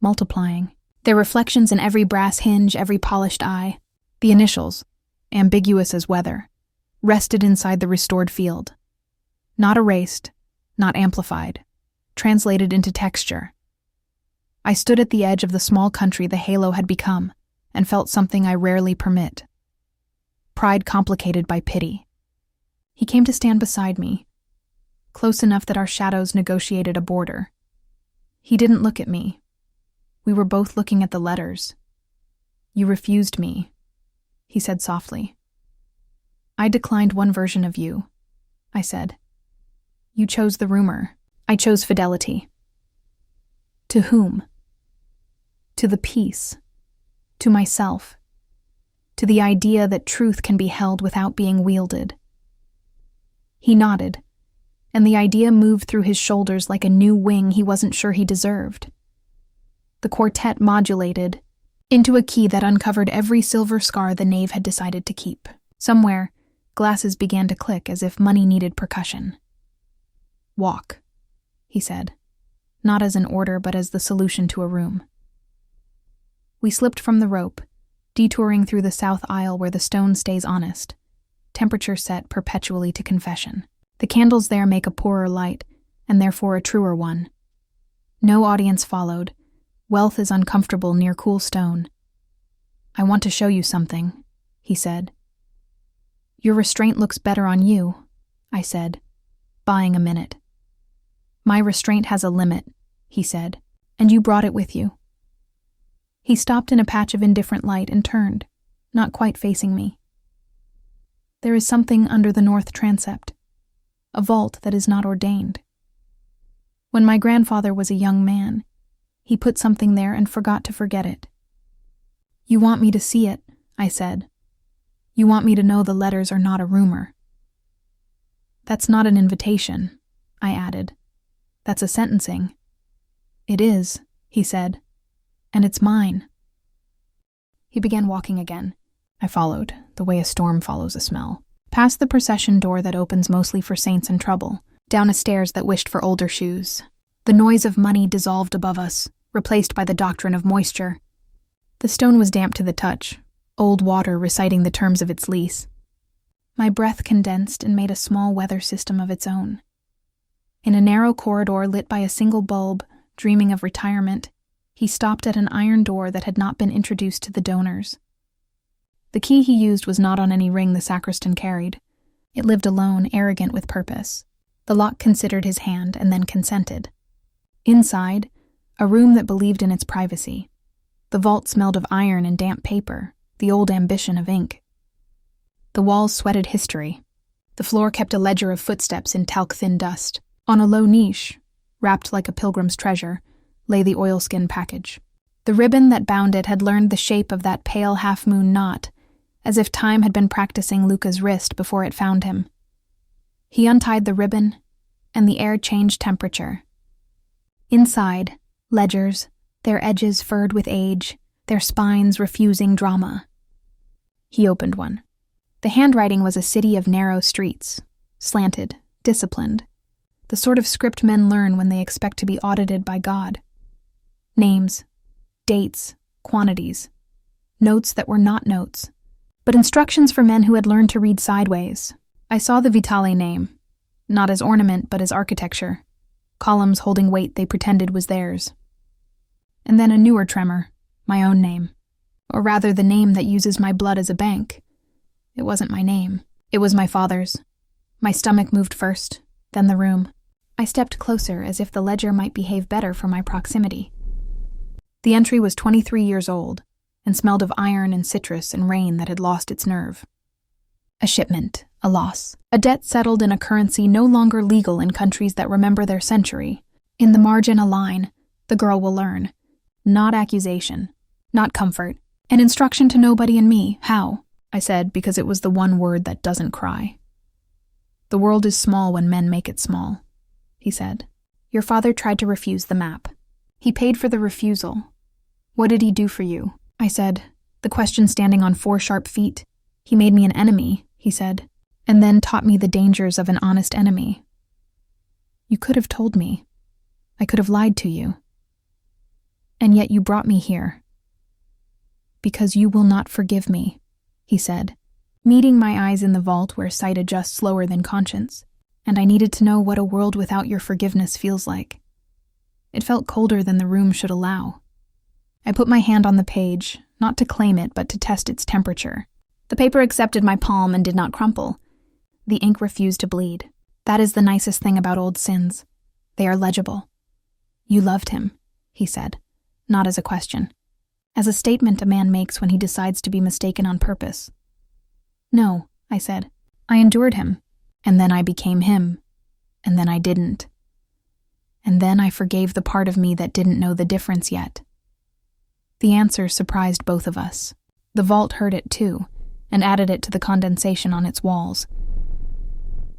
multiplying. Their reflections in every brass hinge, every polished eye. The initials, ambiguous as weather, rested inside the restored field. Not erased, not amplified, translated into texture. I stood at the edge of the small country the halo had become and felt something I rarely permit. Pride complicated by pity. He came to stand beside me, close enough that our shadows negotiated a border. He didn't look at me. We were both looking at the letters. "You refused me," he said softly. "I declined one version of you," I said. "You chose the rumor. I chose fidelity." To whom? To the peace. To myself. To the idea that truth can be held without being wielded. He nodded, and the idea moved through his shoulders like a new wing he wasn't sure he deserved. The quartet modulated into a key that uncovered every silver scar the knave had decided to keep. Somewhere, glasses began to click as if money needed percussion. "Walk," he said, not as an order but as the solution to a room. We slipped from the rope, detouring through the south aisle where the stone stays honest, temperature set perpetually to confession. The candles there make a poorer light, and therefore a truer one. No audience followed. Wealth is uncomfortable near cool stone. "I want to show you something," he said. "Your restraint looks better on you," I said, buying a minute. "My restraint has a limit," he said, "and you brought it with you." He stopped in a patch of indifferent light and turned, not quite facing me. "There is something under the north transept, a vault that is not ordained. When my grandfather was a young man, he put something there and forgot to forget it." "You want me to see it," I said. "You want me to know the letters are not a rumor." "That's not an invitation," I added. "That's a sentencing." "It is," he said, "and it's mine." He began walking again. I followed, the way a storm follows a smell. Past the procession door that opens mostly for saints in trouble, down a stairs that wished for older shoes. The noise of money dissolved above us, replaced by the doctrine of moisture. The stone was damp to the touch, old water reciting the terms of its lease. My breath condensed and made a small weather system of its own. In a narrow corridor lit by a single bulb, dreaming of retirement, he stopped at an iron door that had not been introduced to the donors. The key he used was not on any ring the sacristan carried. It lived alone, arrogant with purpose. The lock considered his hand and then consented. Inside, a room that believed in its privacy. The vault smelled of iron and damp paper, the old ambition of ink. The walls sweated history. The floor kept a ledger of footsteps in talc-thin dust. On a low niche, wrapped like a pilgrim's treasure, lay the oilskin package. The ribbon that bound it had learned the shape of that pale half-moon knot, as if time had been practicing Luca's wrist before it found him. He untied the ribbon, and the air changed temperature. Inside, ledgers, their edges furred with age, their spines refusing drama. He opened one. The handwriting was a city of narrow streets, slanted, disciplined, the sort of script men learn when they expect to be audited by God. Names, dates, quantities, notes that were not notes, but instructions for men who had learned to read sideways. I saw the Vitale name, not as ornament but as architecture, columns holding weight they pretended was theirs. And then a newer tremor, my own name, or rather the name that uses my blood as a bank. It wasn't my name. It was my father's. My stomach moved first, then the room. I stepped closer as if the ledger might behave better for my proximity. The entry was 23 years old and smelled of iron and citrus and rain that had lost its nerve. A shipment, a loss, a debt settled in a currency no longer legal in countries that remember their century. In the margin a line, the girl will learn. Not accusation, not comfort, an instruction to nobody and me. How? I said, because it was the one word that doesn't cry. The world is small when men make it small, he said. Your father tried to refuse the map. He paid for the refusal. What did he do for you? I said, the question standing on 4 sharp feet. He made me an enemy, he said, and then taught me the dangers of an honest enemy. You could have told me. I could have lied to you. And yet you brought me here. Because you will not forgive me, he said, meeting my eyes in the vault where sight adjusts slower than conscience, and I needed to know what a world without your forgiveness feels like. It felt colder than the room should allow. I put my hand on the page, not to claim it, but to test its temperature. The paper accepted my palm and did not crumple. The ink refused to bleed. That is the nicest thing about old sins. They are legible. You loved him, he said, not as a question. As a statement a man makes when he decides to be mistaken on purpose. No, I said. I endured him. And then I became him. And then I didn't. And then I forgave the part of me that didn't know the difference yet. The answer surprised both of us. The vault heard it too, and added it to the condensation on its walls.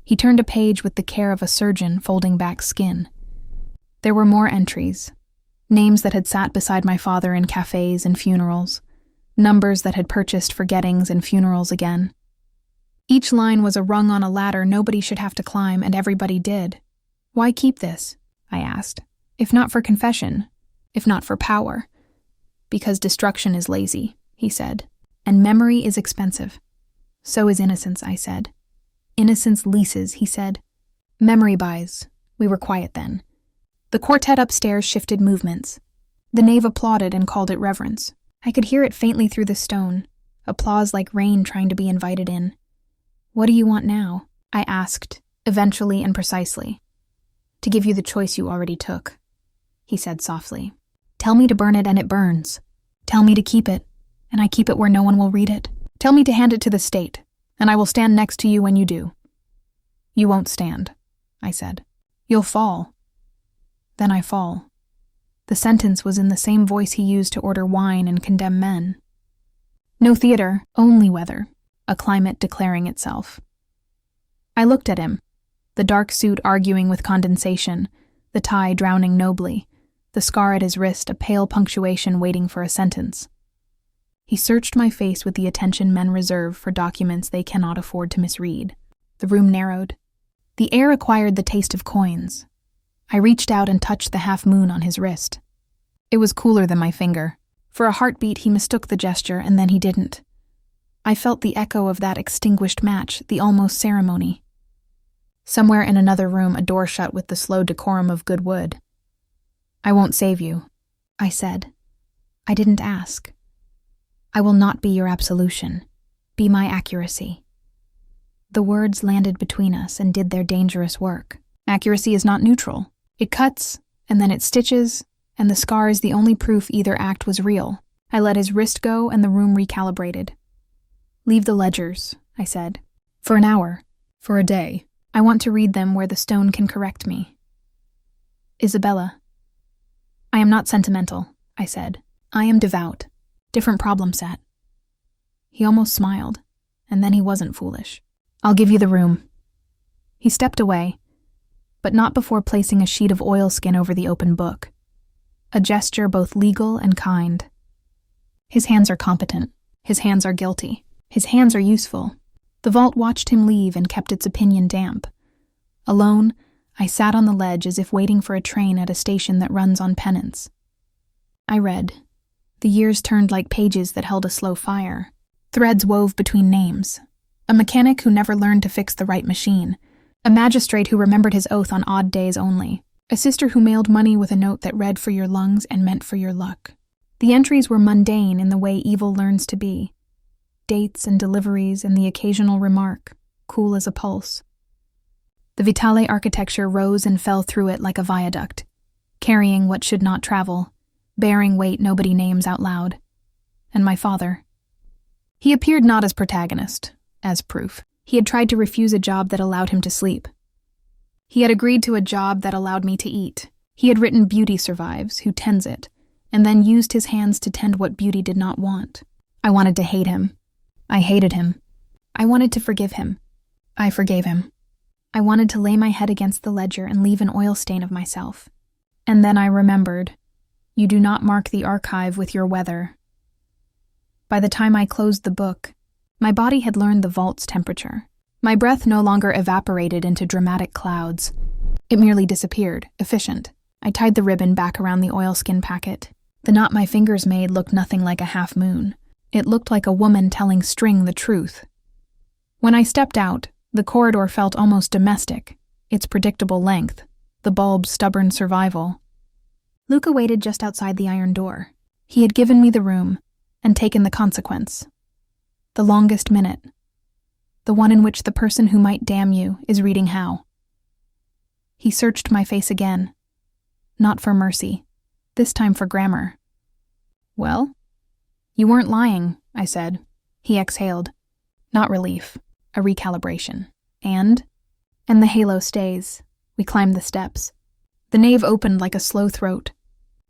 He turned a page with the care of a surgeon folding back skin. There were more entries. Names that had sat beside my father in cafes and funerals. Numbers that had purchased forgettings and funerals again. Each line was a rung on a ladder nobody should have to climb, and everybody did. Why keep this? I asked. If not for confession, if not for power. Because destruction is lazy, he said, and memory is expensive. So is innocence, I said. Innocence leases, he said. Memory buys. We were quiet then. The quartet upstairs shifted movements. The knave applauded and called it reverence. I could hear it faintly through the stone, applause like rain trying to be invited in. What do you want now? I asked, eventually and precisely. To give you the choice you already took, he said softly. Tell me to burn it and it burns. Tell me to keep it, and I keep it where no one will read it. Tell me to hand it to the state, and I will stand next to you when you do. You won't stand, I said. You'll fall. Then I fall. The sentence was in the same voice he used to order wine and condemn men. No theater, only weather, a climate declaring itself. I looked at him, the dark suit arguing with condensation, the tie drowning nobly, the scar at his wrist a pale punctuation waiting for a sentence. He searched my face with the attention men reserve for documents they cannot afford to misread. The room narrowed. The air acquired the taste of coins. I reached out and touched the half-moon on his wrist. It was cooler than my finger. For a heartbeat he mistook the gesture, and then he didn't. I felt the echo of that extinguished match, the almost ceremony. Somewhere in another room a door shut with the slow decorum of good wood. I won't save you, I said. I didn't ask. I will not be your absolution. Be my accuracy. The words landed between us and did their dangerous work. Accuracy is not neutral. It cuts, and then it stitches, and the scar is the only proof either act was real. I let his wrist go and the room recalibrated. Leave the ledgers, I said. For an hour. For a day. I want to read them where the stone can correct me. Isabella. I am not sentimental, I said. I am devout. Different problem set. He almost smiled, and then he wasn't foolish. I'll give you the room. He stepped away, but not before placing a sheet of oilskin over the open book. A gesture both legal and kind. His hands are competent. His hands are guilty. His hands are useful. The vault watched him leave and kept its opinion damp. Alone, I sat on the ledge as if waiting for a train at a station that runs on penance. I read. The years turned like pages that held a slow fire. Threads wove between names. A mechanic who never learned to fix the right machine. A magistrate who remembered his oath on odd days only. A sister who mailed money with a note that read for your lungs and meant for your luck. The entries were mundane in the way evil learns to be. Dates and deliveries and the occasional remark, cool as a pulse. The Vitale architecture rose and fell through it like a viaduct, carrying what should not travel, bearing weight nobody names out loud. And my father. He appeared not as protagonist, as proof. He had tried to refuse a job that allowed him to sleep. He had agreed to a job that allowed me to eat. He had written Beauty Survives, Who Tends It, and then used his hands to tend what beauty did not want. I wanted to hate him. I hated him. I wanted to forgive him. I forgave him. I wanted to lay my head against the ledger and leave an oil stain of myself. And then I remembered, you do not mark the archive with your weather. By the time I closed the book, my body had learned the vault's temperature. My breath no longer evaporated into dramatic clouds. It merely disappeared, efficient. I tied the ribbon back around the oilskin packet. The knot my fingers made looked nothing like a half moon. It looked like a woman telling string the truth. When I stepped out, the corridor felt almost domestic, its predictable length, the bulb's stubborn survival. Luca waited just outside the iron door. He had given me the room and taken the consequence. The longest minute. The one in which the person who might damn you is reading how. He searched my face again. Not for mercy. This time for grammar. Well? You weren't lying, I said. He exhaled. Not relief. A recalibration. And the halo stays. We climbed the steps. The nave opened like a slow throat.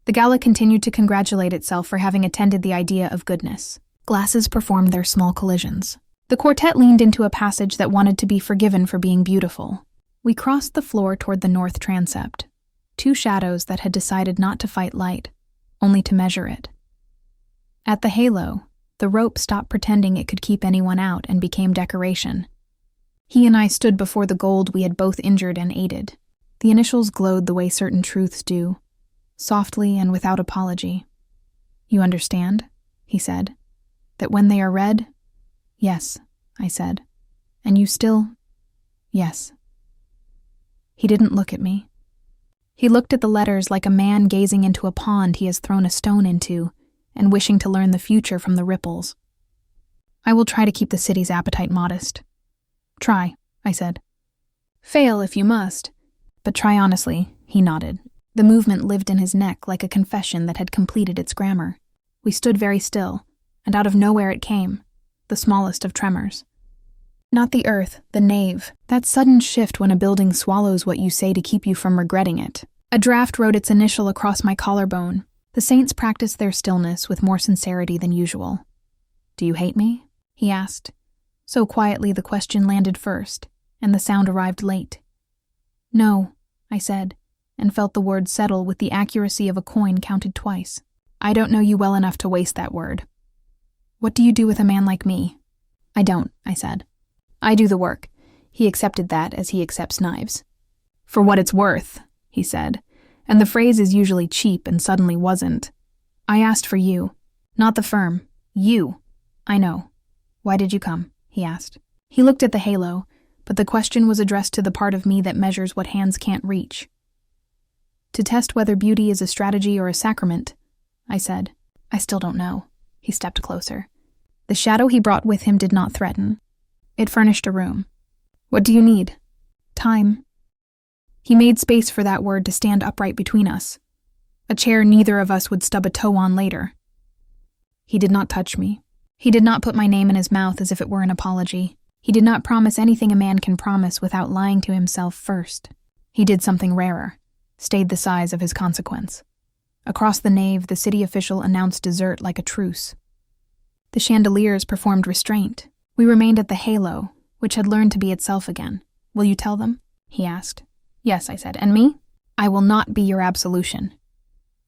The gala continued to congratulate itself for having attended the idea of goodness. Glasses performed their small collisions. The quartet leaned into a passage that wanted to be forgiven for being beautiful. We crossed the floor toward the north transept. Two shadows that had decided not to fight light, only to measure it. At the halo, the rope stopped pretending it could keep anyone out and became decoration. He and I stood before the gold we had both injured and aided. The initials glowed the way certain truths do, softly and without apology. You understand? He said. That when they are read? Yes, I said. And you still? Yes. He didn't look at me. He looked at the letters like a man gazing into a pond he has thrown a stone into and wishing to learn the future from the ripples. I will try to keep the city's appetite modest. Try, I said. Fail if you must. But try honestly, he nodded. The movement lived in his neck like a confession that had completed its grammar. We stood very still, and out of nowhere it came, the smallest of tremors. Not the earth, the nave, that sudden shift when a building swallows what you say to keep you from regretting it. A draft wrote its initial across my collarbone. The saints practiced their stillness with more sincerity than usual. Do you hate me? He asked. So quietly the question landed first, and the sound arrived late. No, I said, and felt the word settle with the accuracy of a coin counted twice. I don't know you well enough to waste that word. What do you do with a man like me? I don't, I said. I do the work. He accepted that as he accepts knives. For what it's worth, he said, and the phrase is usually cheap and suddenly wasn't. I asked for you, not the firm. You. I know. Why did you come? He asked. He looked at the halo, but the question was addressed to the part of me that measures what hands can't reach. To test whether beauty is a strategy or a sacrament, I said. I still don't know. He stepped closer. The shadow he brought with him did not threaten. It furnished a room. What do you need? Time. He made space for that word to stand upright between us. A chair neither of us would stub a toe on later. He did not touch me. He did not put my name in his mouth as if it were an apology. He did not promise anything a man can promise without lying to himself first. He did something rarer, stayed the size of his consequence. Across the nave, the city official announced dessert like a truce. The chandeliers performed restraint. We remained at the halo, which had learned to be itself again. Will you tell them? He asked. Yes, I said. And me? I will not be your absolution.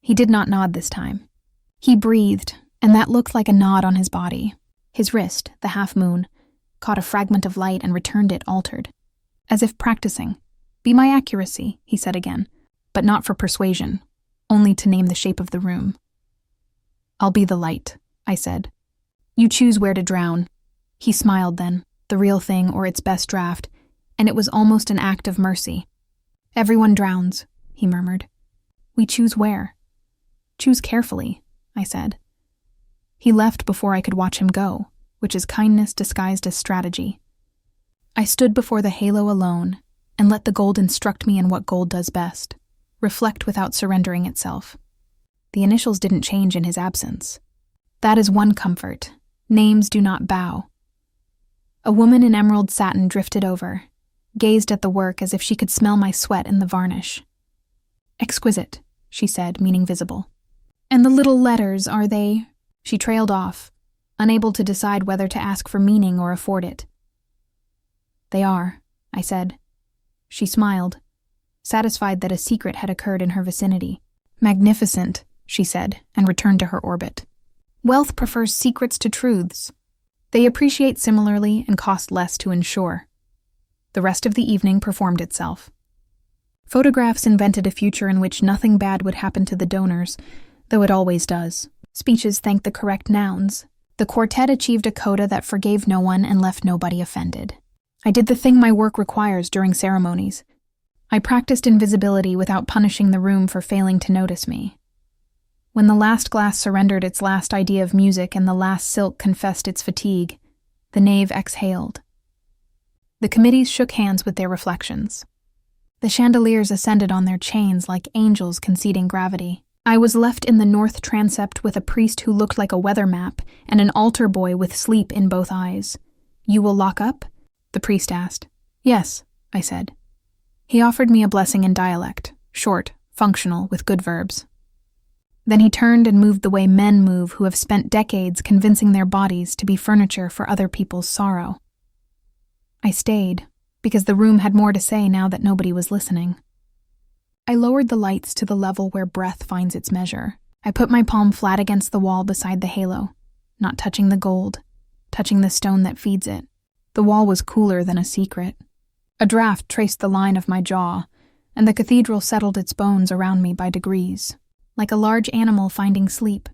He did not nod this time. He breathed, and that looked like a nod on his body. His wrist, the half moon, caught a fragment of light and returned it altered. As if practicing. Be my accuracy, he said again, but not for persuasion, only to name the shape of the room. I'll be the light, I said. You choose where to drown. He smiled then, the real thing or its best draft, and it was almost an act of mercy. Everyone drowns, he murmured. We choose where. Choose carefully, I said. He left before I could watch him go, which is kindness disguised as strategy. I stood before the halo alone and let the gold instruct me in what gold does best, reflect without surrendering itself. The initials didn't change in his absence. That is one comfort. Names do not bow. A woman in emerald satin drifted over, gazed at the work as if she could smell my sweat in the varnish. Exquisite, she said, meaning visible. And the little letters, are they? She trailed off, unable to decide whether to ask for meaning or afford it. They are, I said. She smiled, satisfied that a secret had occurred in her vicinity. Magnificent, she said, and returned to her orbit. Wealth prefers secrets to truths. They appreciate similarly and cost less to ensure. The rest of the evening performed itself. Photographs invented a future in which nothing bad would happen to the donors, though it always does. Speeches thanked the correct nouns. The quartet achieved a coda that forgave no one and left nobody offended. I did the thing my work requires during ceremonies. I practiced invisibility without punishing the room for failing to notice me. When the last glass surrendered its last idea of music and the last silk confessed its fatigue, the nave exhaled. The committees shook hands with their reflections. The chandeliers ascended on their chains like angels conceding gravity. I was left in the north transept with a priest who looked like a weather map and an altar boy with sleep in both eyes. "You will lock up?" the priest asked. "Yes," I said. He offered me a blessing in dialect, short, functional, with good verbs. Then he turned and moved the way men move who have spent decades convincing their bodies to be furniture for other people's sorrow. I stayed, because the room had more to say now that nobody was listening. I lowered the lights to the level where breath finds its measure. I put my palm flat against the wall beside the halo, not touching the gold, touching the stone that feeds it. The wall was cooler than a secret. A draft traced the line of my jaw, and the cathedral settled its bones around me by degrees, like a large animal finding sleep.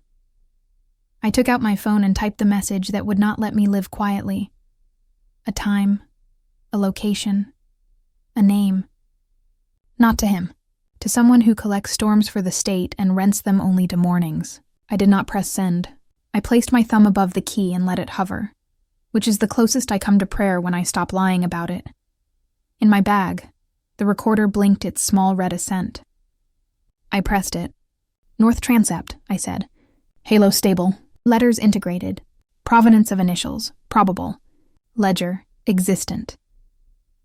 I took out my phone and typed the message that would not let me live quietly. A time, a location, a name. Not to him. To someone who collects storms for the state and rents them only to mornings. I did not press send. I placed my thumb above the key and let it hover, which is the closest I come to prayer when I stop lying about it. In my bag, the recorder blinked its small red assent. I pressed it. "North transept," I said. "Halo stable. Letters integrated. Provenance of initials. Probable. Ledger. Existent."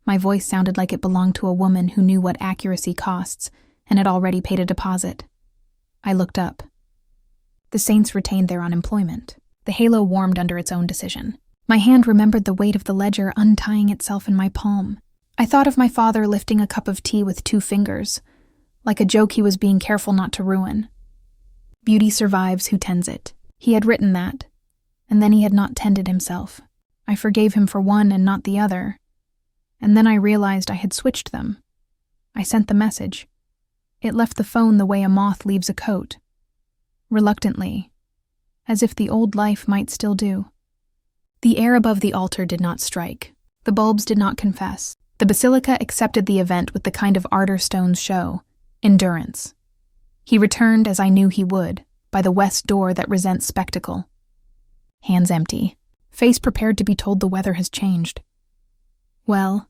My voice sounded like it belonged to a woman who knew what accuracy costs and had already paid a deposit. I looked up. The saints retained their unemployment. The halo warmed under its own decision. My hand remembered the weight of the ledger untying itself in my palm. I thought of my father lifting a cup of tea with 2 fingers, like a joke he was being careful not to ruin. Beauty survives who tends it. He had written that, and then he had not tended himself. I forgave him for one and not the other, and then I realized I had switched them. I sent the message. It left the phone the way a moth leaves a coat. Reluctantly, as if the old life might still do. The air above the altar did not strike. The bulbs did not confess. The basilica accepted the event with the kind of ardor stones show, endurance. He returned, as I knew he would, by the west door that resents spectacle. Hands empty, face prepared to be told the weather has changed. "Well?"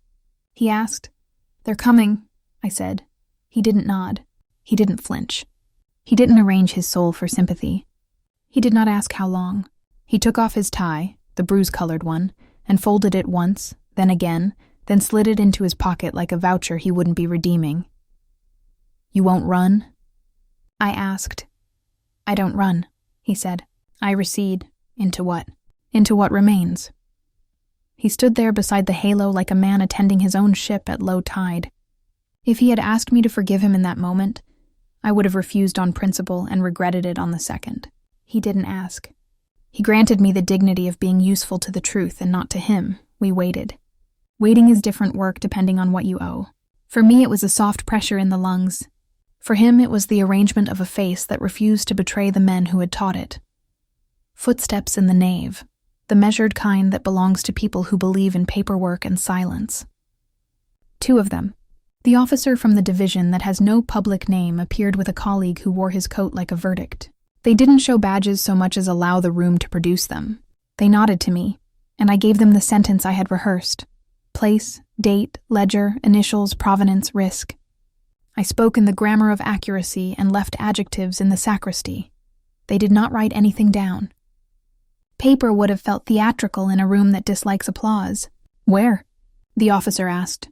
he asked. "They're coming," I said. He didn't nod. He didn't flinch. He didn't arrange his soul for sympathy. He did not ask how long. He took off his tie, the bruise-colored one, and folded it once, then again, then slid it into his pocket like a voucher he wouldn't be redeeming. "You won't run?" I asked. "I don't run," he said. "I recede. Into what? Into what remains." He stood there beside the halo like a man attending his own ship at low tide. If he had asked me to forgive him in that moment, I would have refused on principle and regretted it on the second. He didn't ask. He granted me the dignity of being useful to the truth and not to him. We waited. Waiting is different work depending on what you owe. For me, it was a soft pressure in the lungs. For him, it was the arrangement of a face that refused to betray the men who had taught it. Footsteps in the nave, the measured kind that belongs to people who believe in paperwork and silence. 2 of them. The officer from the division that has no public name appeared with a colleague who wore his coat like a verdict. They didn't show badges so much as allow the room to produce them. They nodded to me, and I gave them the sentence I had rehearsed. Place, date, ledger, initials, provenance, risk. I spoke in the grammar of accuracy and left adjectives in the sacristy. They did not write anything down. Paper would have felt theatrical in a room that dislikes applause. "Where?" the officer asked.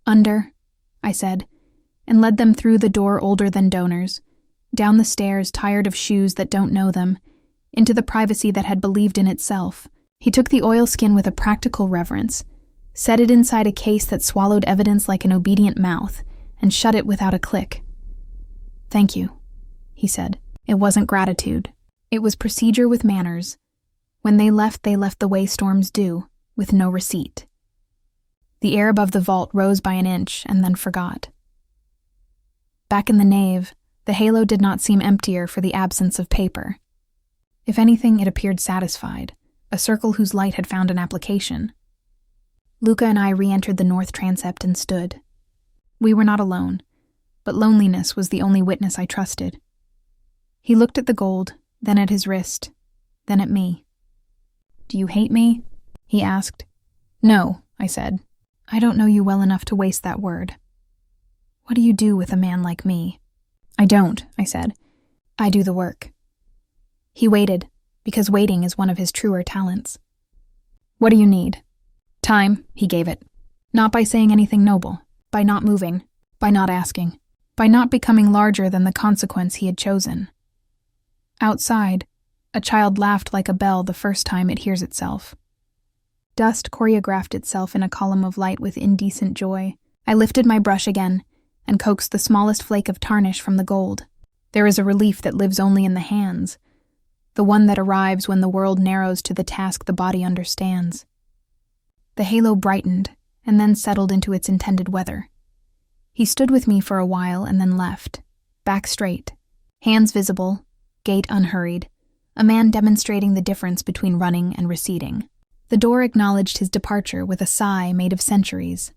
"Under," I said, and led them through the door older than donors, down the stairs tired of shoes that don't know them, into the privacy that had believed in itself. He took the oilskin with a practical reverence, set it inside a case that swallowed evidence like an obedient mouth, and shut it without a click. "Thank you," he said. It wasn't gratitude. It was procedure with manners. When they left the way storms do, with no receipt. The air above the vault rose by an inch and then forgot. Back in the nave, the halo did not seem emptier for the absence of paper. If anything, it appeared satisfied, a circle whose light had found an application. Luca and I re-entered the north transept and stood. We were not alone, but loneliness was the only witness I trusted. He looked at the gold, then at his wrist, then at me. "Do you hate me?" he asked. "No," I said. "I don't know you well enough to waste that word." "What do you do with a man like me?" "I don't," I said. "I do the work." He waited, because waiting is one of his truer talents. "What do you need?" "Time," he gave it. Not by saying anything noble, by not moving, by not asking, by not becoming larger than the consequence he had chosen. Outside, a child laughed like a bell the first time it hears itself. Dust choreographed itself in a column of light with indecent joy. I lifted my brush again and coaxed the smallest flake of tarnish from the gold. There is a relief that lives only in the hands, the one that arrives when the world narrows to the task the body understands. The halo brightened and then settled into its intended weather. He stood with me for a while and then left, back straight, hands visible, gait unhurried, a man demonstrating the difference between running and receding. The door acknowledged his departure with a sigh made of centuries.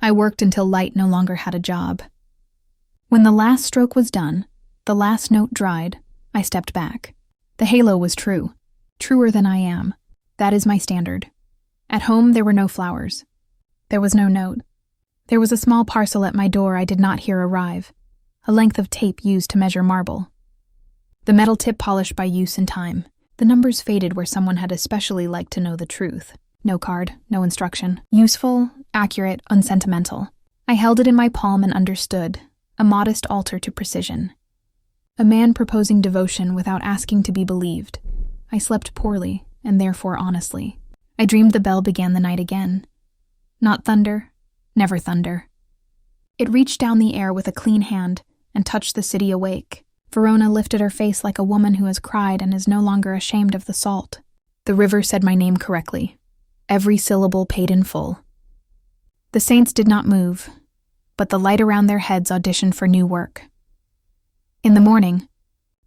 I worked until light no longer had a job. When the last stroke was done, the last note dried, I stepped back. The halo was true, truer than I am. That is my standard. At home, there were no flowers. There was no note. There was a small parcel at my door I did not hear arrive, a length of tape used to measure marble. The metal tip polished by use and time. The numbers faded where someone had especially liked to know the truth. No card, no instruction. Useful, accurate, unsentimental. I held it in my palm and understood, a modest altar to precision. A man proposing devotion without asking to be believed. I slept poorly, and therefore honestly. I dreamed the bell began the night again. Not thunder, never thunder. It reached down the air with a clean hand and touched the city awake. Verona lifted her face like a woman who has cried and is no longer ashamed of the salt. The river said my name correctly, every syllable paid in full. The saints did not move, but the light around their heads auditioned for new work. In the morning,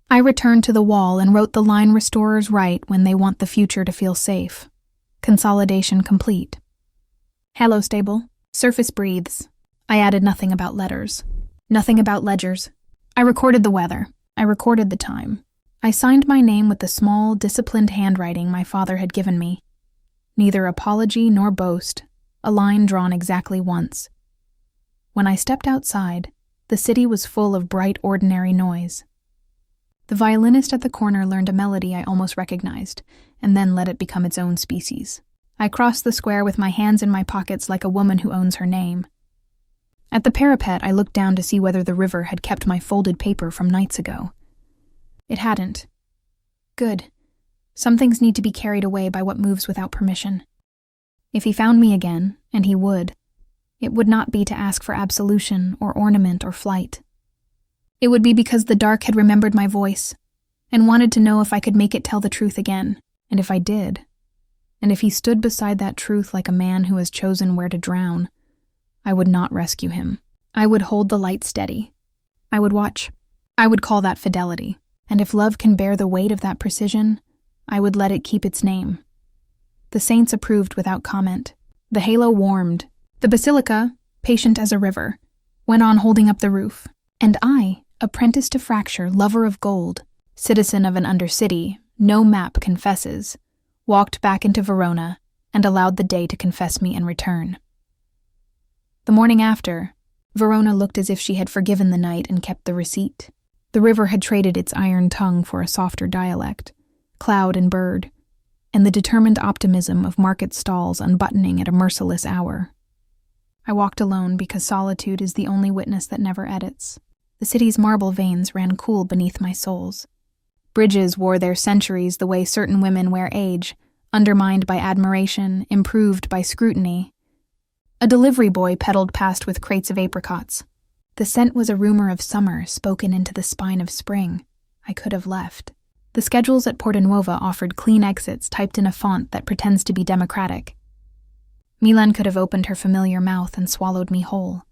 I returned to the wall and wrote the line restorers write when they want the future to feel safe. Consolidation complete. Hello, stable. Surface breathes. I added nothing about letters. Nothing about ledgers. I recorded the weather. I recorded the time. I signed my name with the small, disciplined handwriting my father had given me. Neither apology nor boast, a line drawn exactly once. When I stepped outside, the city was full of bright, ordinary noise. The violinist at the corner learned a melody I almost recognized, and then let it become its own species. I crossed the square with my hands in my pockets like a woman who owns her name. At the parapet, I looked down to see whether the river had kept my folded paper from nights ago. It hadn't. Good. Some things need to be carried away by what moves without permission. If he found me again, and he would, it would not be to ask for absolution or ornament or flight. It would be because the dark had remembered my voice and wanted to know if I could make it tell the truth again, and if I did. And if he stood beside that truth like a man who has chosen where to drown, I would not rescue him. I would hold the light steady. I would watch. I would call that fidelity. And if love can bear the weight of that precision, I would let it keep its name. The saints approved without comment. The halo warmed. The basilica, patient as a river, went on holding up the roof. And I, apprentice to fracture, lover of gold, citizen of an undercity, no map confesses, walked back into Verona and allowed the day to confess me in return. The morning after, Verona looked as if she had forgiven the night and kept the receipt. The river had traded its iron tongue for a softer dialect, cloud and bird, and the determined optimism of market stalls unbuttoning at a merciless hour. I walked alone because solitude is the only witness that never edits. The city's marble veins ran cool beneath my soles. Bridges wore their centuries the way certain women wear age, undermined by admiration, improved by scrutiny. A delivery boy pedaled past with crates of apricots. The scent was a rumor of summer spoken into the spine of spring. I could have left. The schedules at Porta Nuova offered clean exits typed in a font that pretends to be democratic. Milan could have opened her familiar mouth and swallowed me whole.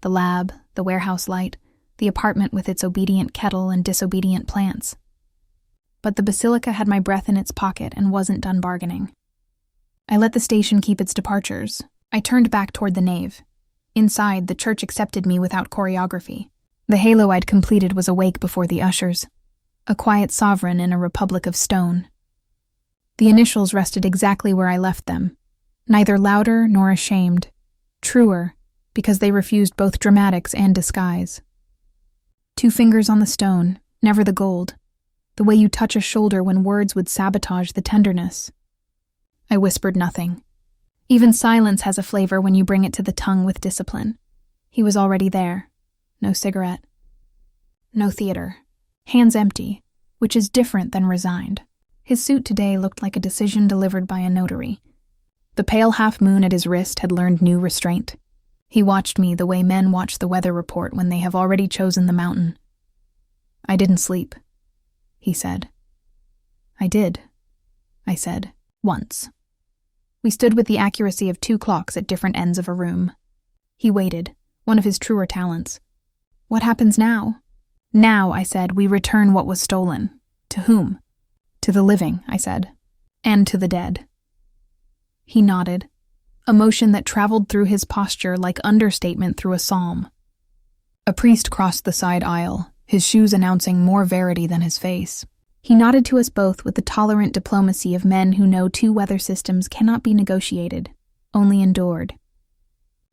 The lab, the warehouse light, the apartment with its obedient kettle and disobedient plants. But the basilica had my breath in its pocket and wasn't done bargaining. I let the station keep its departures. I turned back toward the nave. Inside, the church accepted me without choreography. The halo I'd completed was awake before the ushers, a quiet sovereign in a republic of stone. The initials rested exactly where I left them, neither louder nor ashamed, truer, because they refused both dramatics and disguise. 2 fingers on the stone, never the gold, the way you touch a shoulder when words would sabotage the tenderness. I whispered nothing. Even silence has a flavor when you bring it to the tongue with discipline. He was already there. No cigarette. No theater. Hands empty, which is different than resigned. His suit today looked like a decision delivered by a notary. The pale half-moon at his wrist had learned new restraint. He watched me the way men watch the weather report when they have already chosen the mountain. "I didn't sleep," he said. "I did," I said, once. We stood with the accuracy of 2 clocks at different ends of a room. He waited, one of his truer talents. "What happens now?" "Now," I said, "we return what was stolen." "To whom?" "To the living," I said, "and to the dead." He nodded, a motion that traveled through his posture like understatement through a psalm. A priest crossed the side aisle, his shoes announcing more verity than his face. He nodded to us both with the tolerant diplomacy of men who know 2 weather systems cannot be negotiated, only endured.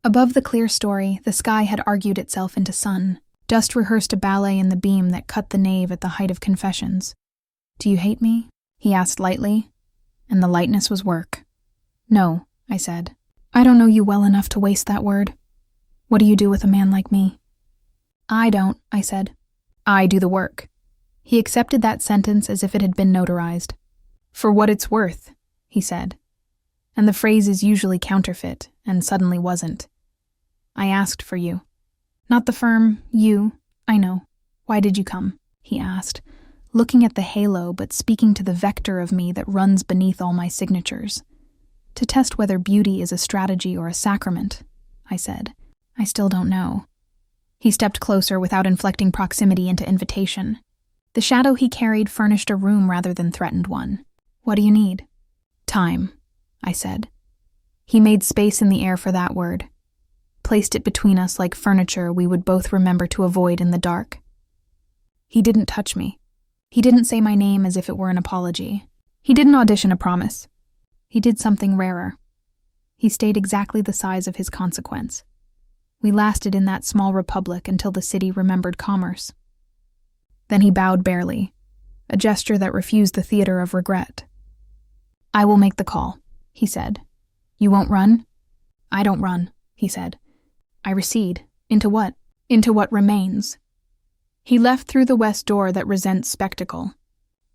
Above the clear story, the sky had argued itself into sun. Dust rehearsed a ballet in the beam that cut the nave at the height of confessions. "Do you hate me?" he asked lightly, and the lightness was work. "No," I said. "I don't know you well enough to waste that word. What do you do with a man like me?" "I don't," I said. "I do the work." He accepted that sentence as if it had been notarized. "For what it's worth," he said. And the phrase is usually counterfeit, and suddenly wasn't. "I asked for you." "Not the firm, you, I know. Why did you come?" he asked, looking at the halo but speaking to the vector of me that runs beneath all my signatures. "To test whether beauty is a strategy or a sacrament," I said. "I still don't know." He stepped closer without inflecting proximity into invitation. The shadow he carried furnished a room rather than threatened one. "What do you need?" "Time," I said. He made space in the air for that word, placed it between us like furniture we would both remember to avoid in the dark. He didn't touch me. He didn't say my name as if it were an apology. He didn't audition a promise. He did something rarer. He stayed exactly the size of his consequence. We lasted in that small republic until the city remembered commerce. Then he bowed barely, a gesture that refused the theater of regret. "I will make the call," he said. "You won't run?" "I don't run," he said. "I recede. Into what?" "Into what remains." He left through the west door that resents spectacle.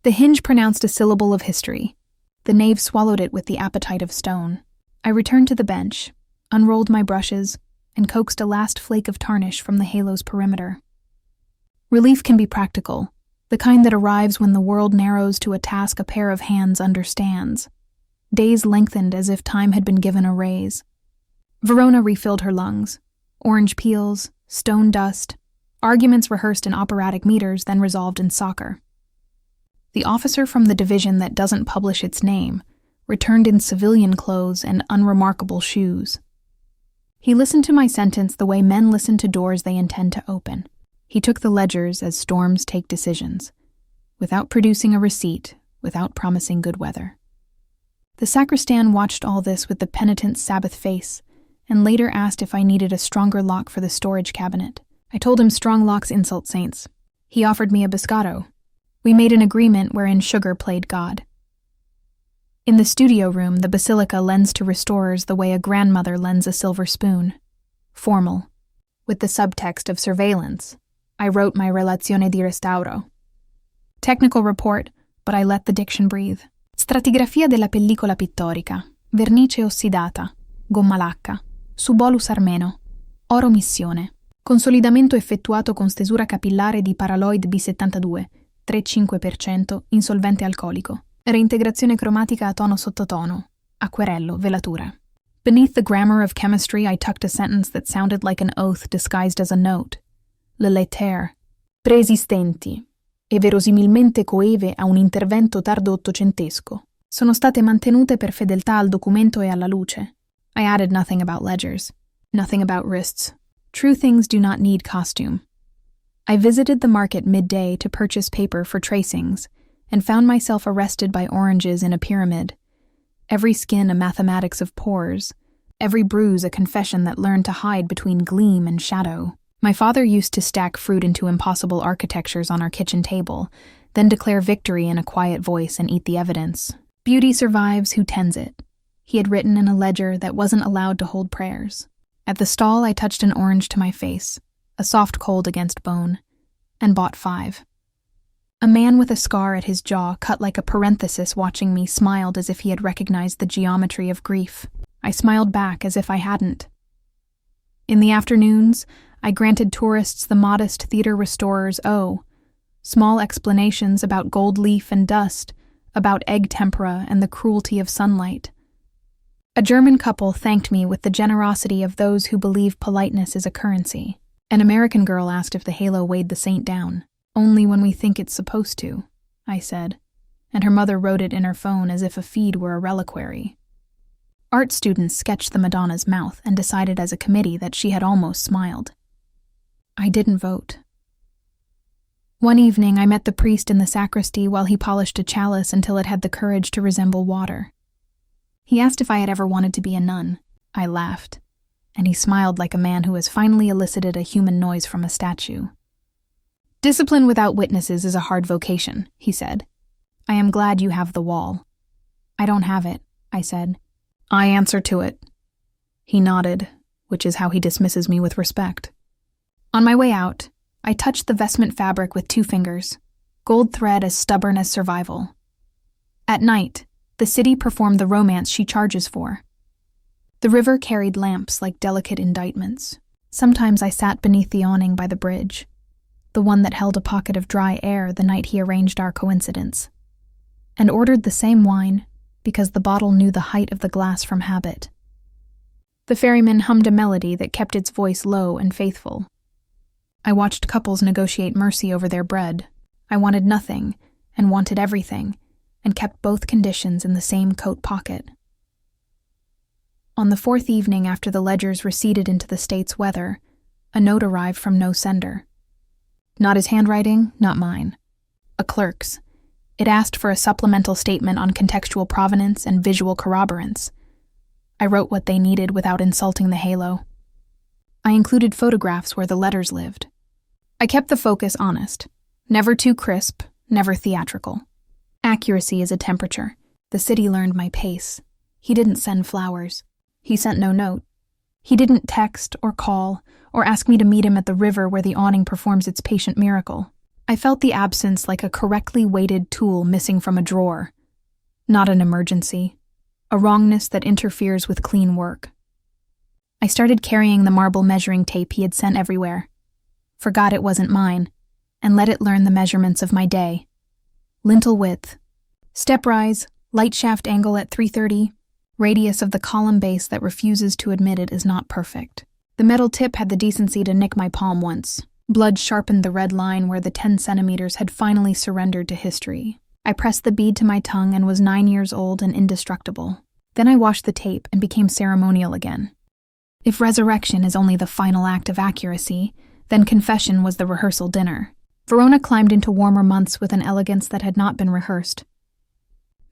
The hinge pronounced a syllable of history. The nave swallowed it with the appetite of stone. I returned to the bench, unrolled my brushes, and coaxed a last flake of tarnish from the halo's perimeter. Relief can be practical, the kind that arrives when the world narrows to a task a pair of hands understands. Days lengthened as if time had been given a raise. Verona refilled her lungs. Orange peels, stone dust, arguments rehearsed in operatic meters, then resolved in soccer. The officer from the division that doesn't publish its name returned in civilian clothes and unremarkable shoes. He listened to my sentence the way men listen to doors they intend to open. He took the ledgers as storms take decisions, without producing a receipt, without promising good weather. The sacristan watched all this with the penitent's Sabbath face, and later asked if I needed a stronger lock for the storage cabinet. I told him strong locks insult saints. He offered me a biscotto. We made an agreement wherein sugar played God. In the studio room, the basilica lends to restorers the way a grandmother lends a silver spoon. Formal, with the subtext of surveillance. I wrote my relazione di restauro. Technical report, but I let the diction breathe. Stratigrafia della pellicola pittorica, vernice ossidata, gomma lacca, su bolus armeno, oro missione. Consolidamento effettuato con stesura capillare di paraloid B72, 3,5%, in solvente alcolico. Reintegrazione cromatica a tono sottotono, acquerello, velatura. Beneath the grammar of chemistry, I tucked a sentence that sounded like an oath disguised as a note. Le lettere preesistenti e verosimilmente coeve a un intervento tardo ottocentesco sono state mantenute per fedeltà al documento e alla luce. I added nothing about ledgers, nothing about wrists. True things do not need costume. I visited the market midday to purchase paper for tracings and found myself arrested by oranges in a pyramid. Every skin a mathematics of pores, every bruise a confession that learned to hide between gleam and shadow. My father used to stack fruit into impossible architectures on our kitchen table, then declare victory in a quiet voice and eat the evidence. Beauty survives who tends it, he had written in a ledger that wasn't allowed to hold prayers. At the stall, I touched an orange to my face, a soft cold against bone, and bought 5. A man with a scar at his jaw, cut like a parenthesis watching me, smiled as if he had recognized the geometry of grief. I smiled back as if I hadn't. In the afternoons, I granted tourists the modest theater restorers small explanations about gold leaf and dust, about egg tempera and the cruelty of sunlight. A German couple thanked me with the generosity of those who believe politeness is a currency. An American girl asked if the halo weighed the saint down. Only when we think it's supposed to, I said, and her mother wrote it in her phone as if a feed were a reliquary. Art students sketched the Madonna's mouth and decided as a committee that she had almost smiled. I didn't vote. One evening, I met the priest in the sacristy while he polished a chalice until it had the courage to resemble water. He asked if I had ever wanted to be a nun. I laughed, and he smiled like a man who has finally elicited a human noise from a statue. Discipline without witnesses is a hard vocation, he said. I am glad you have the wall. I don't have it, I said. I answer to it. He nodded, which is how he dismisses me with respect. On my way out, I touched the vestment fabric with 2 fingers, gold thread as stubborn as survival. At night, the city performed the romance she charges for. The river carried lamps like delicate indictments. Sometimes I sat beneath the awning by the bridge, the one that held a pocket of dry air the night he arranged our coincidence, and ordered the same wine because the bottle knew the height of the glass from habit. The ferryman hummed a melody that kept its voice low and faithful. I watched couples negotiate mercy over their bread. I wanted nothing and wanted everything, and kept both conditions in the same coat pocket. On the 4th evening after the ledgers receded into the state's weather, a note arrived from no sender. Not his handwriting, not mine. A clerk's. It asked for a supplemental statement on contextual provenance and visual corroborance. I wrote what they needed without insulting the halo. I included photographs where the letters lived. I kept the focus honest, never too crisp, never theatrical. Accuracy is a temperature. The city learned my pace. He didn't send flowers. He sent no note. He didn't text or call or ask me to meet him at the river where the awning performs its patient miracle. I felt the absence like a correctly weighted tool missing from a drawer. Not an emergency. A wrongness that interferes with clean work. I started carrying the marble measuring tape he had sent everywhere. Forgot it wasn't mine, and let it learn the measurements of my day. Lintel width, step rise, light shaft angle at 330, radius of the column base that refuses to admit it is not perfect. The metal tip had the decency to nick my palm once. Blood sharpened the red line where the 10 centimeters had finally surrendered to history. I pressed the bead to my tongue and was 9 years old and indestructible. Then I washed the tape and became ceremonial again. If resurrection is only the final act of accuracy, then confession was the rehearsal dinner. Verona climbed into warmer months with an elegance that had not been rehearsed.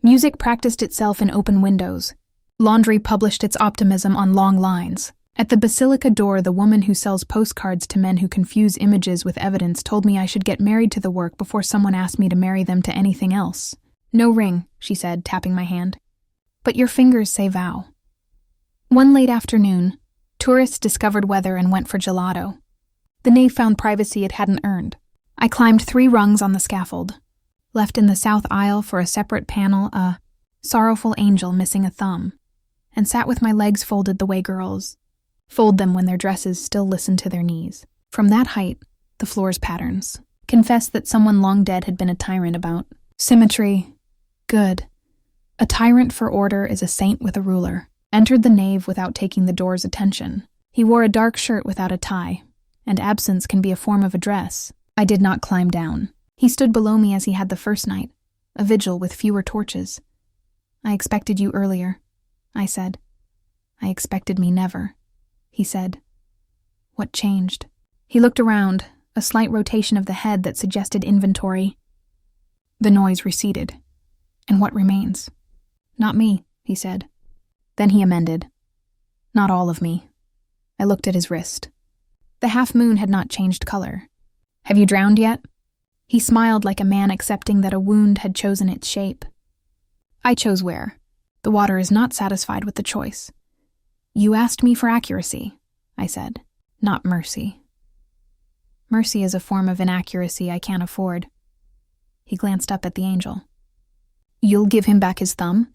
Music practiced itself in open windows. Laundry published its optimism on long lines. At the basilica door, the woman who sells postcards to men who confuse images with evidence told me I should get married to the work before someone asked me to marry them to anything else. No ring, she said, tapping my hand. But your fingers say vow. One late afternoon, tourists discovered weather and went for gelato. The knave found privacy it hadn't earned. I climbed 3 rungs on the scaffold, left in the south aisle for a separate panel a sorrowful angel missing a thumb, and sat with my legs folded the way girls fold them when their dresses still listen to their knees. From that height, the floor's patterns confessed that someone long dead had been a tyrant about symmetry. Good. A tyrant for order is a saint with a ruler. entered the nave without taking the door's attention. He wore a dark shirt without a tie, and absence can be a form of address. I did not climb down. He stood below me as he had the first night, a vigil with fewer torches. I expected you earlier, I said. I expected me never, he said. What changed? He looked around, a slight rotation of the head that suggested inventory. The noise receded. And what remains? Not me, he said. Then he amended. Not all of me. I looked at his wrist. The half-moon had not changed color. Have you drowned yet? He smiled like a man accepting that a wound had chosen its shape. I chose where. The water is not satisfied with the choice. You asked me for accuracy, I said, not mercy. Mercy is a form of inaccuracy I can't afford. He glanced up at the angel. You'll give him back his thumb?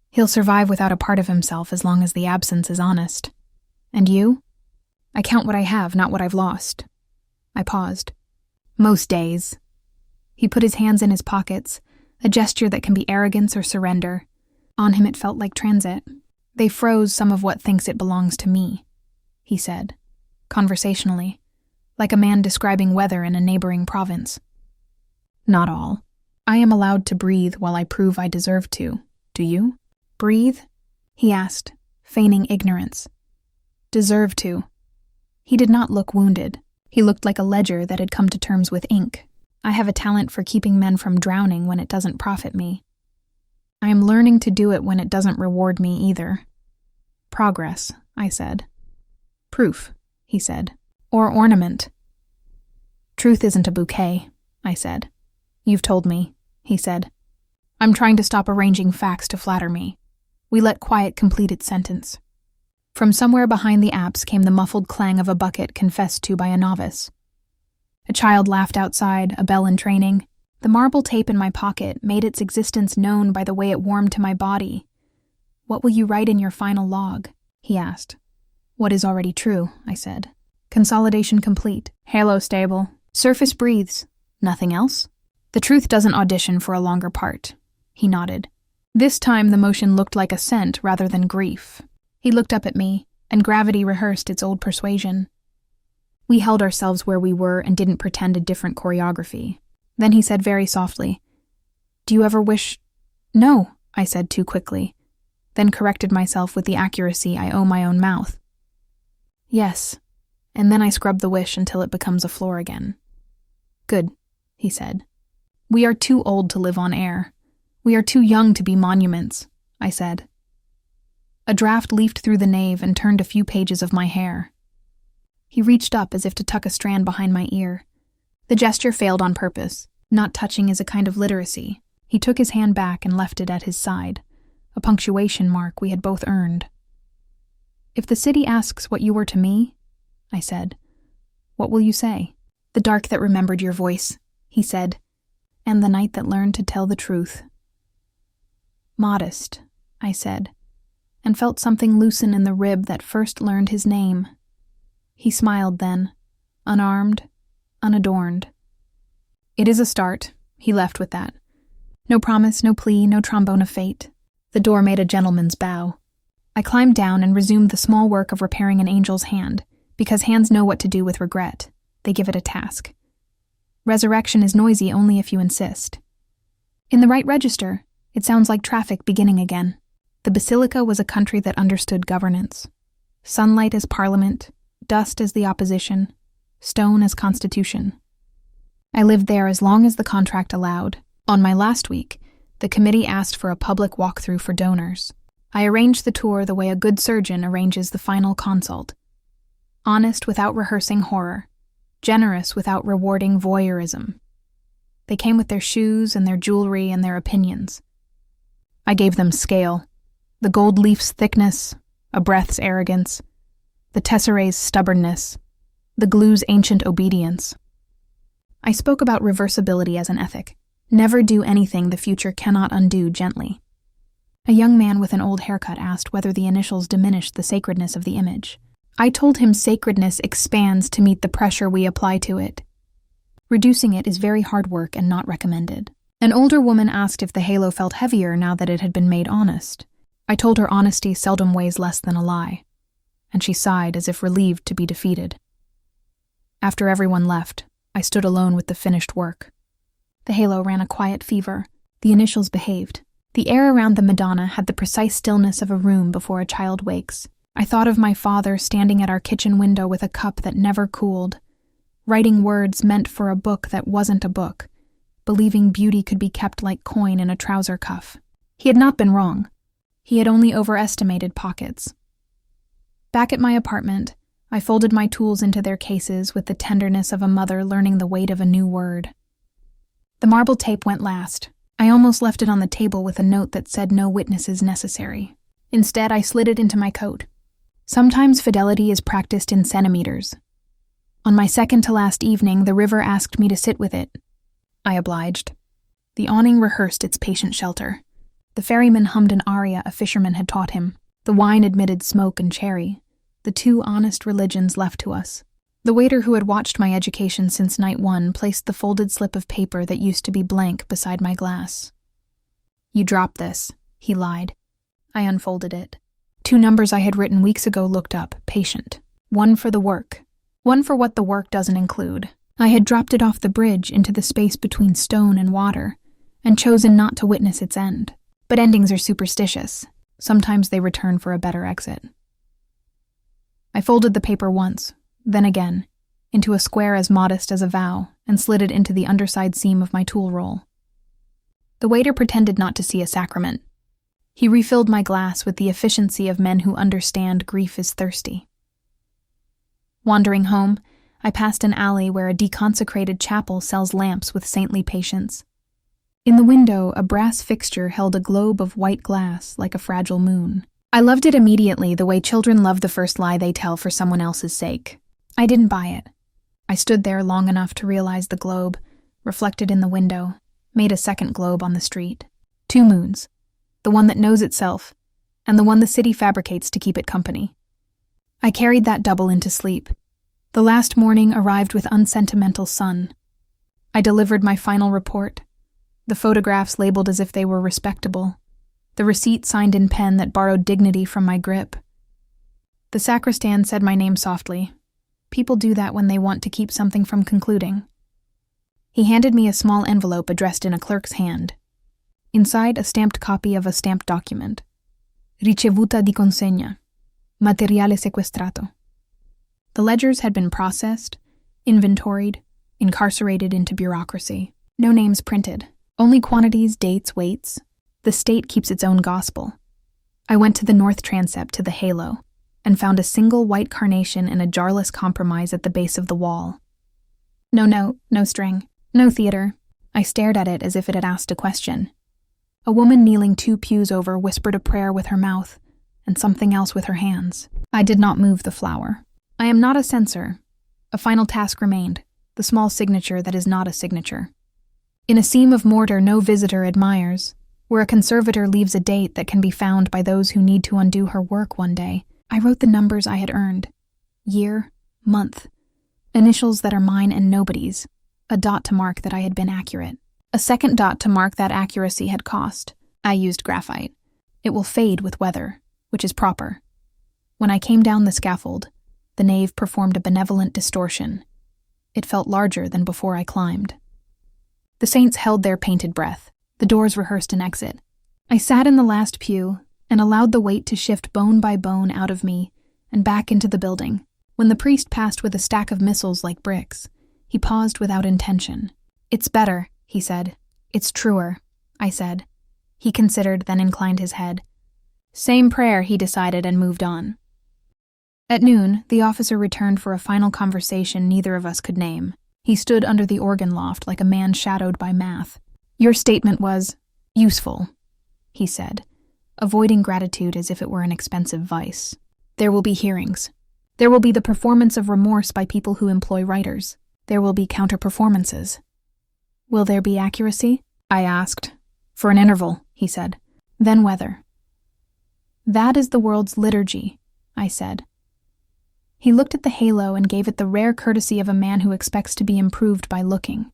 He'll survive without a part of himself as long as the absence is honest. And you? I count what I have, not what I've lost. I paused. Most days. He put his hands in his pockets, a gesture that can be arrogance or surrender. On him it felt like transit. They froze some of what thinks it belongs to me, he said, conversationally, like a man describing weather in a neighboring province. Not all. I am allowed to breathe while I prove I deserve to. Do you? Breathe? He asked, feigning ignorance. Deserve to. He did not look wounded. He looked like a ledger that had come to terms with ink. I have a talent for keeping men from drowning when it doesn't profit me. I am learning to do it when it doesn't reward me either. Progress, I said. Proof, he said. Or ornament. Truth isn't a bouquet, I said. You've told me, he said. I'm trying to stop arranging facts to flatter me. We let quiet complete its sentence. From somewhere behind the apse came the muffled clang of a bucket confessed to by a novice. A child laughed outside, a bell in training. The marble tape in my pocket made its existence known by the way it warmed to my body. What will you write in your final log? He asked. What is already true, I said. Consolidation complete. Halo stable. Surface breathes. Nothing else? The truth doesn't audition for a longer part. He nodded. This time the motion looked like assent rather than grief. He looked up at me, and gravity rehearsed its old persuasion. We held ourselves where we were and didn't pretend a different choreography. Then he said very softly, Do you ever wish— No, I said too quickly, then corrected myself with the accuracy I owe my own mouth. Yes, and then I scrubbed the wish until it becomes a floor again. Good, he said. We are too old to live on air. We are too young to be monuments, I said. A draft leafed through the nave and turned a few pages of my hair. He reached up as if to tuck a strand behind my ear. The gesture failed on purpose. Not touching is a kind of literacy. He took his hand back and left it at his side, a punctuation mark we had both earned. If the city asks what you were to me, I said, what will you say? The dark that remembered your voice, he said, and the night that learned to tell the truth. Modest, I said, and felt something loosen in the rib that first learned his name. He smiled then, unarmed, unadorned. It is a start, he left with that. No promise, no plea, no trombone of fate. The door made a gentleman's bow. I climbed down and resumed the small work of repairing an angel's hand, because hands know what to do with regret. They give it a task. Resurrection is noisy only if you insist. In the right register, it sounds like traffic beginning again. The basilica was a country that understood governance. Sunlight as parliament, dust as the opposition, stone as constitution. I lived there as long as the contract allowed. On my last week, the committee asked for a public walkthrough for donors. I arranged the tour the way a good surgeon arranges the final consult. Honest without rehearsing horror. Generous without rewarding voyeurism. They came with their shoes and their jewelry and their opinions. I gave them scale. The gold leaf's thickness, a breath's arrogance, the tesseray's stubbornness, the glue's ancient obedience. I spoke about reversibility as an ethic. Never do anything the future cannot undo gently. A young man with an old haircut asked whether the initials diminished the sacredness of the image. I told him sacredness expands to meet the pressure we apply to it. Reducing it is very hard work and not recommended. An older woman asked if the halo felt heavier now that it had been made honest. I told her honesty seldom weighs less than a lie, and she sighed as if relieved to be defeated. After everyone left, I stood alone with the finished work. The halo ran a quiet fever. The initials behaved. The air around the Madonna had the precise stillness of a room before a child wakes. I thought of my father standing at our kitchen window with a cup that never cooled, writing words meant for a book that wasn't a book, believing beauty could be kept like coin in a trouser cuff. He had not been wrong. He had only overestimated pockets. Back at my apartment, I folded my tools into their cases with the tenderness of a mother learning the weight of a new word. The marble tape went last. I almost left it on the table with a note that said no witnesses necessary. Instead, I slid it into my coat. Sometimes fidelity is practiced in centimeters. On my second-to-last evening, the river asked me to sit with it. I obliged. The awning rehearsed its patient shelter. The ferryman hummed an aria a fisherman had taught him. The wine admitted smoke and cherry, the two honest religions left to us. The waiter who had watched my education since night one placed the folded slip of paper that used to be blank beside my glass. "You dropped this," he lied. I unfolded it. 2 numbers I had written weeks ago looked up, patient. 1 for the work, 1 for what the work doesn't include. I had dropped it off the bridge into the space between stone and water, and chosen not to witness its end. But endings are superstitious. Sometimes they return for a better exit. I folded the paper once, then again, into a square as modest as a vow, and slid it into the underside seam of my tool roll. The waiter pretended not to see a sacrament. He refilled my glass with the efficiency of men who understand grief is thirsty. Wandering home, I passed an alley where a deconsecrated chapel sells lamps with saintly patience. In the window, a brass fixture held a globe of white glass like a fragile moon. I loved it immediately, the way children love the first lie they tell for someone else's sake. I didn't buy it. I stood there long enough to realize the globe, reflected in the window, made a second globe on the street. 2 moons, the one that knows itself, and the one the city fabricates to keep it company. I carried that double into sleep. The last morning arrived with unsentimental sun. I delivered my final report, the photographs labeled as if they were respectable, the receipt signed in pen that borrowed dignity from my grip. The sacristan said my name softly. People do that when they want to keep something from concluding. He handed me a small envelope addressed in a clerk's hand. Inside, a stamped copy of a stamped document. Ricevuta di consegna. Materiale sequestrato. The ledgers had been processed, inventoried, incarcerated into bureaucracy. No names printed. Only quantities, dates, weights. The state keeps its own gospel. I went to the north transept to the halo, and found a single white carnation in a jarless compromise at the base of the wall. No note, no string, no theater. I stared at it as if it had asked a question. A woman kneeling 2 pews over whispered a prayer with her mouth, and something else with her hands. I did not move the flower. I am not a censor. A final task remained, the small signature that is not a signature. In a seam of mortar no visitor admires, where a conservator leaves a date that can be found by those who need to undo her work one day, I wrote the numbers I had earned. Year, month, initials that are mine and nobody's, a dot to mark that I had been accurate. A second dot to mark that accuracy had cost. I used graphite. It will fade with weather, which is proper. When I came down the scaffold, the nave performed a benevolent distortion. It felt larger than before I climbed. The saints held their painted breath. The doors rehearsed an exit. I sat in the last pew and allowed the weight to shift bone by bone out of me and back into the building. When the priest passed with a stack of missals like bricks, he paused without intention. "It's better," he said. "It's truer," I said. He considered, then inclined his head. Same prayer, he decided, and moved on. At noon, the officer returned for a final conversation neither of us could name. He stood under the organ loft like a man shadowed by math. "Your statement was useful," he said, avoiding gratitude as if it were an expensive vice. "There will be hearings. There will be the performance of remorse by people who employ writers. There will be counter-performances." "Will there be accuracy?" I asked. "For an interval," he said. "Then weather." "That is the world's liturgy," I said. He looked at the halo and gave it the rare courtesy of a man who expects to be improved by looking.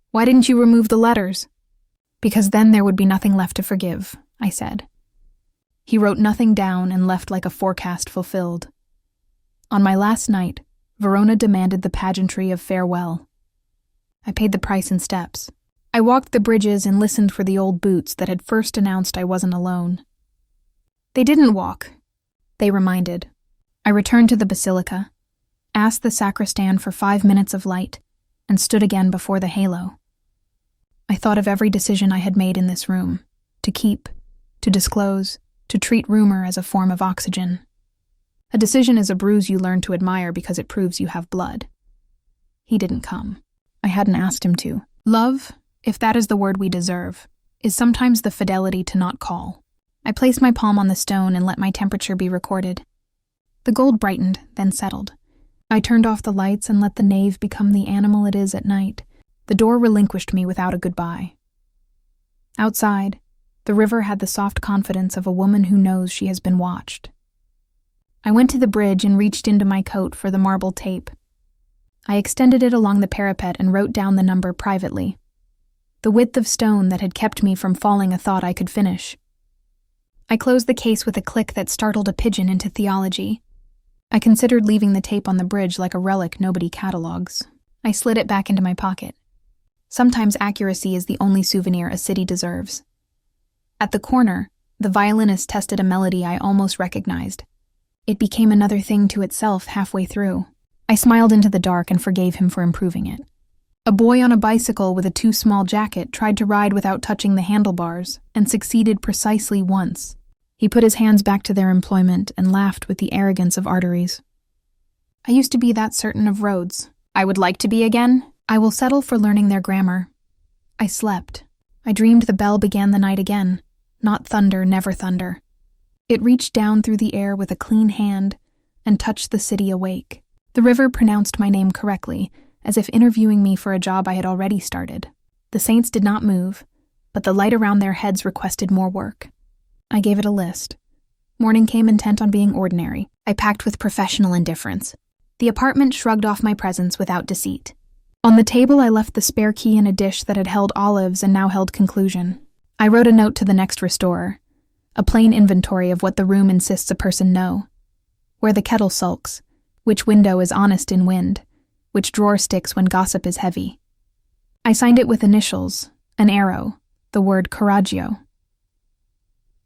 "Why didn't you remove the letters?" "Because then there would be nothing left to forgive," I said. He wrote nothing down and left like a forecast fulfilled. On my last night, Verona demanded the pageantry of farewell. I paid the price in steps. I walked the bridges and listened for the old boots that had first announced I wasn't alone. They didn't walk. They reminded. I returned to the basilica, asked the sacristan for 5 minutes of light, and stood again before the halo. I thought of every decision I had made in this room, to keep, to disclose, to treat rumor as a form of oxygen. A decision is a bruise you learn to admire because it proves you have blood. He didn't come. I hadn't asked him to. Love, if that is the word we deserve, is sometimes the fidelity to not call. I placed my palm on the stone and let my temperature be recorded. The gold brightened, then settled. I turned off the lights and let the nave become the animal it is at night. The door relinquished me without a goodbye. Outside, the river had the soft confidence of a woman who knows she has been watched. I went to the bridge and reached into my coat for the marble tape. I extended it along the parapet and wrote down the number privately. The width of stone that had kept me from falling a thought I could finish. I closed the case with a click that startled a pigeon into theology. I considered leaving the tape on the bridge like a relic nobody catalogs. I slid it back into my pocket. Sometimes accuracy is the only souvenir a city deserves. At the corner, the violinist tested a melody I almost recognized. It became another thing to itself halfway through. I smiled into the dark and forgave him for improving it. A boy on a bicycle with a too small jacket tried to ride without touching the handlebars and succeeded precisely once. He put his hands back to their employment and laughed with the arrogance of arteries. I used to be that certain of roads. I would like to be again. I will settle for learning their grammar. I slept. I dreamed the bell began the night again. Not thunder, never thunder. It reached down through the air with a clean hand and touched the city awake. The river pronounced my name correctly, as if interviewing me for a job I had already started. The saints did not move, but the light around their heads requested more work. I gave it a list. Morning came intent on being ordinary. I packed with professional indifference. The apartment shrugged off my presence without deceit. On the table I left the spare key in a dish that had held olives and now held conclusion. I wrote a note to the next restorer, a plain inventory of what the room insists a person know. Where the kettle sulks, which window is honest in wind, which drawer sticks when gossip is heavy. I signed it with initials, an arrow, the word coraggio.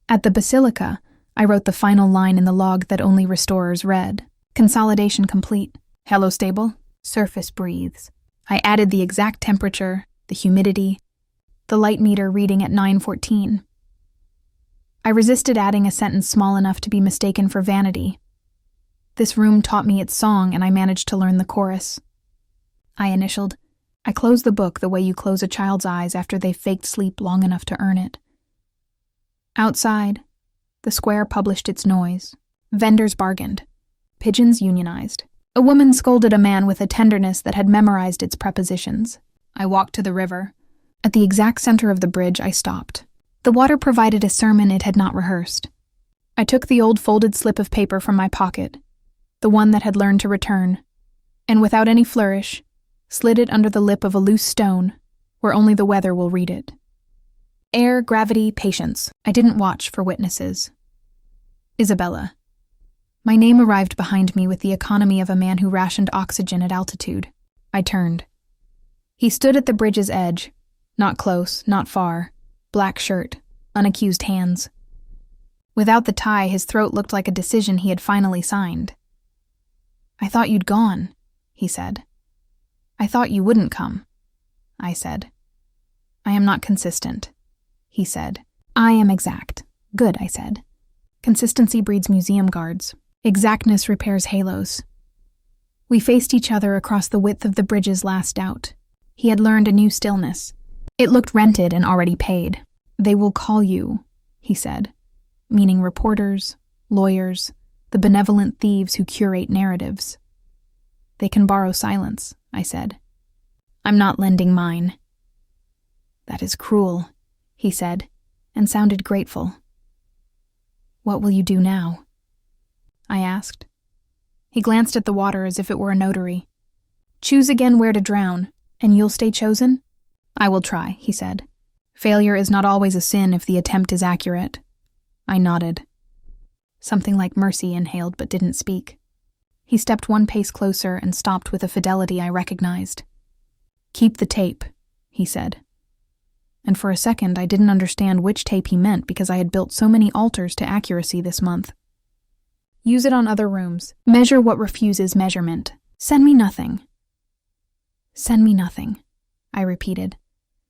At the basilica, I wrote the final line in the log that only restorers read. Consolidation complete. Hello, stable. Surface breathes. I added the exact temperature, the humidity, the light meter reading at 9:14. I resisted adding a sentence small enough to be mistaken for vanity. This room taught me its song, and I managed to learn the chorus. I initialed. I closed the book the way you close a child's eyes after they've faked sleep long enough to earn it. Outside, the square published its noise. Vendors bargained. Pigeons unionized. A woman scolded a man with a tenderness that had memorized its prepositions. I walked to the river. At the exact center of the bridge, I stopped. The water provided a sermon it had not rehearsed. I took the old folded slip of paper from my pocket, the one that had learned to return, and without any flourish, slid it under the lip of a loose stone, where only the weather will read it. Air, gravity, patience. I didn't watch for witnesses. Isabella. My name arrived behind me with the economy of a man who rationed oxygen at altitude. I turned. He stood at the bridge's edge, not close, not far, black shirt, unaccused hands. Without the tie, his throat looked like a decision he had finally signed. I thought you'd gone, he said. I thought you wouldn't come, I said. I am not consistent, he said. I am exact. Good, I said. Consistency breeds museum guards. Exactness repairs halos. We faced each other across the width of the bridge's last doubt. He had learned a new stillness. It looked rented and already paid. They will call you, he said, meaning reporters, lawyers, the benevolent thieves who curate narratives. They can borrow silence, I said. I'm not lending mine. That is cruel, he said, and sounded grateful. What will you do now? I asked. He glanced at the water as if it were a notary. Choose again where to drown, and you'll stay chosen? I will try, he said. Failure is not always a sin if the attempt is accurate. I nodded. Something like mercy inhaled but didn't speak. He stepped one pace closer and stopped with a fidelity I recognized. "Keep the tape," he said. And for a second I didn't understand which tape he meant because I had built so many altars to accuracy this month. "Use it on other rooms. Measure what refuses measurement. Send me nothing." "Send me nothing," I repeated,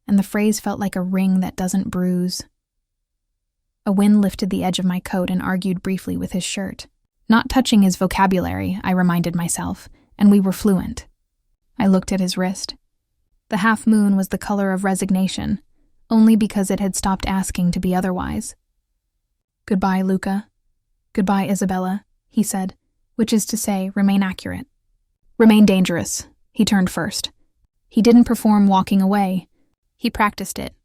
and the phrase felt like a ring that doesn't bruise. A wind lifted the edge of my coat and argued briefly with his shirt. Not touching his vocabulary, I reminded myself, and we were fluent. I looked at his wrist. The half moon was the color of resignation, only because it had stopped asking to be otherwise. "Goodbye, Luca. Goodbye, Isabella," he said, which is to say, remain accurate. "Remain dangerous." He turned first. He didn't perform walking away. He practiced it.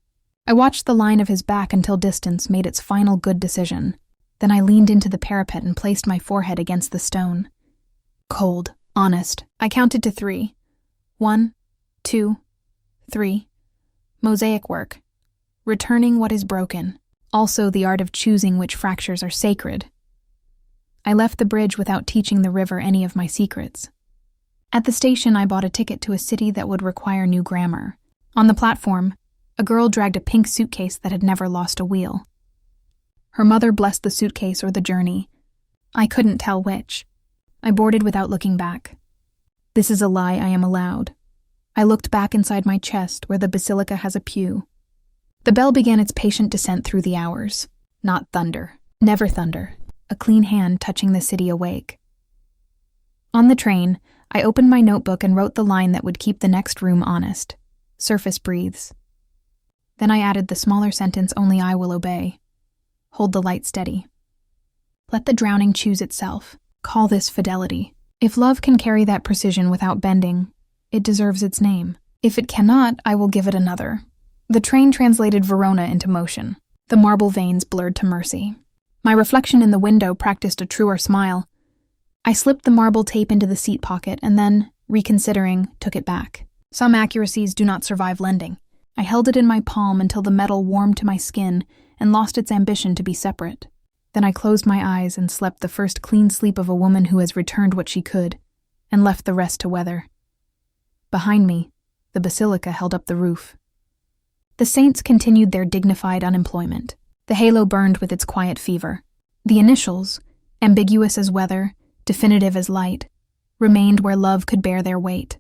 I watched the line of his back until distance made its final good decision. Then I leaned into the parapet and placed my forehead against the stone. Cold, honest, I counted to 3. 1, 2, 3. Mosaic work. Returning what is broken. Also the art of choosing which fractures are sacred. I left the bridge without teaching the river any of my secrets. At the station, I bought a ticket to a city that would require new grammar. On the platform, a girl dragged a pink suitcase that had never lost a wheel. Her mother blessed the suitcase or the journey. I couldn't tell which. I boarded without looking back. This is a lie I am allowed. I looked back inside my chest where the basilica has a pew. The bell began its patient descent through the hours. Not thunder. Never thunder. A clean hand touching the city awake. On the train, I opened my notebook and wrote the line that would keep the next room honest. Surface breathes. Then I added the smaller sentence only I will obey. Hold the light steady. Let the drowning choose itself. Call this fidelity. If love can carry that precision without bending, it deserves its name. If it cannot, I will give it another. The train translated Verona into motion. The marble veins blurred to mercy. My reflection in the window practiced a truer smile. I slipped the marble tape into the seat pocket and then, reconsidering, took it back. Some accuracies do not survive lending. I held it in my palm until the metal warmed to my skin and lost its ambition to be separate. Then I closed my eyes and slept the first clean sleep of a woman who has returned what she could, and left the rest to weather. Behind me, the basilica held up the roof. The saints continued their dignified unemployment. The halo burned with its quiet fever. The initials, ambiguous as weather, definitive as light, remained where love could bear their weight.